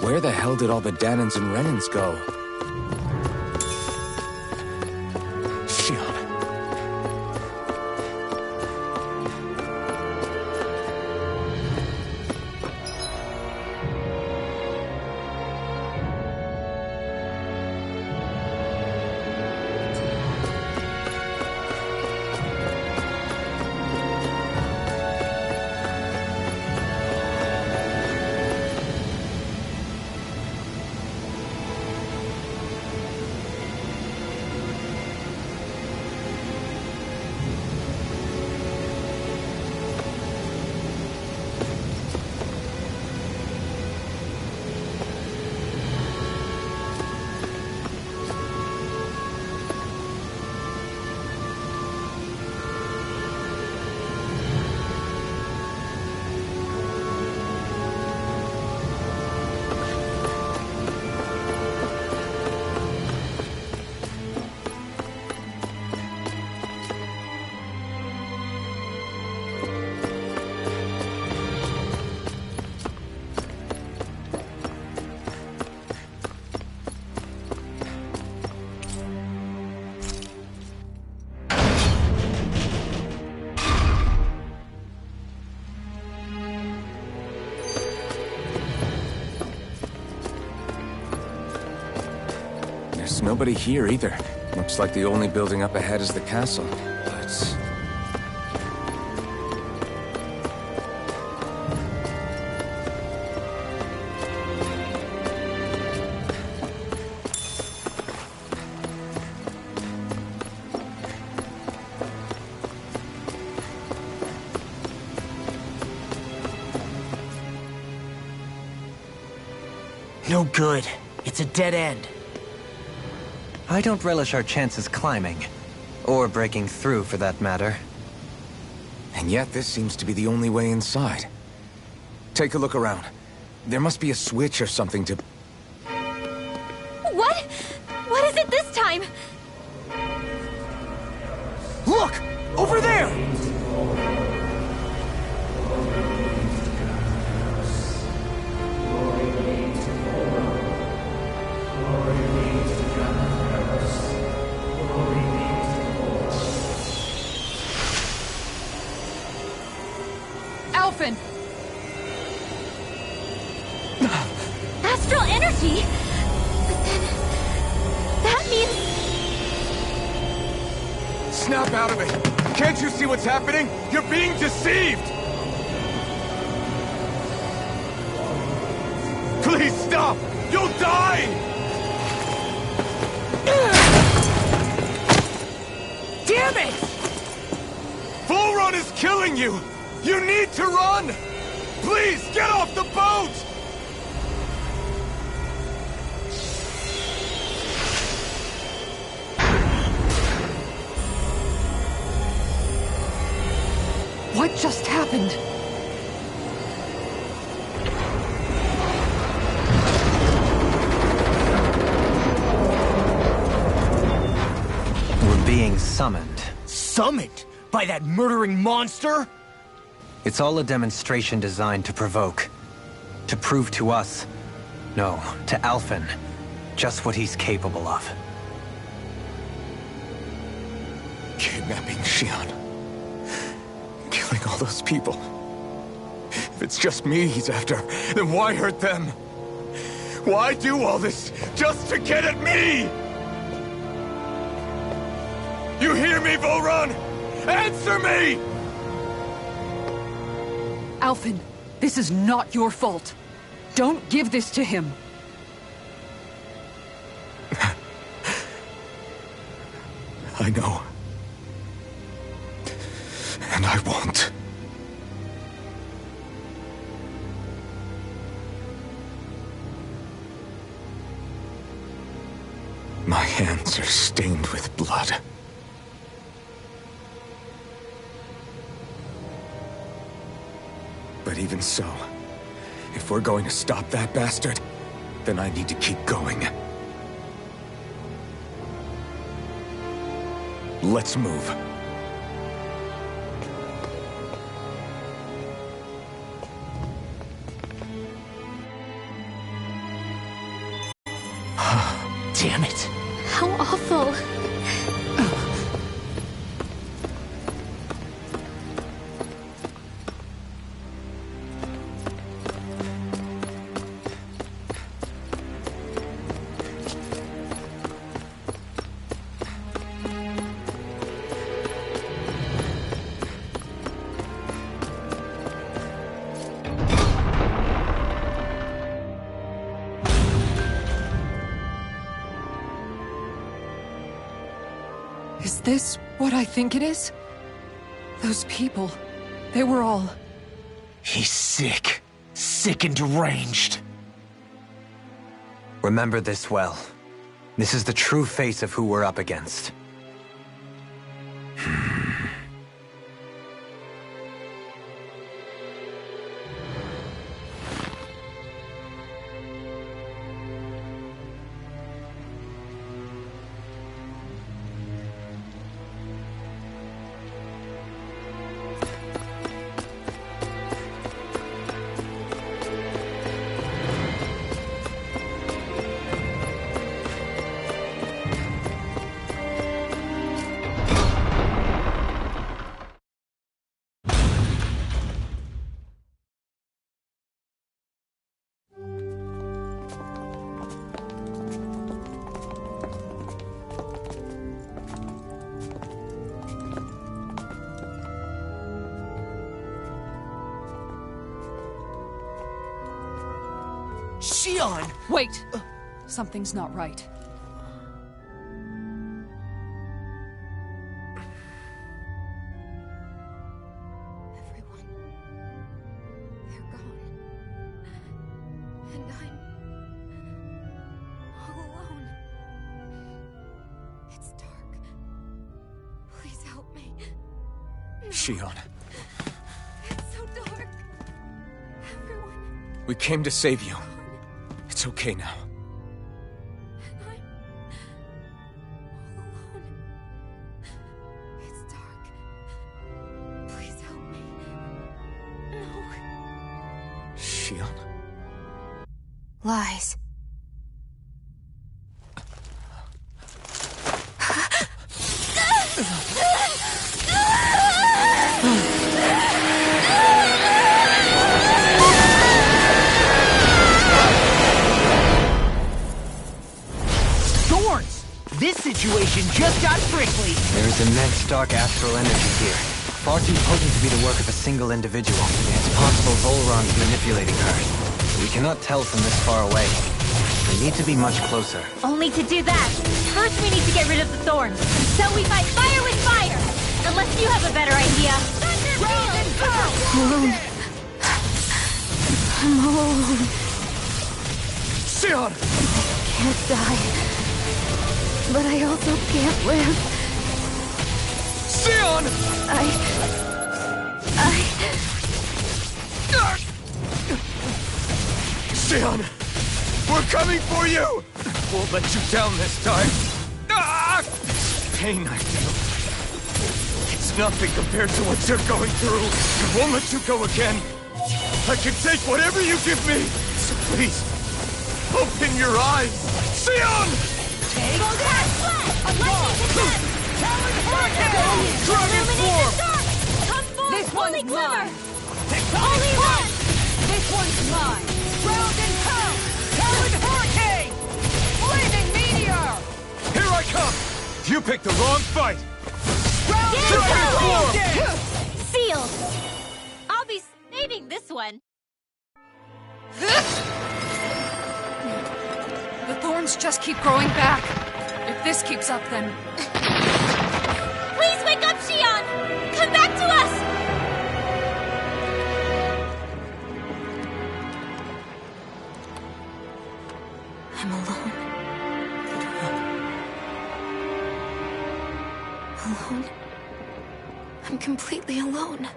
Where the hell did all the Danons and Renans go? Shion. There's nobody here either. Looks like the only building up ahead is the castle, but... No good. It's a dead end. I don't relish our chances climbing. Or breaking through, for that matter. And yet this seems to be the only way inside. Take a look around. There must be a switch or something to... What? What is it this time? Look! Over there! Alphen! Astral energy? But then... that means... Snap out of it! Can't you see what's happening? You're being deceived! Please stop! You'll die! Damn it! Full run is killing you! You need to run! Please, get off the boat! What just happened? Summoned. Summoned? By that murdering monster? It's all a demonstration designed to provoke. To prove to us, no, to Alphen, just what he's capable of. Kidnapping Xion. Killing all those people. If it's just me he's after, then why hurt them? Why do all this just to get at me? You hear me, Volron? Answer me! Alphen, this is not your fault. Don't give this to him. I know. And I won't. My hands are stained with blood. But even so, if we're going to stop that bastard, then I need to keep going. Let's move. Damn it. How awful. Is this what I think it is? Those people, they were all... He's sick. Sick and deranged. Remember this well. This is the true face of who we're up against. Xion! Wait! Something's not right. Everyone. They're gone. And I'm... all alone. It's dark. Please help me. Xion, It's so dark. Everyone. we came to save you. It's okay now. And I'm... all alone. It's dark. Please help me. No. Xion? Lies. Thorns! This situation just got prickly. There is immense dark astral energy here. Far too potent to be the work of a single individual. It's possible Volron's manipulating her. We cannot tell from this far away. We need to be much closer. Only to do that, first we need to get rid of the thorns. So we fight fire with fire! Unless you have a better idea. Alone. I'm all alone. Xion! Can't die. But I also can't live. Xion! Xion! We're coming for you! Won't let you down this time! Ah! This pain I feel. It's nothing compared to what you're going through. I won't let you go again. I can take whatever you give me. So please, open your eyes. Sion! Take that! Talon Hurricane! Dragon Form! Come forth, This Holy one's Glimmer! mine! Tectonic Punch! This one's mine! Ground and Pound! Talon Hurricane! Flaming Meteor! Here I come! You picked the wrong fight! Ground Get Dragon Form! Sealed! I'll be saving this one. The thorns just keep growing back. If this keeps up, then... Please wake up, Xion! Come back to us! I'm alone. Alone? I'm completely alone.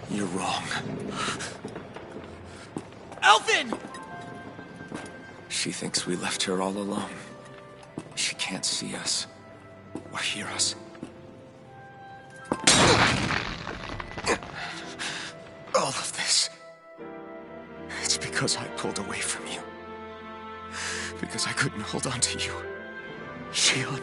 You're wrong. Alvin! She thinks we left her all alone. She can't see us or hear us. All of this. It's because I pulled away from you. Because I couldn't hold on to you. Xion.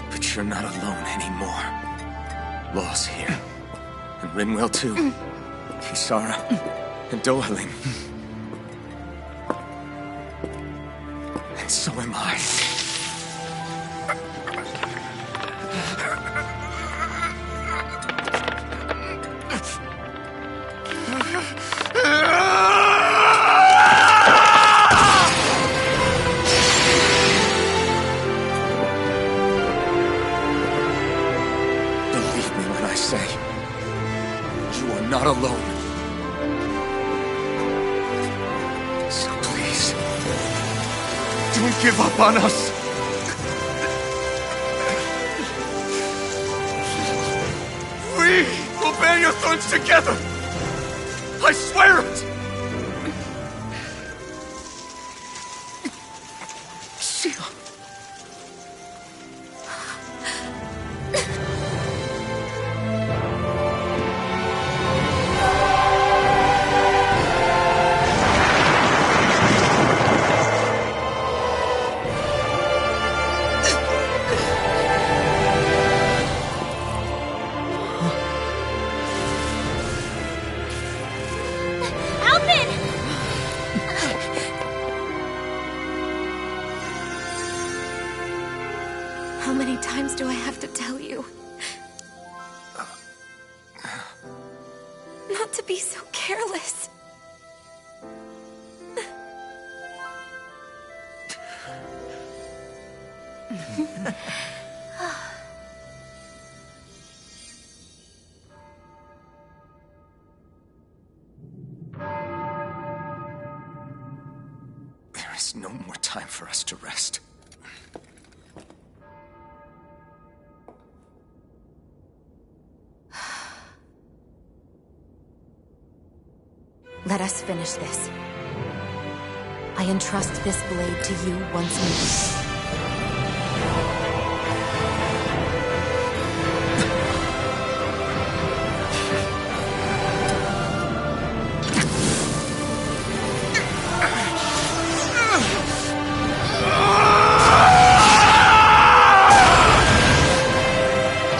But you're not alone anymore. Law's here. And Rinwell too. Kisara. And Dohaling. And so am I. Believe me when I say, you are not alone. So please, don't give up on us. We will bear your thorns together. I swear it. Xion. Alvin! How many times do I have to tell you? Not to be so careless. There is no more time for us to rest. Let us finish this. I entrust this blade to you once more.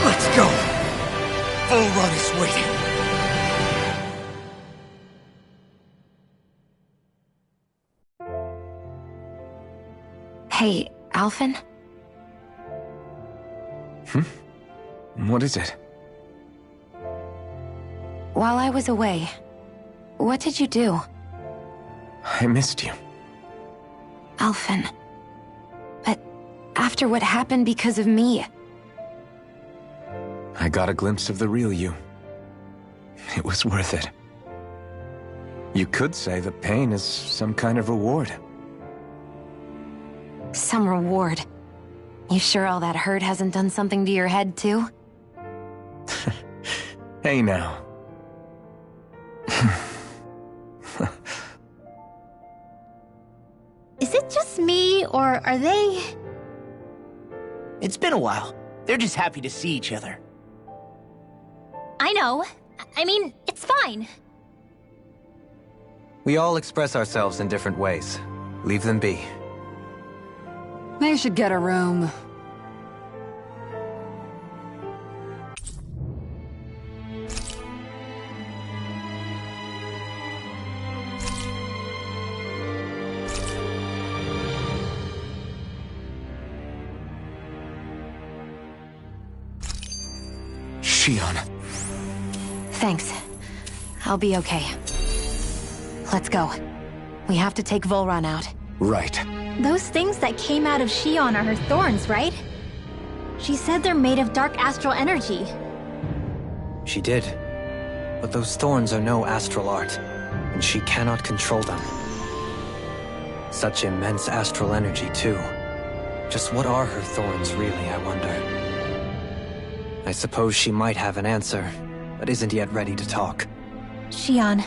Let's go. Full Run is waiting. Hey, Alvin? What is it? While I was away, what did you do? I missed you. Alvin. But after what happened because of me, I got a glimpse of the real you. It was worth it. You could say the pain is some kind of reward. Some reward. You sure all that hurt hasn't done something to your head, too? Hey now. Is it just me, or are they... It's been a while. They're just happy to see each other. I know. I mean, it's fine. We all express ourselves in different ways. Leave them be. They should get a room. Shion. Thanks. I'll be okay. Let's go. We have to take Volron out. Right. Those things that came out of Shion are her thorns, right? She said they're made of dark astral energy. She did. But those thorns are no astral art, and she cannot control them. Such immense astral energy, too. Just what are her thorns, really, I wonder? I suppose she might have an answer, but isn't yet ready to talk. Shion.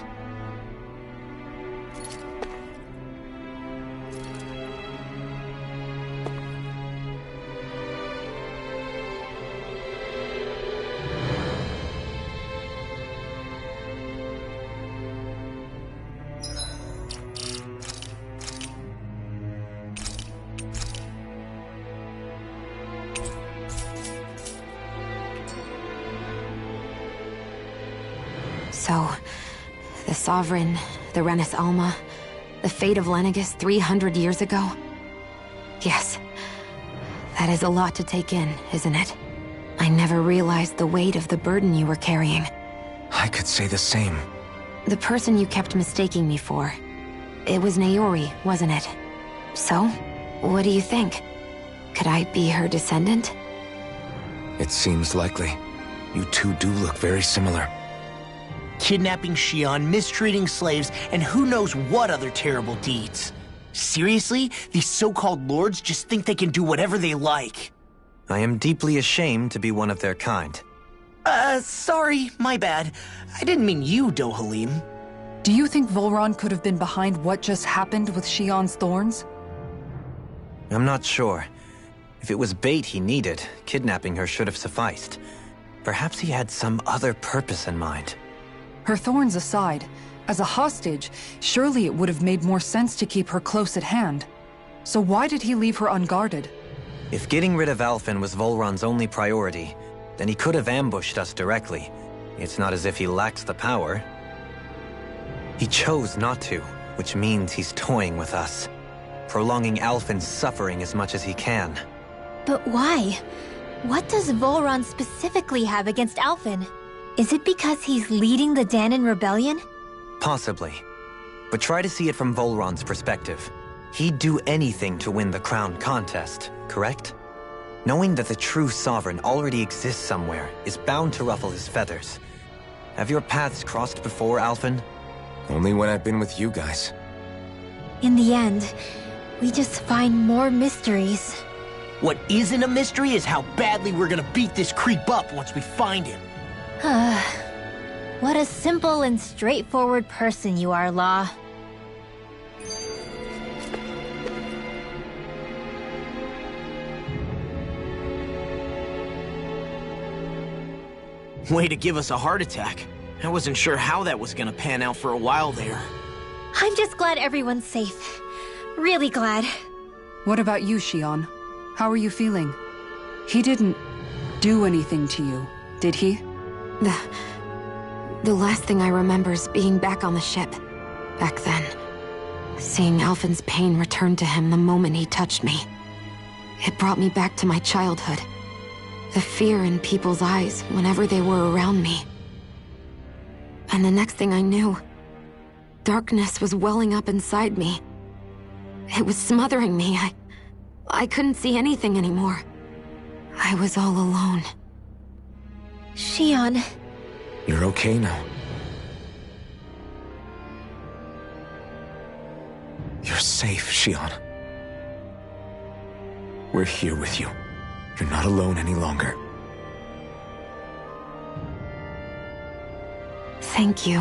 So, the Sovereign, the Renis Alma, the fate of Lenegis 300 years ago? Yes. That is a lot to take in, isn't it? I never realized the weight of the burden you were carrying. I could say the same. The person you kept mistaking me for, it was Naori, wasn't it? So, what do you think? Could I be her descendant? It seems likely. You two do look very similar. Kidnapping Shion, mistreating slaves, and who knows what other terrible deeds. Seriously? These so-called lords just think they can do whatever they like. I am deeply ashamed to be one of their kind. Sorry, my bad. I didn't mean you, Dohalim. Do you think Volron could have been behind what just happened with Shion's thorns? I'm not sure. If it was bait he needed, kidnapping her should have sufficed. Perhaps he had some other purpose in mind. Her thorns aside, as a hostage, surely it would have made more sense to keep her close at hand. So why did he leave her unguarded? If getting rid of Alphen was Volron's only priority, then he could have ambushed us directly. It's not as if he lacks the power. He chose not to, which means he's toying with us, prolonging Alphen's suffering as much as he can. But why? What does Volron specifically have against Alphen? Is it because he's leading the Danon rebellion? Possibly. But try to see it from Volron's perspective. He'd do anything to win the crown contest, correct? Knowing that the true sovereign already exists somewhere is bound to ruffle his feathers. Have your paths crossed before, Alphen? Only when I've been with you guys. In the end, we just find more mysteries. What isn't a mystery is how badly we're gonna beat this creep up once we find him. What a simple and straightforward person you are, Law. Way to give us a heart attack. I wasn't sure how that was gonna pan out for a while there. I'm just glad everyone's safe. Really glad. What about you, Shion? How are you feeling? He didn't do anything to you, did he? The last thing I remember is being back on the ship. Back then. Seeing Alphen's pain return to him the moment he touched me. It brought me back to my childhood. The fear in people's eyes whenever they were around me. And the next thing I knew, darkness was welling up inside me. It was smothering me. I couldn't see anything anymore. I was all alone. Shion. You're okay now. You're safe, Shion. We're here with you. You're not alone any longer. Thank you.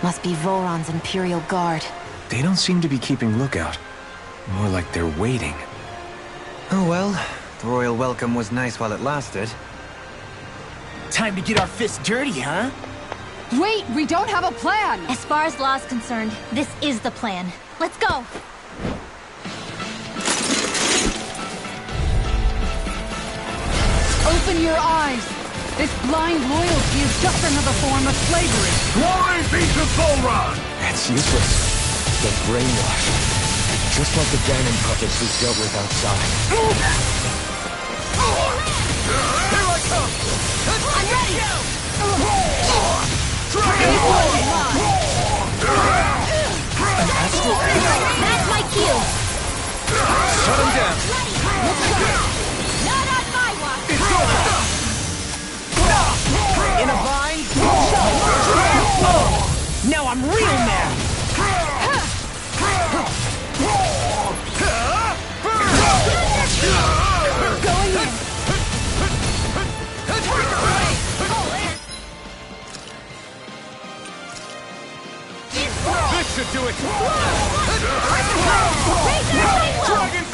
Must be Volron's Imperial Guard. They don't seem to be keeping lookout. More like they're waiting. Oh well, the royal welcome was nice while it lasted. Time to get our fists dirty, huh? Wait, we don't have a plan! As far as law's concerned, this is the plan. Let's go! Open your eyes! This blind loyalty is just another form of slavery. Glory be to Volron! That's useless. They're brainwashed. Just like the Ganon puppets we've dealt with outside. Here I come! I'm ready! An astral air. That's my cue! Shut him down. Not on my watch! It's over! In a bind? Now I'm real mad! Going in! This should do it! Dragon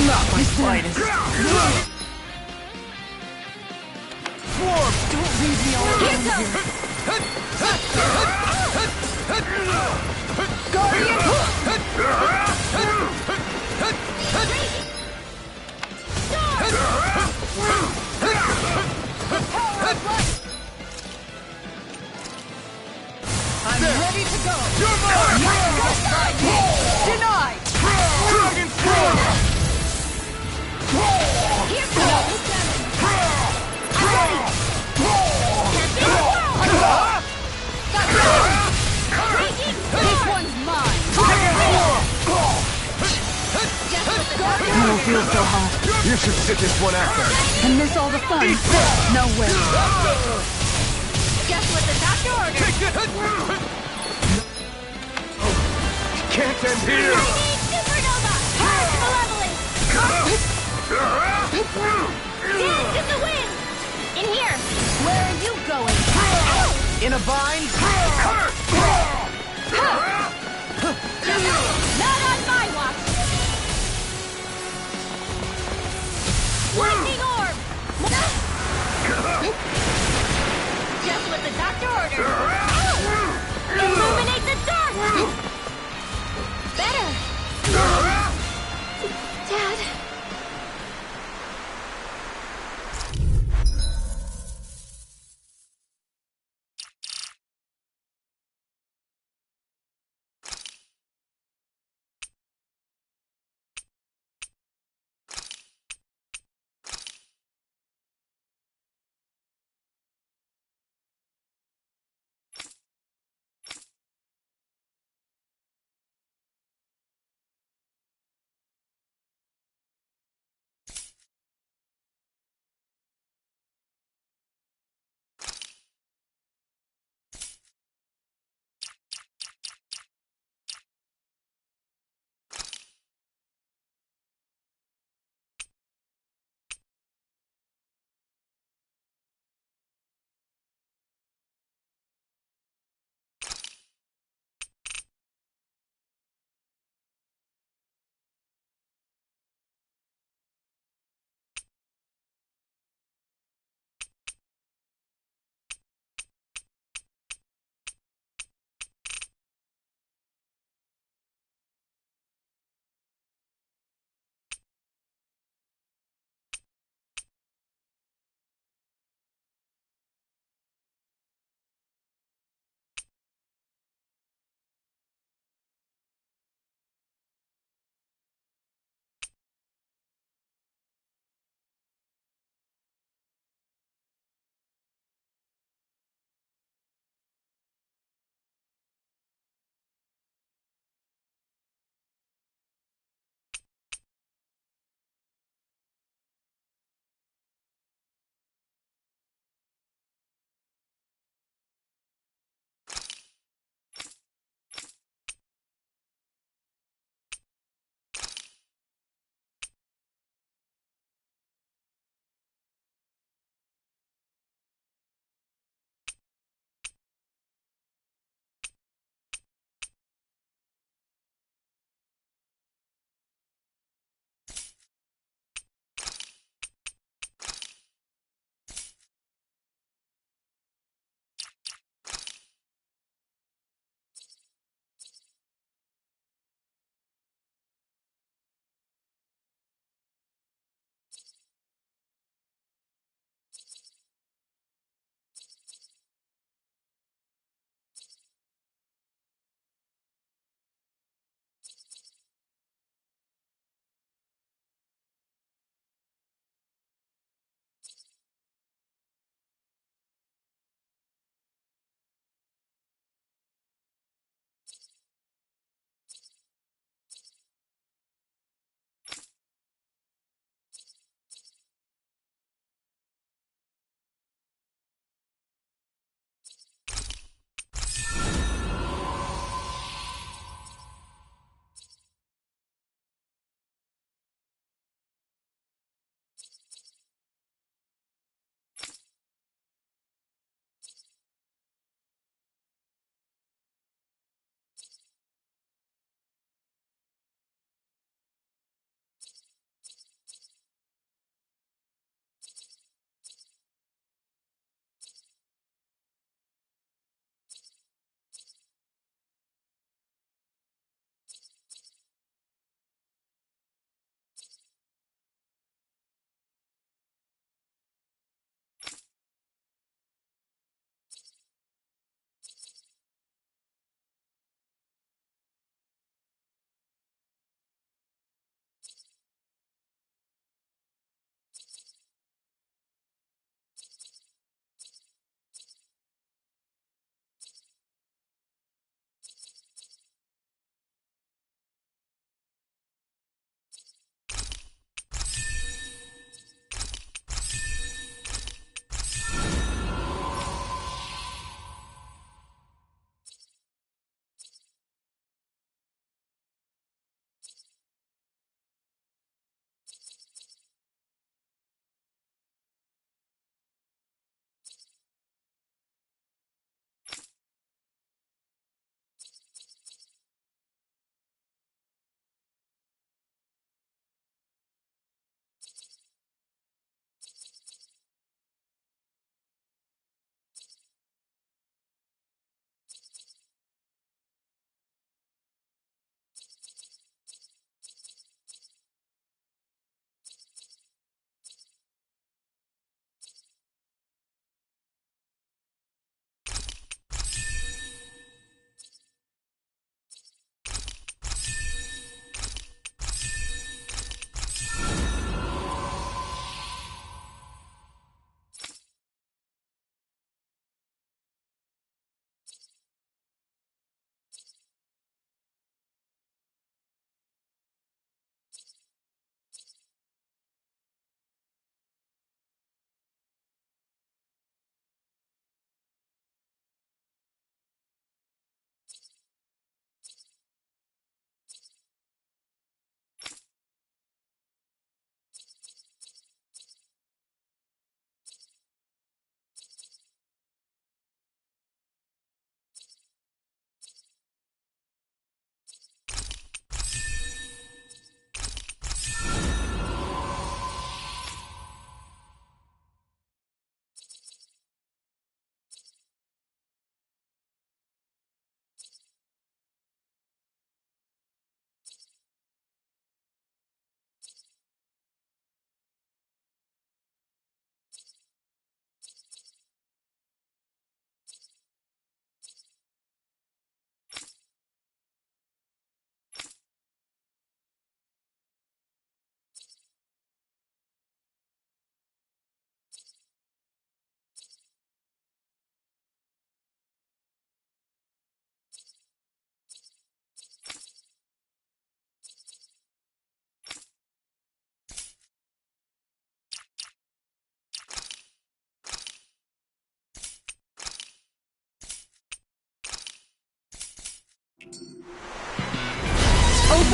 Not my finest. Swarm! Don't leave me all alone here. I'm ready to go! You're mine! Denied! Dragon Swarm! Here comes! I'm ready! This one's mine! You don't feel so hot. You should sit this one out. And miss all the fun. No way. Just what the doctor ordered! Can't end here! Supernova! Purge malevolence! Dance in the wind! In here! Where are you going? In a bind? Not on my watch! Lightning orb! Just what the doctor ordered! Illuminate the dark! Better!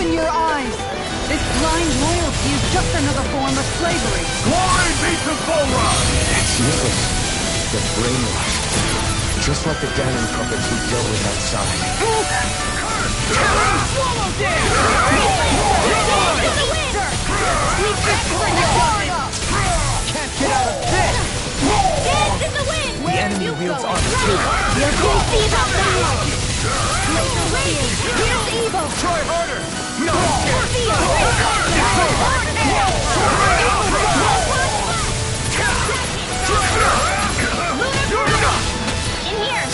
Open your eyes! This blind loyalty is just another form of slavery. Glory be to Volra! It's useless. They're brainwashed. Just like the Ganon puppets we dealt with outside. Swallow down! Can't get out of this! Dance in the wind! The enemy wields armor too. We'll see about that! Here's evil! Try harder! No! In here!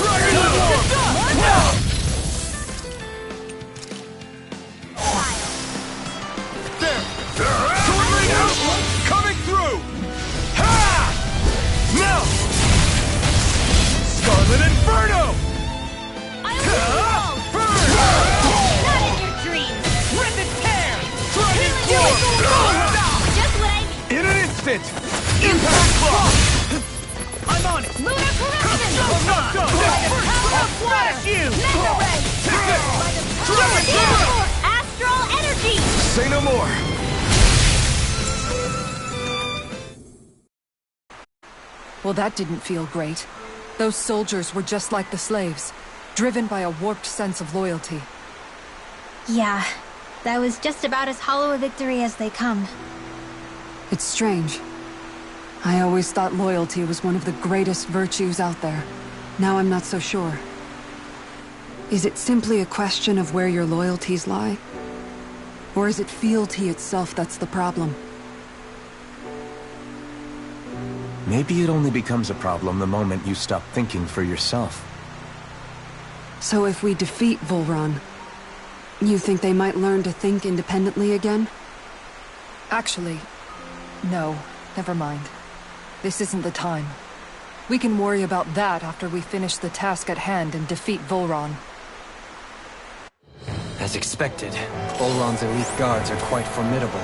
Coming through! Ha! Now! Scarlet Inferno! Not in your dreams! Rip and tear! Just what I need! In an instant! Impact block! I'm on it! Lunar correction! Smash you! Mega ray! Astral energy! Say no more! Well, that didn't feel great. Those soldiers were just like the slaves, driven by a warped sense of loyalty. Yeah, that was just about as hollow a victory as they come. It's strange. I always thought loyalty was one of the greatest virtues out there. Now I'm not so sure. Is it simply a question of where your loyalties lie? Or is it fealty itself that's the problem? Maybe it only becomes a problem the moment you stop thinking for yourself. So if we defeat Volran, you think they might learn to think independently again? Actually, no. Never mind. This isn't the time. We can worry about that after we finish the task at hand and defeat Volran. As expected, Volran's elite guards are quite formidable.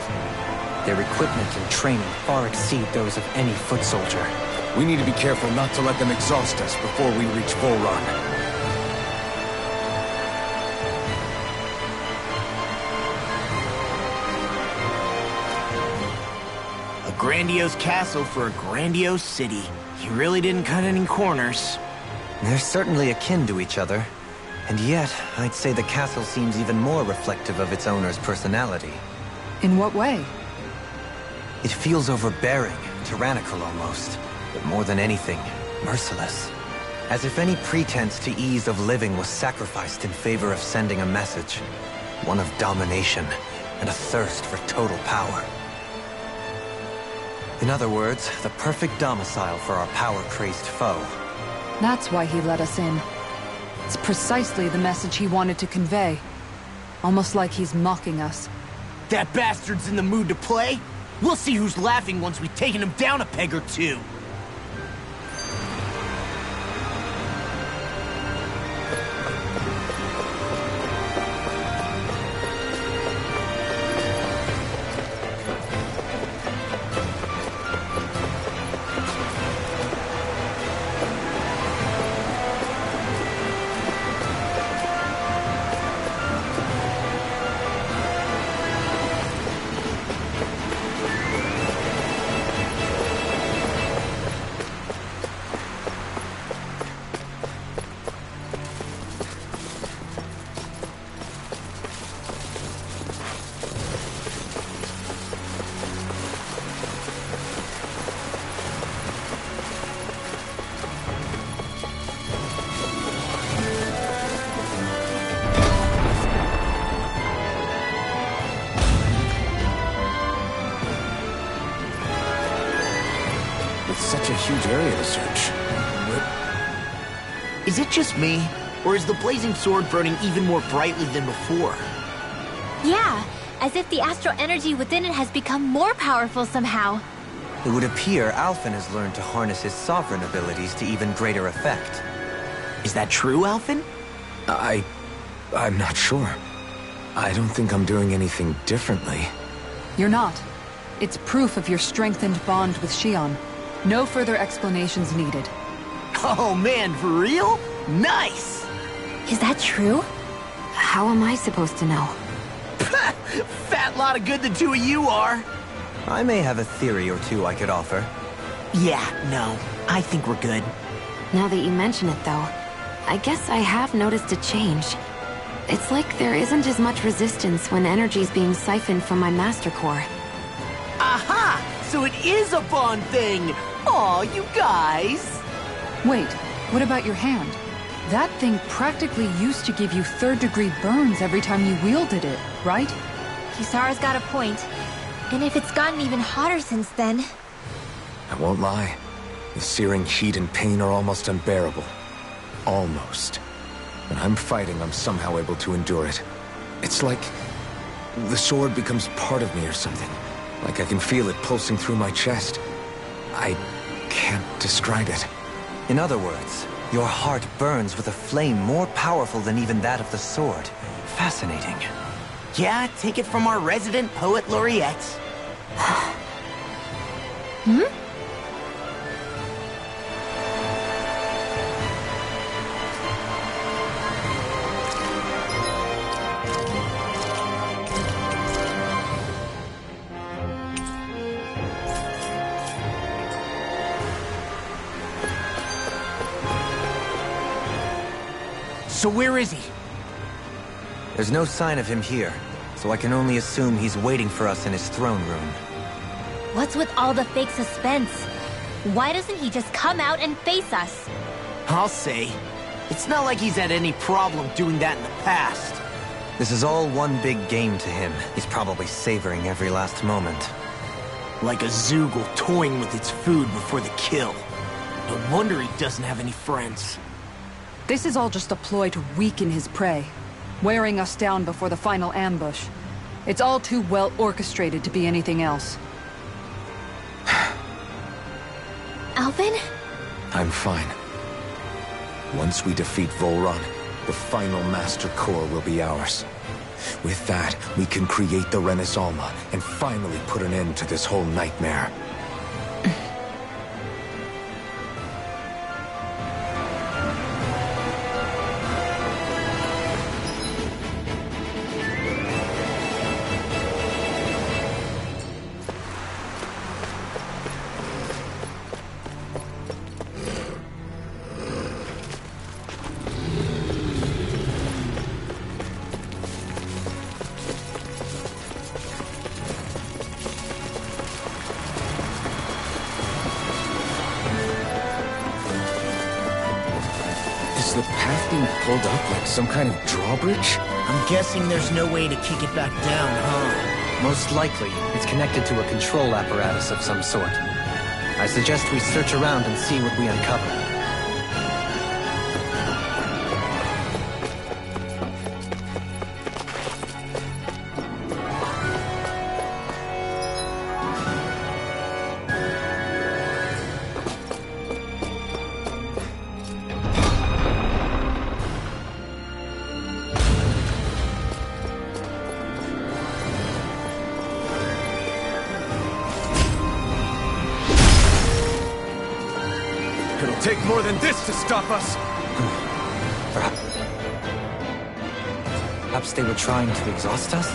Their equipment and training far exceed those of any foot soldier. We need to be careful not to let them exhaust us before we reach Volran. A grandiose castle for a grandiose city. You really didn't cut any corners. They're certainly akin to each other. And yet, I'd say the castle seems even more reflective of its owner's personality. In what way? It feels overbearing, tyrannical almost. But more than anything, merciless. As if any pretense to ease of living was sacrificed in favor of sending a message. One of domination, and a thirst for total power. In other words, the perfect domicile for our power-crazed foe. That's why he let us in. It's precisely the message he wanted to convey. Almost like he's mocking us. That bastard's in the mood to play? We'll see who's laughing once we've taken him down a peg or two. Such a huge area to search. Is it just me? Or is the blazing sword burning even more brightly than before? Yeah, as if the astral energy within it has become more powerful somehow. It would appear Alphen has learned to harness his sovereign abilities to even greater effect. Is that true, Alphen? I'm not sure. I don't think I'm doing anything differently. You're not. It's proof of your strengthened bond with Xion. No further explanations needed. Oh man, for real? Nice! Is that true? How am I supposed to know? Fat lot of good the two of you are. I may have a theory or two I could offer. Yeah, no. I think we're good. Now that you mention it, though, I guess I have noticed a change. It's like there isn't as much resistance when energy's being siphoned from my master core. Aha! So it is a Bond thing! Aw, you guys! Wait, what about your hand? That thing practically used to give you third-degree burns every time you wielded it, right? Kisara's got a point. And if it's gotten even hotter since then... I won't lie. The searing heat and pain are almost unbearable. Almost. When I'm fighting, I'm somehow able to endure it. It's like the sword becomes part of me or something. Like I can feel it pulsing through my chest. I can't describe it. In other words, your heart burns with a flame more powerful than even that of the sword. Fascinating. Yeah, take it from our resident poet laureate. Hmm? So where is he? There's no sign of him here, so I can only assume he's waiting for us in his throne room. What's with all the fake suspense? Why doesn't he just come out and face us? I'll say. It's not like he's had any problem doing that in the past. This is all one big game to him. He's probably savoring every last moment. Like a Zoogle toying with its food before the kill. No wonder he doesn't have any friends. This is all just a ploy to weaken his prey, wearing us down before the final ambush. It's all too well orchestrated to be anything else. Alvin? I'm fine. Once we defeat Volron, the final Master Core will be ours. With that, we can create the Renaissance and finally put an end to this whole nightmare. Is the path being pulled up like some kind of drawbridge? I'm guessing there's no way to kick it back down, huh? Most likely, it's connected to a control apparatus of some sort. I suggest we search around and see what we uncover. It'll take more than this to stop us! Perhaps they were trying to exhaust us?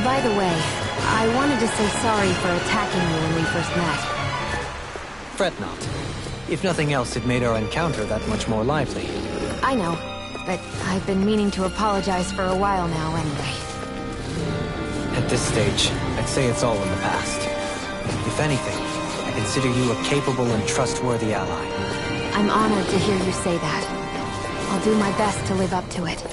By the way, I wanted to say sorry for attacking you when we first met. Fret not. If nothing else, it made our encounter that much more lively. I know, but I've been meaning to apologize for a while now anyway. At this stage, I'd say it's all in the past. If anything, I consider you a capable and trustworthy ally. I'm honored to hear you say that. I'll do my best to live up to it.